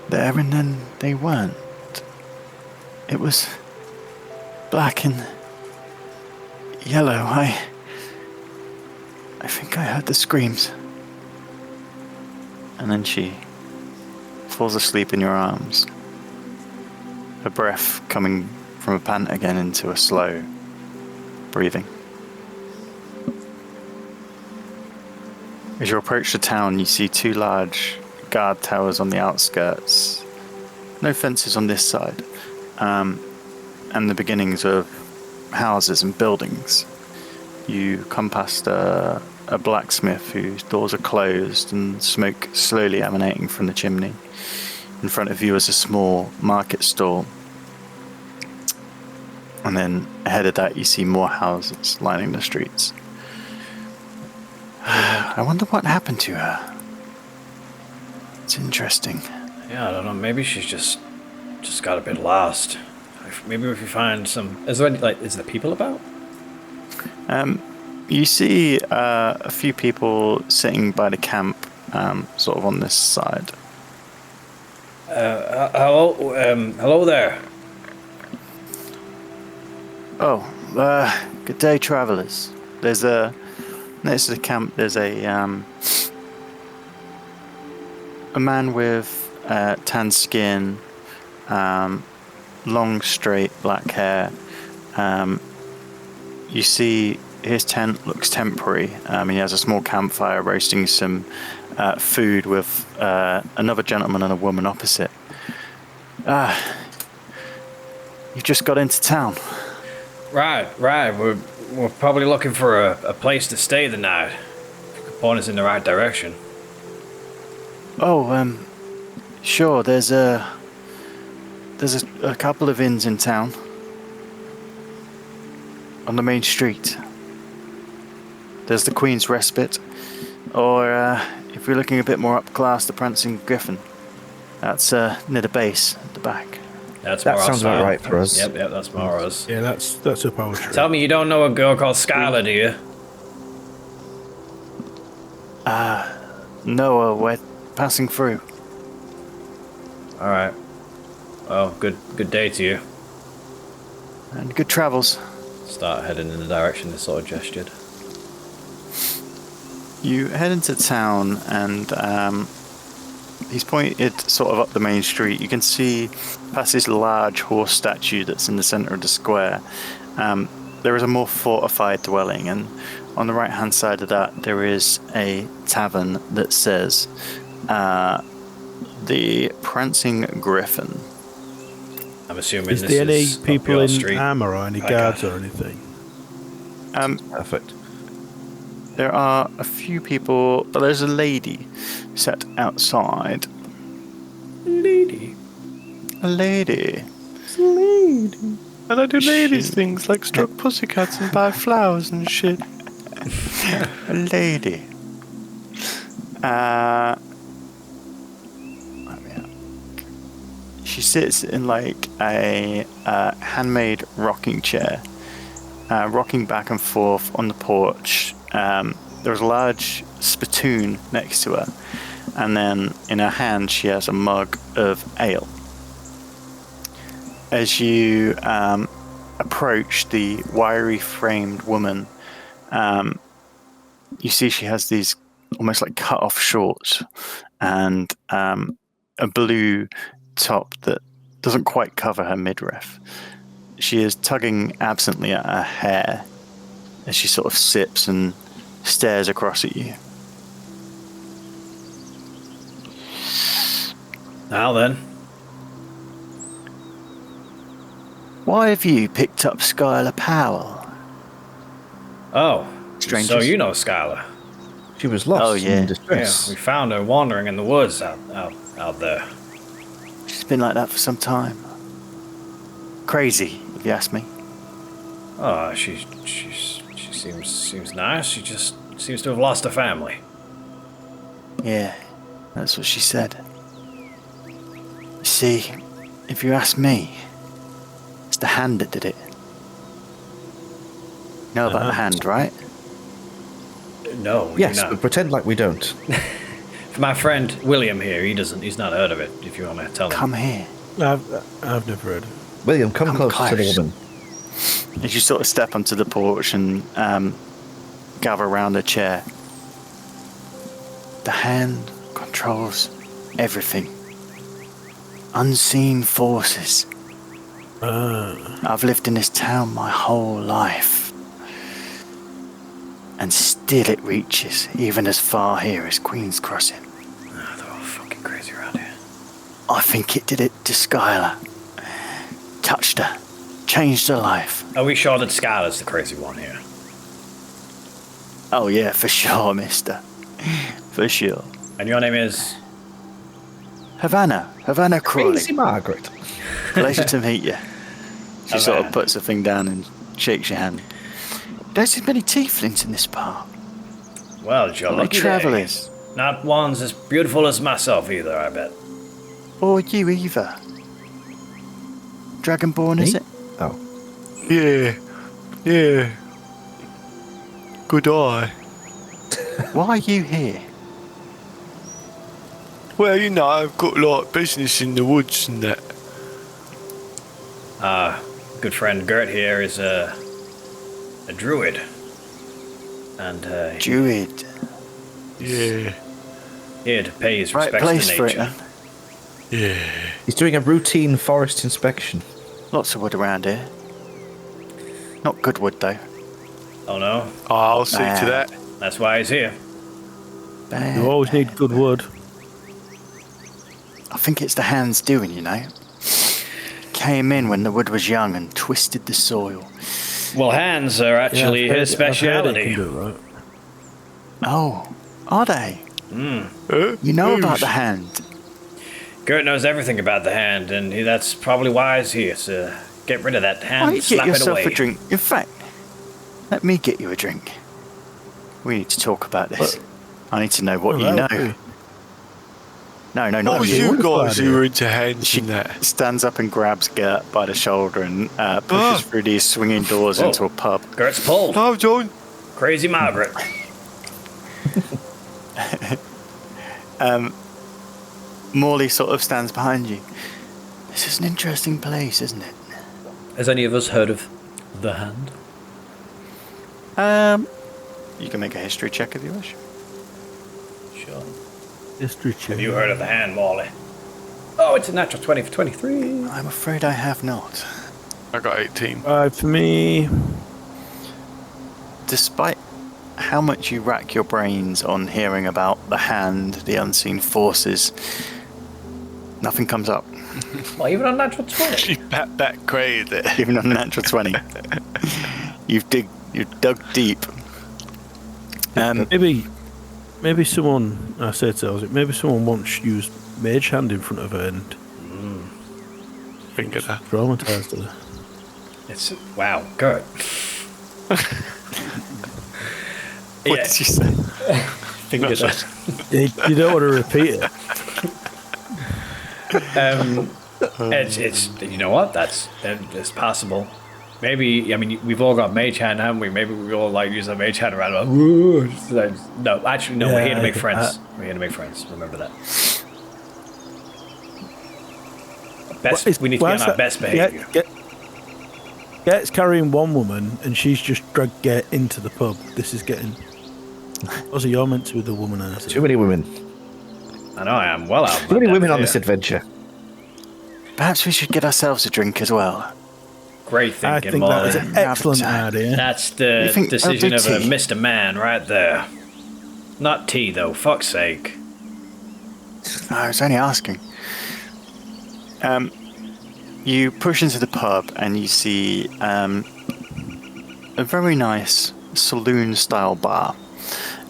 there and then they weren't. It was black and yellow. I think I heard the screams. And then she falls asleep in your arms. Her breath coming from a pant again into a slow breathing. As you approach the town, you see two large guard towers on the outskirts. No fences on this side. And the beginnings of houses and buildings. You come past a blacksmith whose doors are closed and smoke slowly emanating from the chimney. In front of you is a small market stall. And then ahead of that you see more houses lining the streets. I wonder what happened to her. It's interesting. Yeah, I don't know. Maybe she's just got a bit lost. Maybe if we find some... Is there people about? You see a few people sitting by the camp, sort of on this side. Hello there. Oh, good day, travellers. There's next to the camp, there's a man with tan skin, long, straight black hair. You see his tent looks temporary. He has a small campfire roasting some food with another gentleman and a woman opposite. You've just got into town. Right. We're probably looking for a place to stay the night. If you could point us in the right direction. Oh, sure. There's a couple of inns in town. On the main street. There's the Queen's Respite, or if we're looking a bit more up class, the Prancing Griffin. That's near the base at the back. That sounds about right for us. Yep, that's more us. Yeah, that's up our street. Tell me you don't know a girl called Skylar, do you? No, we're passing through. All right. Well, good day to you. And good travels. Start heading in the direction they sort of gestured. You head into town, and he's pointed sort of up the main street. You can see past this large horse statue that's in the centre of the square. there is a more fortified dwelling, and on the right-hand side of that, there is a tavern that says the Prancing Griffin. I'm assuming Is this there any is up people your in street. armour or any Okay. guards or anything? Perfect. There are a few people, but there's a lady sat outside. Lady. A lady. And I do ladies things like stroke pussycats and buy flowers and shit. A lady. She sits in like a handmade rocking chair, rocking back and forth on the porch. There's a large spittoon next to her, and then in her hand she has a mug of ale. As you approach the wiry-framed woman, you see she has these almost like cut-off shorts and a blue top that doesn't quite cover her midriff. She is tugging absently at her hair as she sort of sips and stares across at you. Now then. Why have you picked up Skylar Powell? Oh, Strangers. so you know Skylar. She was lost Oh, yeah. in Yeah, distress. we found her wandering in the woods out there. She's been like that for some time. Crazy, if you ask me. Oh, she seems nice. She just seems to have lost her family. Yeah, that's what she said. See, if you ask me, it's the hand that did it. You know about the hand, right? No, we Yes, do not. but pretend like we don't. For my friend William here, he's not heard of it. If you want me to tell him. Come here. I've never heard of it. William, come Come close to the close. woman. As you sort of step onto the porch and gather around a chair. The hand controls everything. Unseen forces. I've lived in this town my whole life. And still it reaches even as far here as Queen's Crossing. Oh, they're all fucking crazy around here. I think it did it to Skylar. Touched her. Changed her life. Are we sure that Skylar's the crazy one here? Oh yeah, for sure, mister. For sure. And your name is? Havana Crawley. Crazy Margaret. Pleasure to meet you. She sort of Havana. puts her thing down and shakes your hand. Don't see many tieflings in this part. Well, it's your Only lucky day. travellers. Not ones as beautiful as myself either, I bet. Or you either. Dragonborn, is Me? it? Oh. Yeah. Good eye. Why are you here? Well, you know, I've got like business in the woods and that. Good friend Gert here is a druid. And Druid. Yeah. here to pay his Right respects place to for it, nature. then. Yeah. He's doing a routine forest inspection. Lots of wood around here. Not good wood, though. Oh no, I'll see to that. that's why he's here. Bad. You always need good wood. I think it's the hand's doing, you know. Came in when the wood was young and twisted the soil. Well, hands are actually I've his heard- I've heard it speciality. can do it, right? Oh, are they? Huh? You know about Who's- the hand? Gert knows everything about the hand, and that's probably why he's here, to get rid of that Why hand, don't you slap get it yourself away. a drink? In fact, let me get you a drink. We need to talk about this. I need to know what you know. No, not What was you. you wonderful guys idea. who were into hands She and that? stands up and grabs Gert by the shoulder and pushes through these swinging doors Whoa. into a pub. Gert's pulled. No, John. Crazy Margaret. Morley sort of stands behind you. This is an interesting place, isn't it? Has any of us heard of the hand? You can make a history check if you wish. Sure. History check. Have you heard of the hand, Morley? Oh, it's a natural 20 for 23. I'm afraid I have not. I got 18. 5 for me. despite how much you rack your brains on hearing about the hand, the unseen forces, nothing comes up. Well, even on natural 20. You bet that crazy. Even on a natural 20. You've dug deep. Maybe someone, I say to Ozzy, maybe someone once used Mage Hand in front of her and Think of that. traumatised her. It's wow, good. What did you say? Think of that. You don't want to repeat it. It's you know what? It's possible. Maybe, I mean, we've all got mage hand, haven't we? Maybe we all like use a mage hand around. No, actually, no. We're here to make friends. We're here to make friends. Remember that. We need to be on our best behaviour. Get's carrying one woman, and she's just dragged Get into the pub. This is getting. Ozzy, you're meant to be the womanizer. Too many women. I know I am well out. Too many women on this adventure. Perhaps we should get ourselves a drink as well. Great I thinking, think that Molly. is an excellent idea. That's the You think decision I'll of do a tea? Mr. Man right there. Not tea, though. Fuck's sake. I was only asking. You push into the pub and you see a very nice saloon-style bar.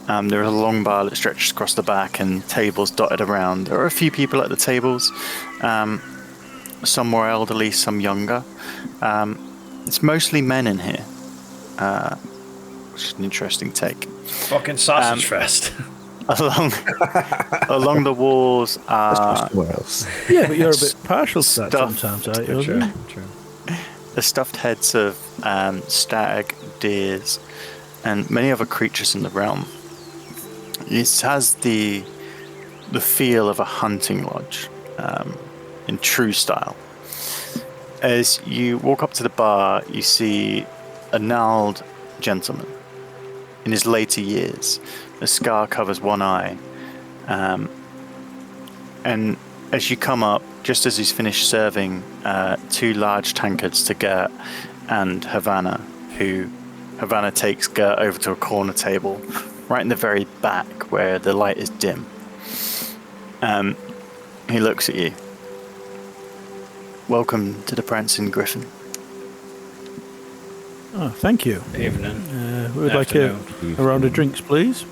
There is a long bar that stretches across the back and tables dotted around. There are a few people at the tables. Some more elderly, some younger. It's mostly men in here, which is an interesting take. Fucking sausage fest. Along the walls are Where else? Yeah, but you're a bit partial to that Stuff. sometimes, aren't you? True, Ozzy? true. the stuffed heads of stag, deers, and many other creatures in the realm. It has the feel of a hunting lodge in true style. As you walk up to the bar, you see a gnarled gentleman in his later years. A scar covers one eye. And as you come up, just as he's finished serving two large tankards to Gert and Havana, who Havana takes Gert over to a corner table right in the very back where the light is dim. He looks at you. Welcome to the Prancing Griffin. Oh, thank you. Evening. We would like a round of drinks, please.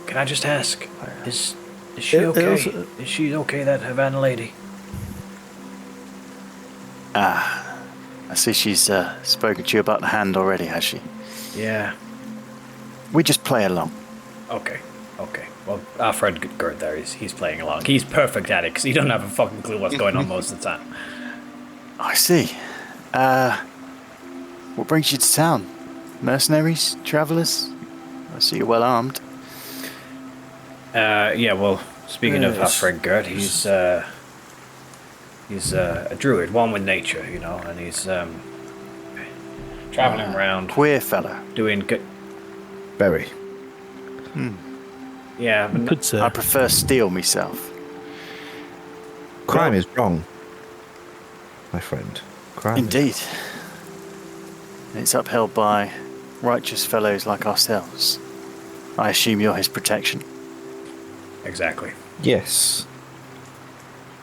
Can I just ask, is she Yeah, okay? Elsa- Is she okay, that Havana lady? I see she's spoken to you about the hand already, has she? Yeah. We just play along. Okay. Well, our friend Gert there, he's playing along. He's perfect at it because he don't have a fucking clue what's going on most of the time. I see. What brings you to town? Mercenaries? Travelers? I see you're well armed. Yeah, well, speaking of our Yes. friend Gert, he's a druid, one with nature, you know, and he's traveling around Queer fella. doing good. Very. Yeah, but Good sir. I prefer steel myself. Crime is wrong, my friend. Crime. Indeed. And it's upheld by righteous fellows like ourselves. I assume you're his protection. exactly. Yes.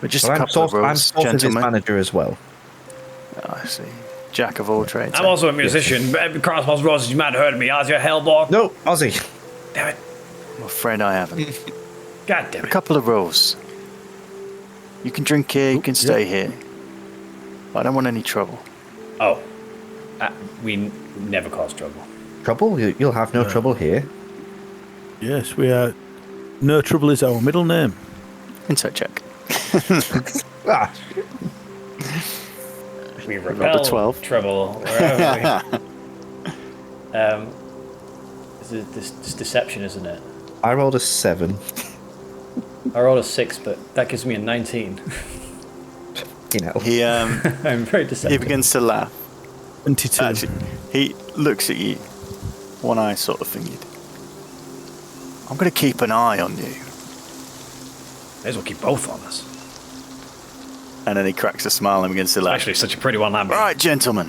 But just But a I'm couple of sort rules, of his gentlemen. manager as well. Oh, I see. Jack of all trades. I'm also a musician. Crossbows Roses, you might have heard of me. How's your hellball? No, Ozzy. Damn it. I'm afraid I haven't. God damn A it. couple of rules. You can drink here, you can stay here. I don't want any trouble. Oh. We never cause trouble. Trouble? You'll have no trouble here. Yes, we are. No Trouble is our middle name. Insight check. Ah, We Rolled a repel 12. trouble wherever we... This deception, isn't it? I rolled a 7. I rolled a 6, but that gives me a 19. You know. He I'm very he deceptive. begins to laugh. 22. Actually, he looks at you, one eye sort of fingered. I'm going to keep an eye on you. May as well keep both on us. And then he cracks a smile and begins to laugh. Actually, such a pretty one, Lambert. Right, gentlemen.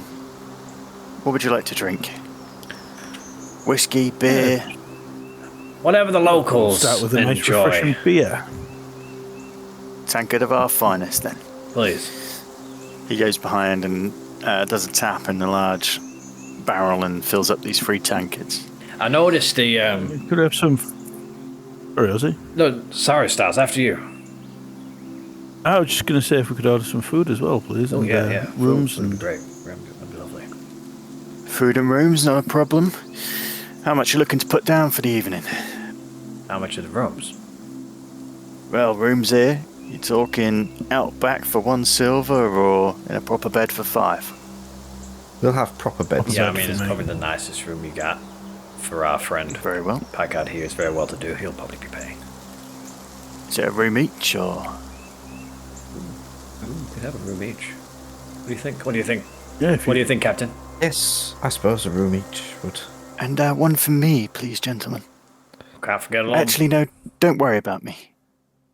What would you like to drink? Whiskey, beer. Whatever the locals Start with a nice enjoy. refreshing beer. Tankard of our finest, then. Please. He goes behind and does a tap in the large barrel and fills up these 3 tankards. I noticed the... Could have some... Sorry, Ozzy. No, sorry, Stars, after you. I was just going to say if we could order some food as well, please. Oh, and, yeah. Rooms Would be and... great. That'd be lovely. Food and rooms, not a problem. How much are you looking to put down for the evening? How much are the rooms? Well, rooms here, you're talking out back for 1 silver or in a proper bed for 5. We'll have proper beds. Yeah, I mean, it's probably the nicest room you got for our friend. Very well. Packard here is very well to do. He'll probably be paying. Is it a room each or? We could have a room each. What do you think? What do you think? Yeah, What do you think, Captain? Yes, I suppose a room each would. And one for me, please, gentlemen. Can't forget along. Actually, no, don't worry about me.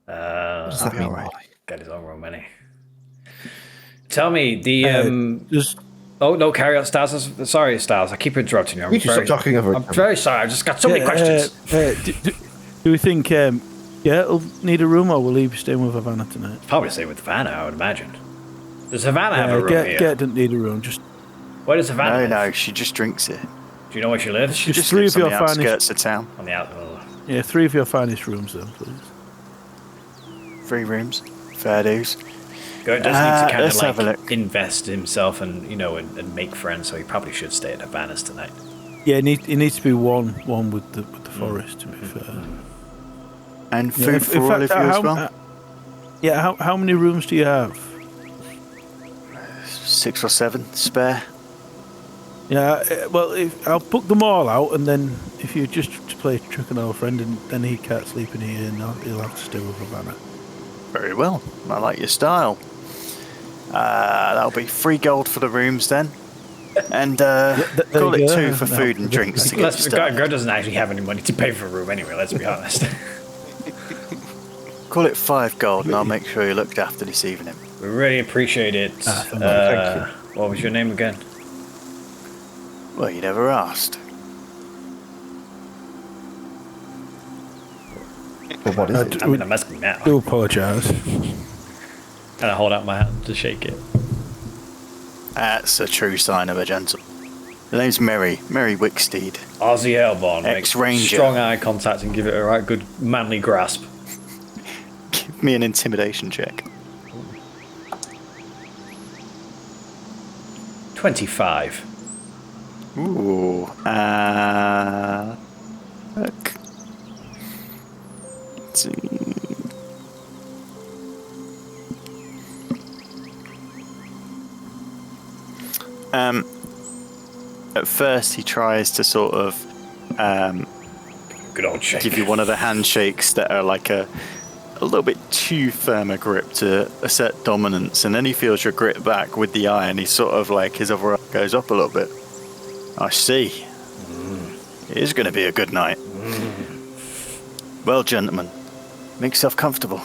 What does that be mean? alright. Got his own room, any. Tell me, the... Just... Oh, no, carry on, Stars. Sorry, Stars. I keep interrupting you. We should stop talking over I'm each other. very sorry. I've just got so many questions. Do we think... it'll need a room or will he be staying with Havana tonight? Probably stay with Havana, I would imagine. Does Havana have a room here? Get didn't need a room, just... Where does Havana live? No, she just drinks it. Do you know where she lives? She just 3 lives of on your the finest... outskirts of town. On the out. 3 of your finest rooms, then, please. 3 rooms. Fair dues. Goat does need to kind let's have a of look. like invest himself and and make friends, so he probably should stay at Havana's tonight. Yeah, it needs to be one with the forest, to be fair. And food for all of you as well? How many rooms do you have? 6 or 7 spare. Yeah, I'll book them all out, and then if you just play trick on our friend, and then he can't sleep in here, and he'll have to stay with Havana. Very well. I like your style. That'll be 3 gold for the rooms then. And call it 2 for food and drinks to get started. Goat doesn't actually have any money to pay for a room anyway, let's be honest. Call it 5 gold and I'll make sure you're looked after this evening. We really appreciate it. Thank you. What was your name again? Well, you never asked. But what is it? I mean, I'm asking now. I do apologise. And I hold out my hand to shake it. That's a true sign of a gentleman. The name's Mary Wicksteed. Ozzy Elborn makes Ex-ranger. strong eye contact and give it a right good manly grasp. Give me an intimidation check. 25. Ooh. Look. Let's see. At first he tries to sort of Good old shake. give you one of the handshakes that are like a little bit too firm a grip to assert dominance, and then he feels your grip back with the eye, and he's sort of like his other eye goes up a little bit. I see. It is going to be a good night. Well, gentlemen, make yourself comfortable.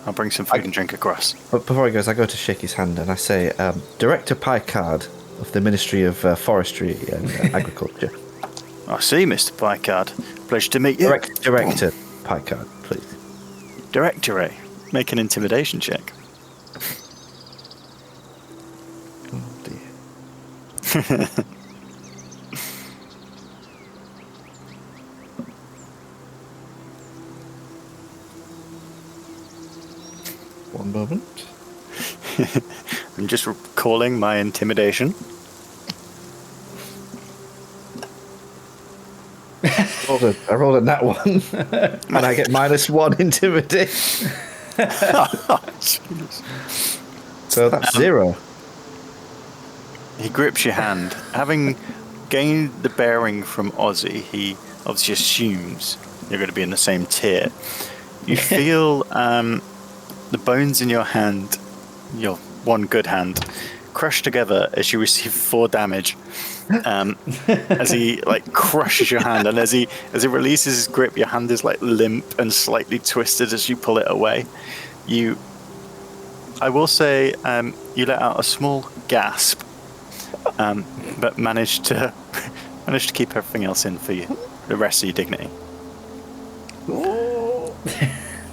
I'll bring some food and drink across. But before he goes, I go to shake his hand and I say, Director Picard of the Ministry of Forestry and Agriculture. I see, Mr. Picard. Pleasure to meet you. Director Picard, please. Directorate. Make an intimidation check. Oh dear. One moment. I'm just recalling my intimidation. I rolled a nat 1, and I get -1 intimidation. So that's 0. He grips your hand. Having gained the bearing from Ozzy, he obviously assumes you're going to be in the same tier. You feel the bones in your hand, your one good hand, crush together as you receive 4 damage. As he like crushes your hand, and as he releases his grip, your hand is like limp and slightly twisted as you pull it away. I will say, you let out a small gasp, but managed to Managed to keep everything else in for you. The rest of your dignity.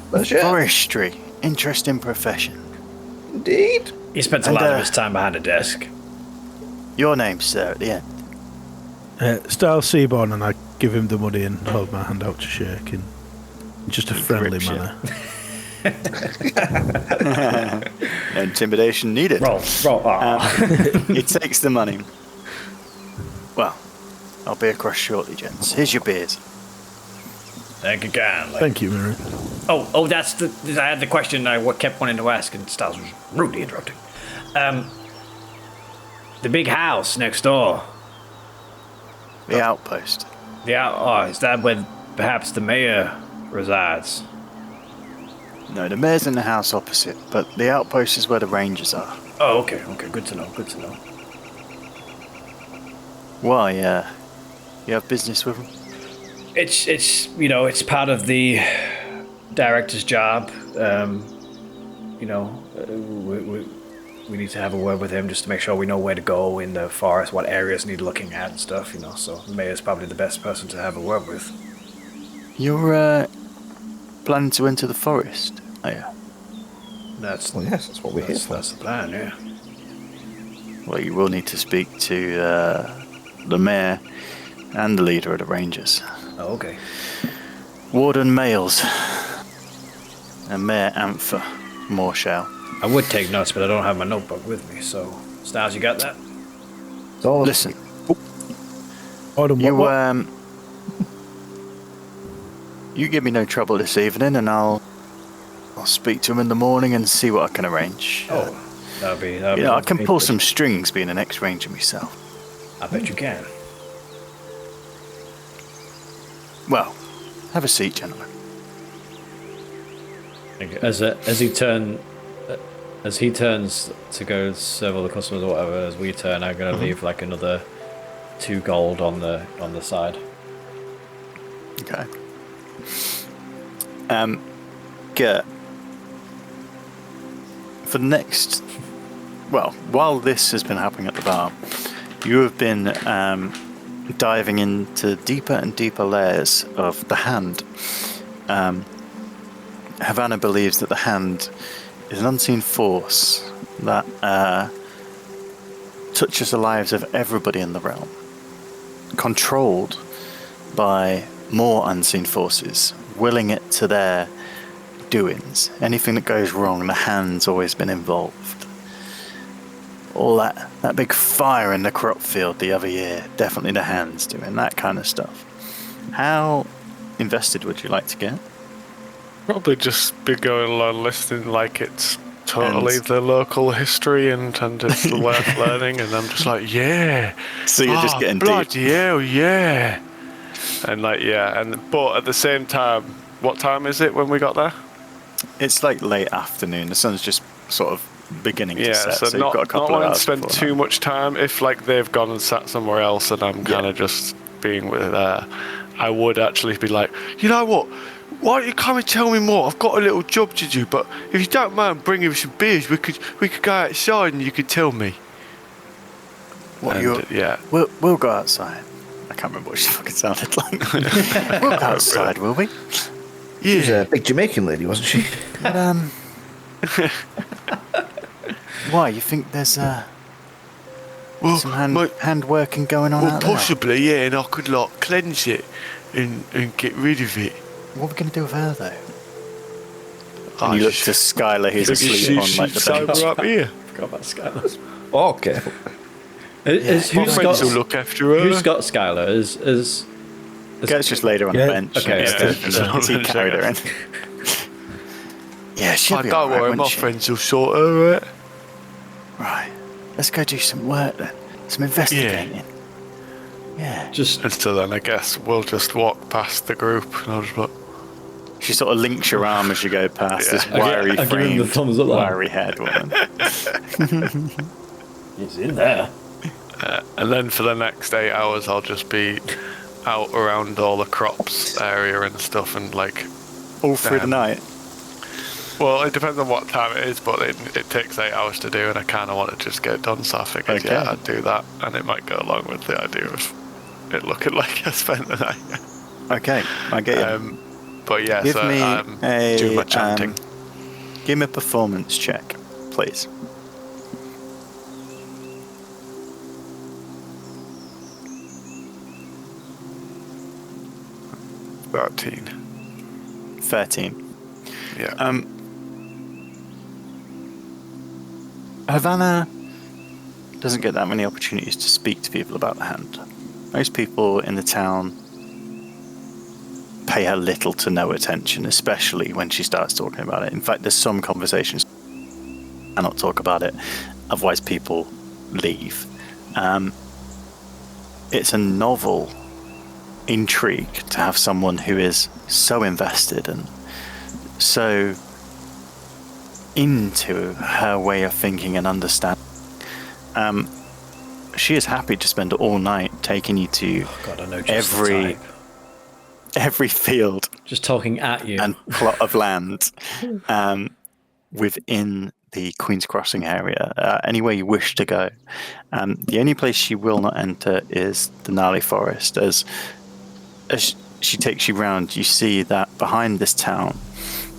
Pleasure. Forestry. Interesting profession. Indeed. He spent a lot of his time behind a desk. Your name, sir, at the end. Styles Seaborn, and I give him the money and hold my hand out to shake in just a friendly grips you. manner. No intimidation needed. Roll. He takes the money. Well, I'll be across shortly, gents. Here's your beers. Thank you kindly. Thank you, Mary. Oh, I had the question I kept wanting to ask, and Styles was rudely interrupting. The big house next door. The outpost. Is that where perhaps the mayor resides? No, the mayor's in the house opposite, but the outpost is where the rangers are. Oh, okay, good to know. Why, you have business with them? It's it's part of the director's job. We need to have a word with him just to make sure we know where to go in the forest, what areas need looking at and stuff, so the mayor's probably the best person to have a word with. You're, planning to enter the forest, are you? That's That's what we're here for. That's the plan, yeah. Well, you will need to speak to, the mayor and the leader of the rangers. Oh, okay. Warden Males and Mayor Ampher Morshall. I would take notes, but I don't have my notebook with me, so... Styles, you got that? It's all Listen, Hold on, you give me no trouble this evening, and I'll speak to him in the morning and see what I can arrange. Oh, that'd be I can pull some strings being an ex-ranger myself. I bet you can. Well, have a seat, gentlemen. As he turns to go serve all the customers or whatever, as we turn, I'm gonna leave like another 2 gold on the side. Okay. Gert, for the next, while this has been happening at the bar, you have been diving into deeper and deeper layers of the hand. Havana believes that the hand is an unseen force that touches the lives of everybody in the realm, controlled by more unseen forces, willing it to their doings. Anything that goes wrong, the hand's always been involved. All that big fire in the crop field the other year, definitely the hand's doing that kind of stuff. How invested would you like to get? Probably just be going along listening like it's totally the local history and it's worth learning, and I'm just like, yeah. So you're just getting bloody deep. hell, yeah. And but at the same time, what time is it when we got there? It's like late afternoon. The sun's just sort of beginning to set, so you've not got a couple of wanting to hours spend before too that. much time. If like they've gone and sat somewhere else and I'm kind of just being with I would actually be like, you know what? Why don't you come and tell me more? I've got a little job to do, but if you don't mind bringing me some beers, we could go outside and you could tell me. What, we'll go outside. I can't remember what she fucking sounded like. We'll go outside, will we? She was a big Jamaican lady, wasn't she? But, why? You think there's some hand working going on out there? Possibly, yeah, and I could like cleanse it and get rid of it. What are we going to do with her, though? Oh, And you look to Skylar, who's asleep on like the sober bench. up here. Forgot about Skylar. Okay. My friends will look after her. Who's got Skylar? Is Gert's just laid her on the bench. Okay, and he carried her in. Yeah, she'll be don't alright, worry, my won't she? friends will sort her out. Right. Let's go do some work then. Some investigating. Yeah. just And so then I guess we'll just walk past the group and I'll just like, She sort of links your arm as you go past this I wiry give him the framed, thumbs up, like. wiry haired woman. he's in there. and then for the next 8 hours I'll just be out around all the crops area and stuff and like All through the night. well it depends on what time it is, but it takes 8 hours to do and I kind of want to just get it done, so I figured Okay. I'd do that, and it might go along with the idea of it looking like I spent the night. Okay, I get you. But yeah, Give so me do my a chanting. give me a performance check, please. About 13. Yeah. Havana doesn't get that many opportunities to speak to people about the hand. Most people in the town pay her little to no attention, especially when she starts talking about it. In fact, there's some conversations cannot talk about it, otherwise people leave. It's a novel intrigue to have someone who is so invested and so into her way of thinking and understanding. She is happy to spend all night taking you to Oh God, I know just the type. every field Just talking at you. and plot of land within the Queen's Crossing area, anywhere you wish to go. The only place she will not enter is the Gnarly Forest. As she takes you round, you see that behind this town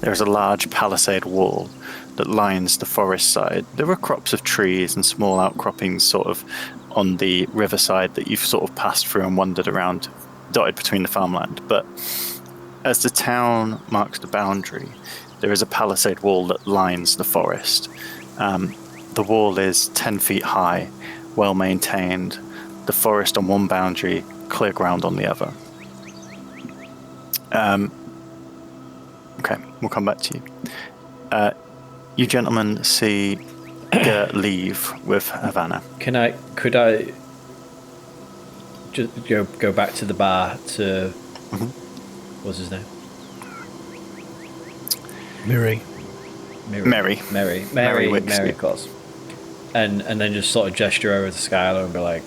there is a large palisade wall that lines the forest side. There are crops of trees and small outcroppings sort of on the riverside that you've sort of passed through and wandered around, dotted between the farmland. But as the town marks the boundary, there is a palisade wall that lines the forest. The wall is 10 feet high, well maintained. The forest on one boundary, clear ground on the other. Okay, we'll come back to you. You gentlemen see Gert leave with Havana. Could I just go back to the bar to what's his name? Mary. Mary, Wixley. of course. And then just sort of gesture over to Skylar and be like,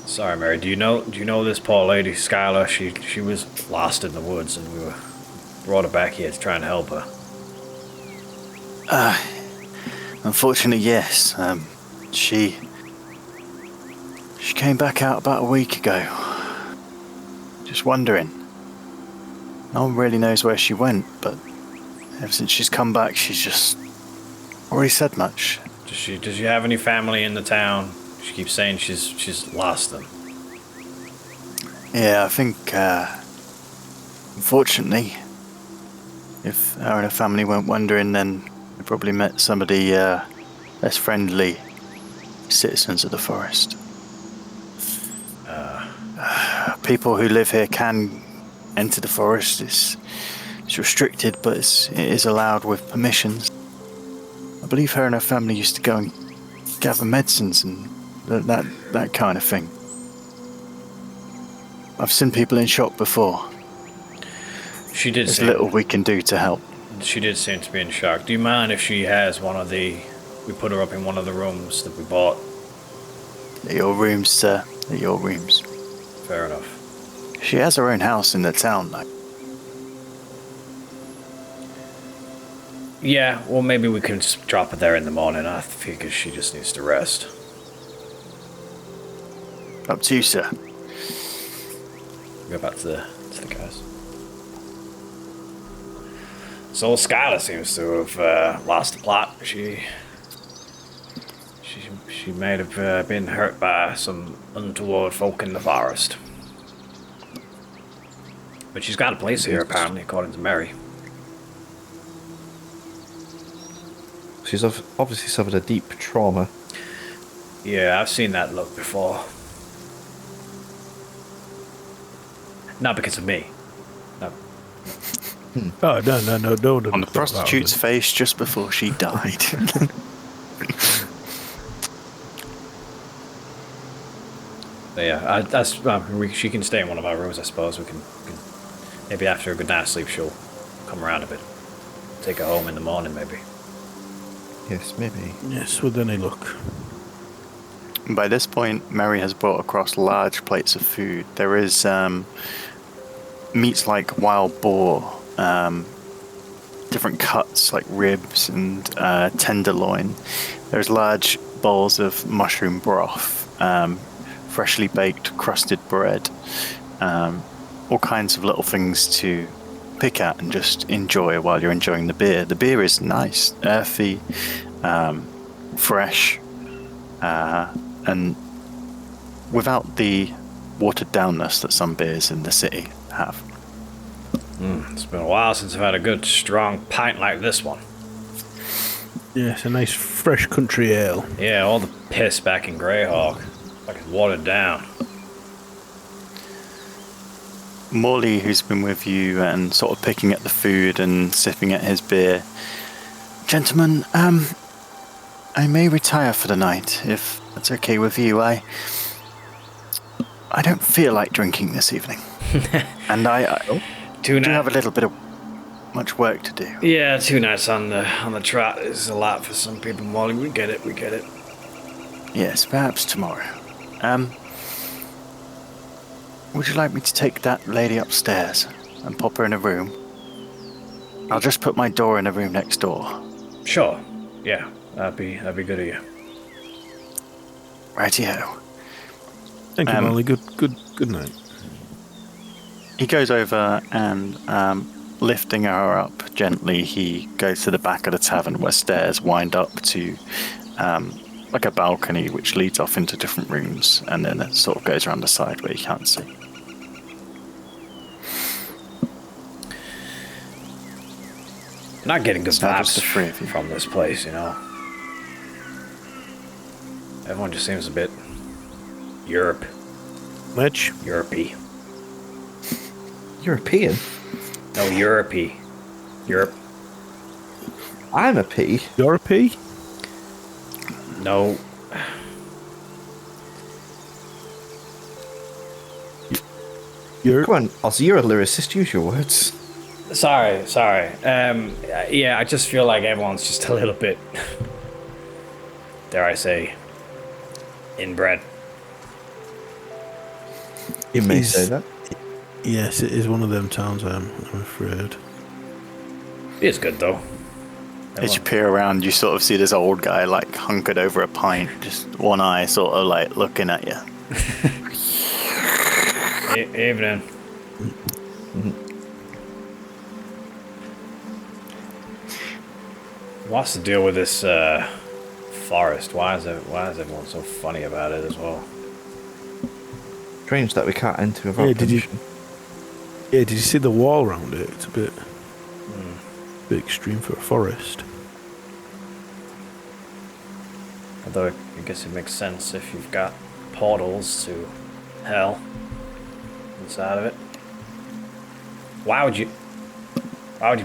"Sorry, Mary. Do you know this poor lady, Skylar? She was lost in the woods, and we brought her back here to try and help her." Unfortunately, yes. She came back out about a week ago. Just wondering. No one really knows where she went, but ever since she's come back, she's just already said much. Does she have any family in the town? She keeps saying she's lost them. Yeah, I think, unfortunately, if her and her family went wandering, then they probably met some of the less friendly citizens of the forest. People who live here can enter the forest. It's restricted, but it is allowed with permissions. I believe her and her family used to go and gather medicines and that kind of thing. I've seen people in shock before. She did. There's little we can do to help. She did seem to be in shock. Do you mind if she has we put her up in one of the rooms that we bought? They're your rooms, sir. They're your rooms. Fair enough. She has her own house in the town, though. Yeah, well, maybe we can just drop her there in the morning. I figure she just needs to rest. Up to you, sir. Go back to the guys. So Skylar seems to have lost the plot. She may have been hurt by some untoward folk in the forest. But she's got a place here, apparently, according to Mary. She's obviously suffered a deep trauma. Yeah, I've seen that look before. Not because of me. No. Oh, no, don't. On the prostitute's face just before she died. But yeah, she can stay in one of our rooms, I suppose. We can maybe after a good night's sleep, she'll come around a bit. Take her home in the morning, maybe. Yes, maybe. Yes, with any luck. By this point, Mary has brought across large plates of food. There is meats like wild boar, different cuts like ribs and tenderloin. There's large bowls of mushroom broth freshly baked crusted bread, all kinds of little things to pick at and just enjoy while you're enjoying the beer. The beer is nice, earthy, fresh, and without the watered downness that some beers in the city have. It's been a while since I've had a good, strong pint like this one. Yeah, it's a nice fresh country ale. Yeah, all the piss back in Greyhawk. Like it's watered down. Morley, who's been with you and sort of picking at the food and sipping at his beer. Gentlemen, I may retire for the night, if that's okay with you. I don't feel like drinking this evening. And I do have a little bit of much work to do. Yeah, 2 nights on the trot is a lot for some people, Molly. We get it. Yes, perhaps tomorrow. Would you like me to take that lady upstairs and pop her in a room? I'll just put my door in the room next door. Sure. Yeah, that'd be good of you. Rightio. Thank you, Molly. Good night. He goes over and, lifting her up gently, he goes to the back of the tavern where stairs wind up to like a balcony which leads off into different rooms, and then it sort of goes around the side where you can't see. Not getting good Not just vibes the three of you. from this place, you know. Everyone just seems a bit Mitch? Europe-y. European? No, Europe-y. Europe. I'm a P. You're a P? No. Come on, Ozzy, you're a lyricist. Use your words. Sorry. Yeah, I just feel like everyone's just a little bit, dare I say, inbred. You may Is- say that. Yes, it is one of them towns, I'm afraid. It's good, though. As you peer around, you sort of see this old guy like hunkered over a pint, just one eye sort of like looking at you. Evening. What's the deal with this forest? Why is everyone so funny about it as well? Strange that we can't enter without Yeah, did you- permission. Yeah, did you see the wall around it? It's a bit extreme for a forest. Although I guess it makes sense if you've got portals to hell inside of it. Why would you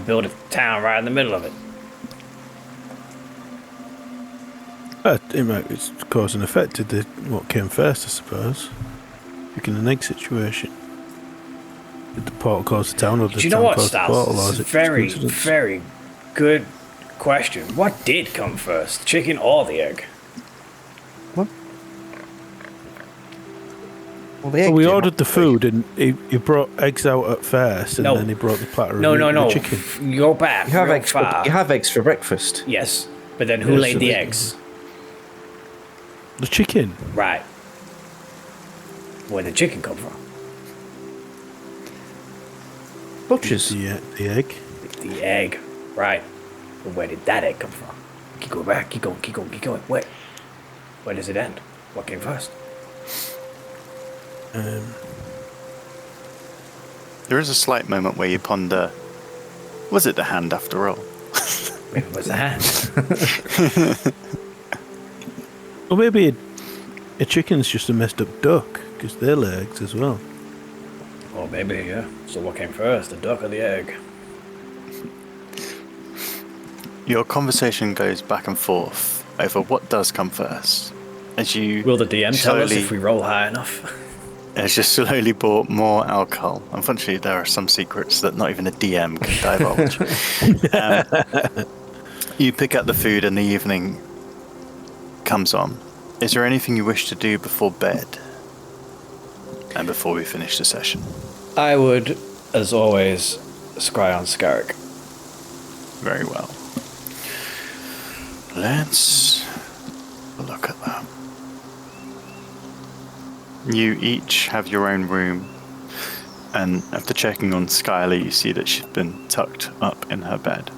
build a town right in the middle of it? It's cause and effect to what came first, I suppose. Picking an egg situation. Did the portal cause the town, or did Do the you know town what, cause the portal? Or Styles? is It's it a very, just coincidence? very good question. What did come first, the chicken or the egg? What? Well, the egg Well, we did, ordered not the food, and he brought eggs out at first, and No. then he brought the platter No, of no. the chicken. You go back. You have real eggs. far. You have eggs for breakfast. Yes, but then who Yeah, laid so the they- eggs? The chicken? Right. Where'd the chicken come from? Butchers. The egg? The egg. Right. But where did that egg come from? Keep going back. Keep going. Where does it end? What came first? There is a slight moment where you ponder, was it the hand after all? Maybe it was the hand. Or maybe a chicken's just a messed up duck, because they're lay eggs as well. Or maybe, yeah. So what came first, the duck or the egg? Your conversation goes back and forth over what does come first. As you Will the DM tell us slowly- if we roll high enough? As you slowly bought more alcohol. Unfortunately, there are some secrets that not even a DM can divulge. You pick up the food and the evening comes on. Is there anything you wish to do before bed? And before we finish the session? I would, as always, scry on Scarrick. Very well. Let's look at that. You each have your own room, and after checking on Skylar, you see that she's been tucked up in her bed.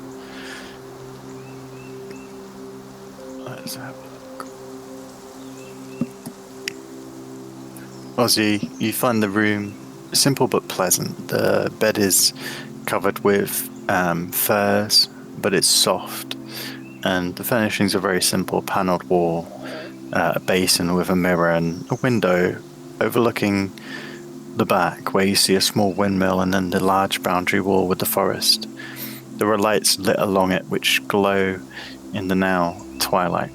Let's have a look. Ozzy, you find the room simple but pleasant. The bed is covered with furs, but it's soft, and the furnishings are very simple: panelled wall, a basin with a mirror, and a window overlooking the back, where you see a small windmill and then the large boundary wall with the forest. There are lights lit along it which glow in the now twilight.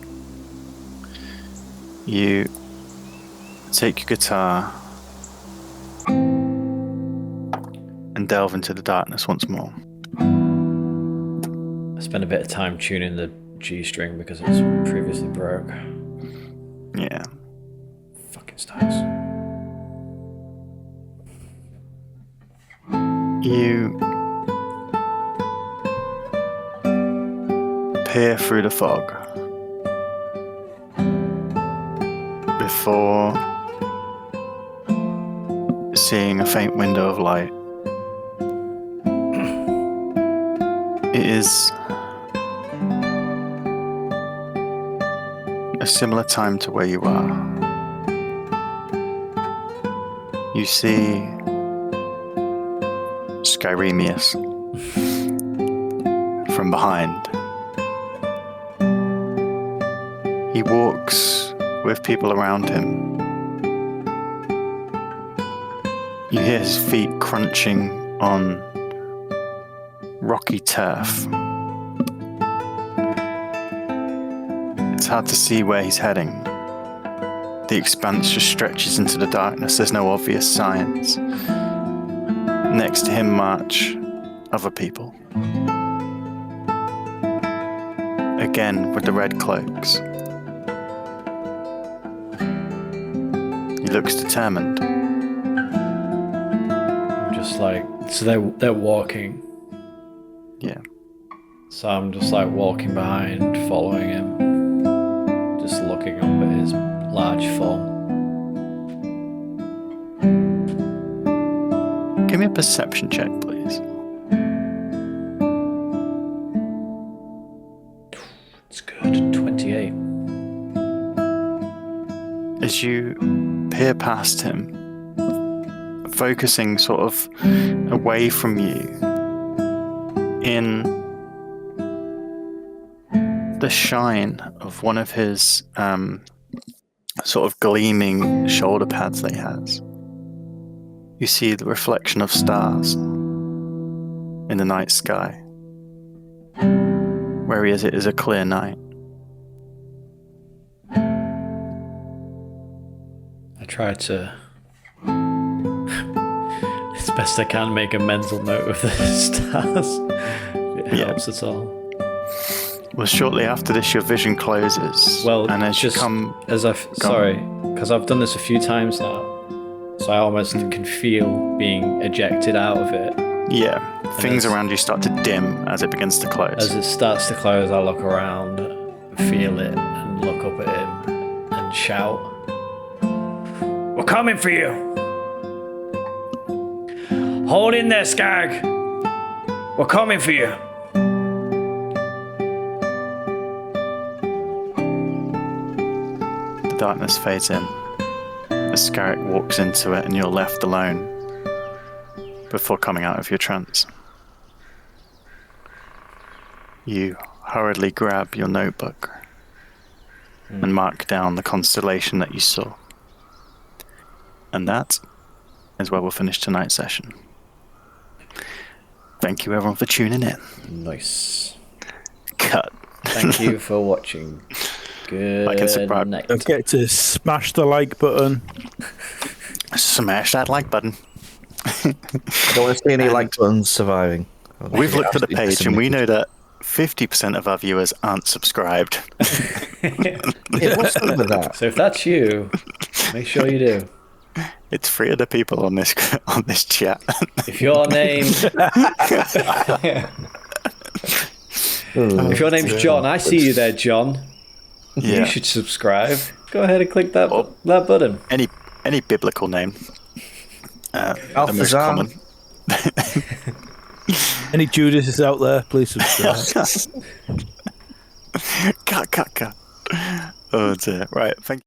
You take your guitar and delve into the darkness once more. I spent a bit of time tuning the G string because it's previously broke. Yeah. Fucking stars. You peer through the fog before seeing a faint window of light. It is a similar time to where you are. You see Skyremius from behind. He walks with people around him. You hear his feet crunching on rocky turf. It's hard to see where he's heading. The expanse just stretches into the darkness. There's no obvious signs. Next to him march other people. Again with the red cloaks. He looks determined. I'm just like, so they're walking. Yeah. So I'm just like walking behind, following him, just looking up at his large form. Give me a perception check, please. It's good. 28. As you peer past him, focusing sort of away from you, in the shine of one of his sort of gleaming shoulder pads that he has, you see the reflection of stars in the night sky. Where he is, it is a clear night. I try to, as best I can, make a mental note of the stars. It helps at all. Well, shortly after this, your vision closes. Well, and as just you come, as because I've done this a few times now, so I almost can feel being ejected out of it. yeah, things around you start to dim as it begins to close. As it starts to close, I look around, feel it, and look up at him and shout, "We're coming for you! Hold in there, Skag! We're coming for you!" The darkness fades in. The Scarrick walks into it and you're left alone before coming out of your trance. You hurriedly grab your notebook and mark down the constellation that you saw. And that is where we'll finish tonight's session. Thank you everyone for tuning in. Nice. Cut. Thank you for watching. Good Like and subscribe. night. Don't forget to smash the like button. Smash that like button. I don't want to see any like buttons surviving. We've looked at the Absolutely page and we decimated. know that 50% of our viewers aren't subscribed. Yeah, what's up with that? So if that's you, make sure you do. It's 3 other people on this chat. If your name, if your name's John, I see you there, John. Yeah. You should subscribe. Go ahead and click that button. any biblical name. The most Balthazar. common. Any Judases out there, please subscribe. Cut. Oh dear. Right. Thank you.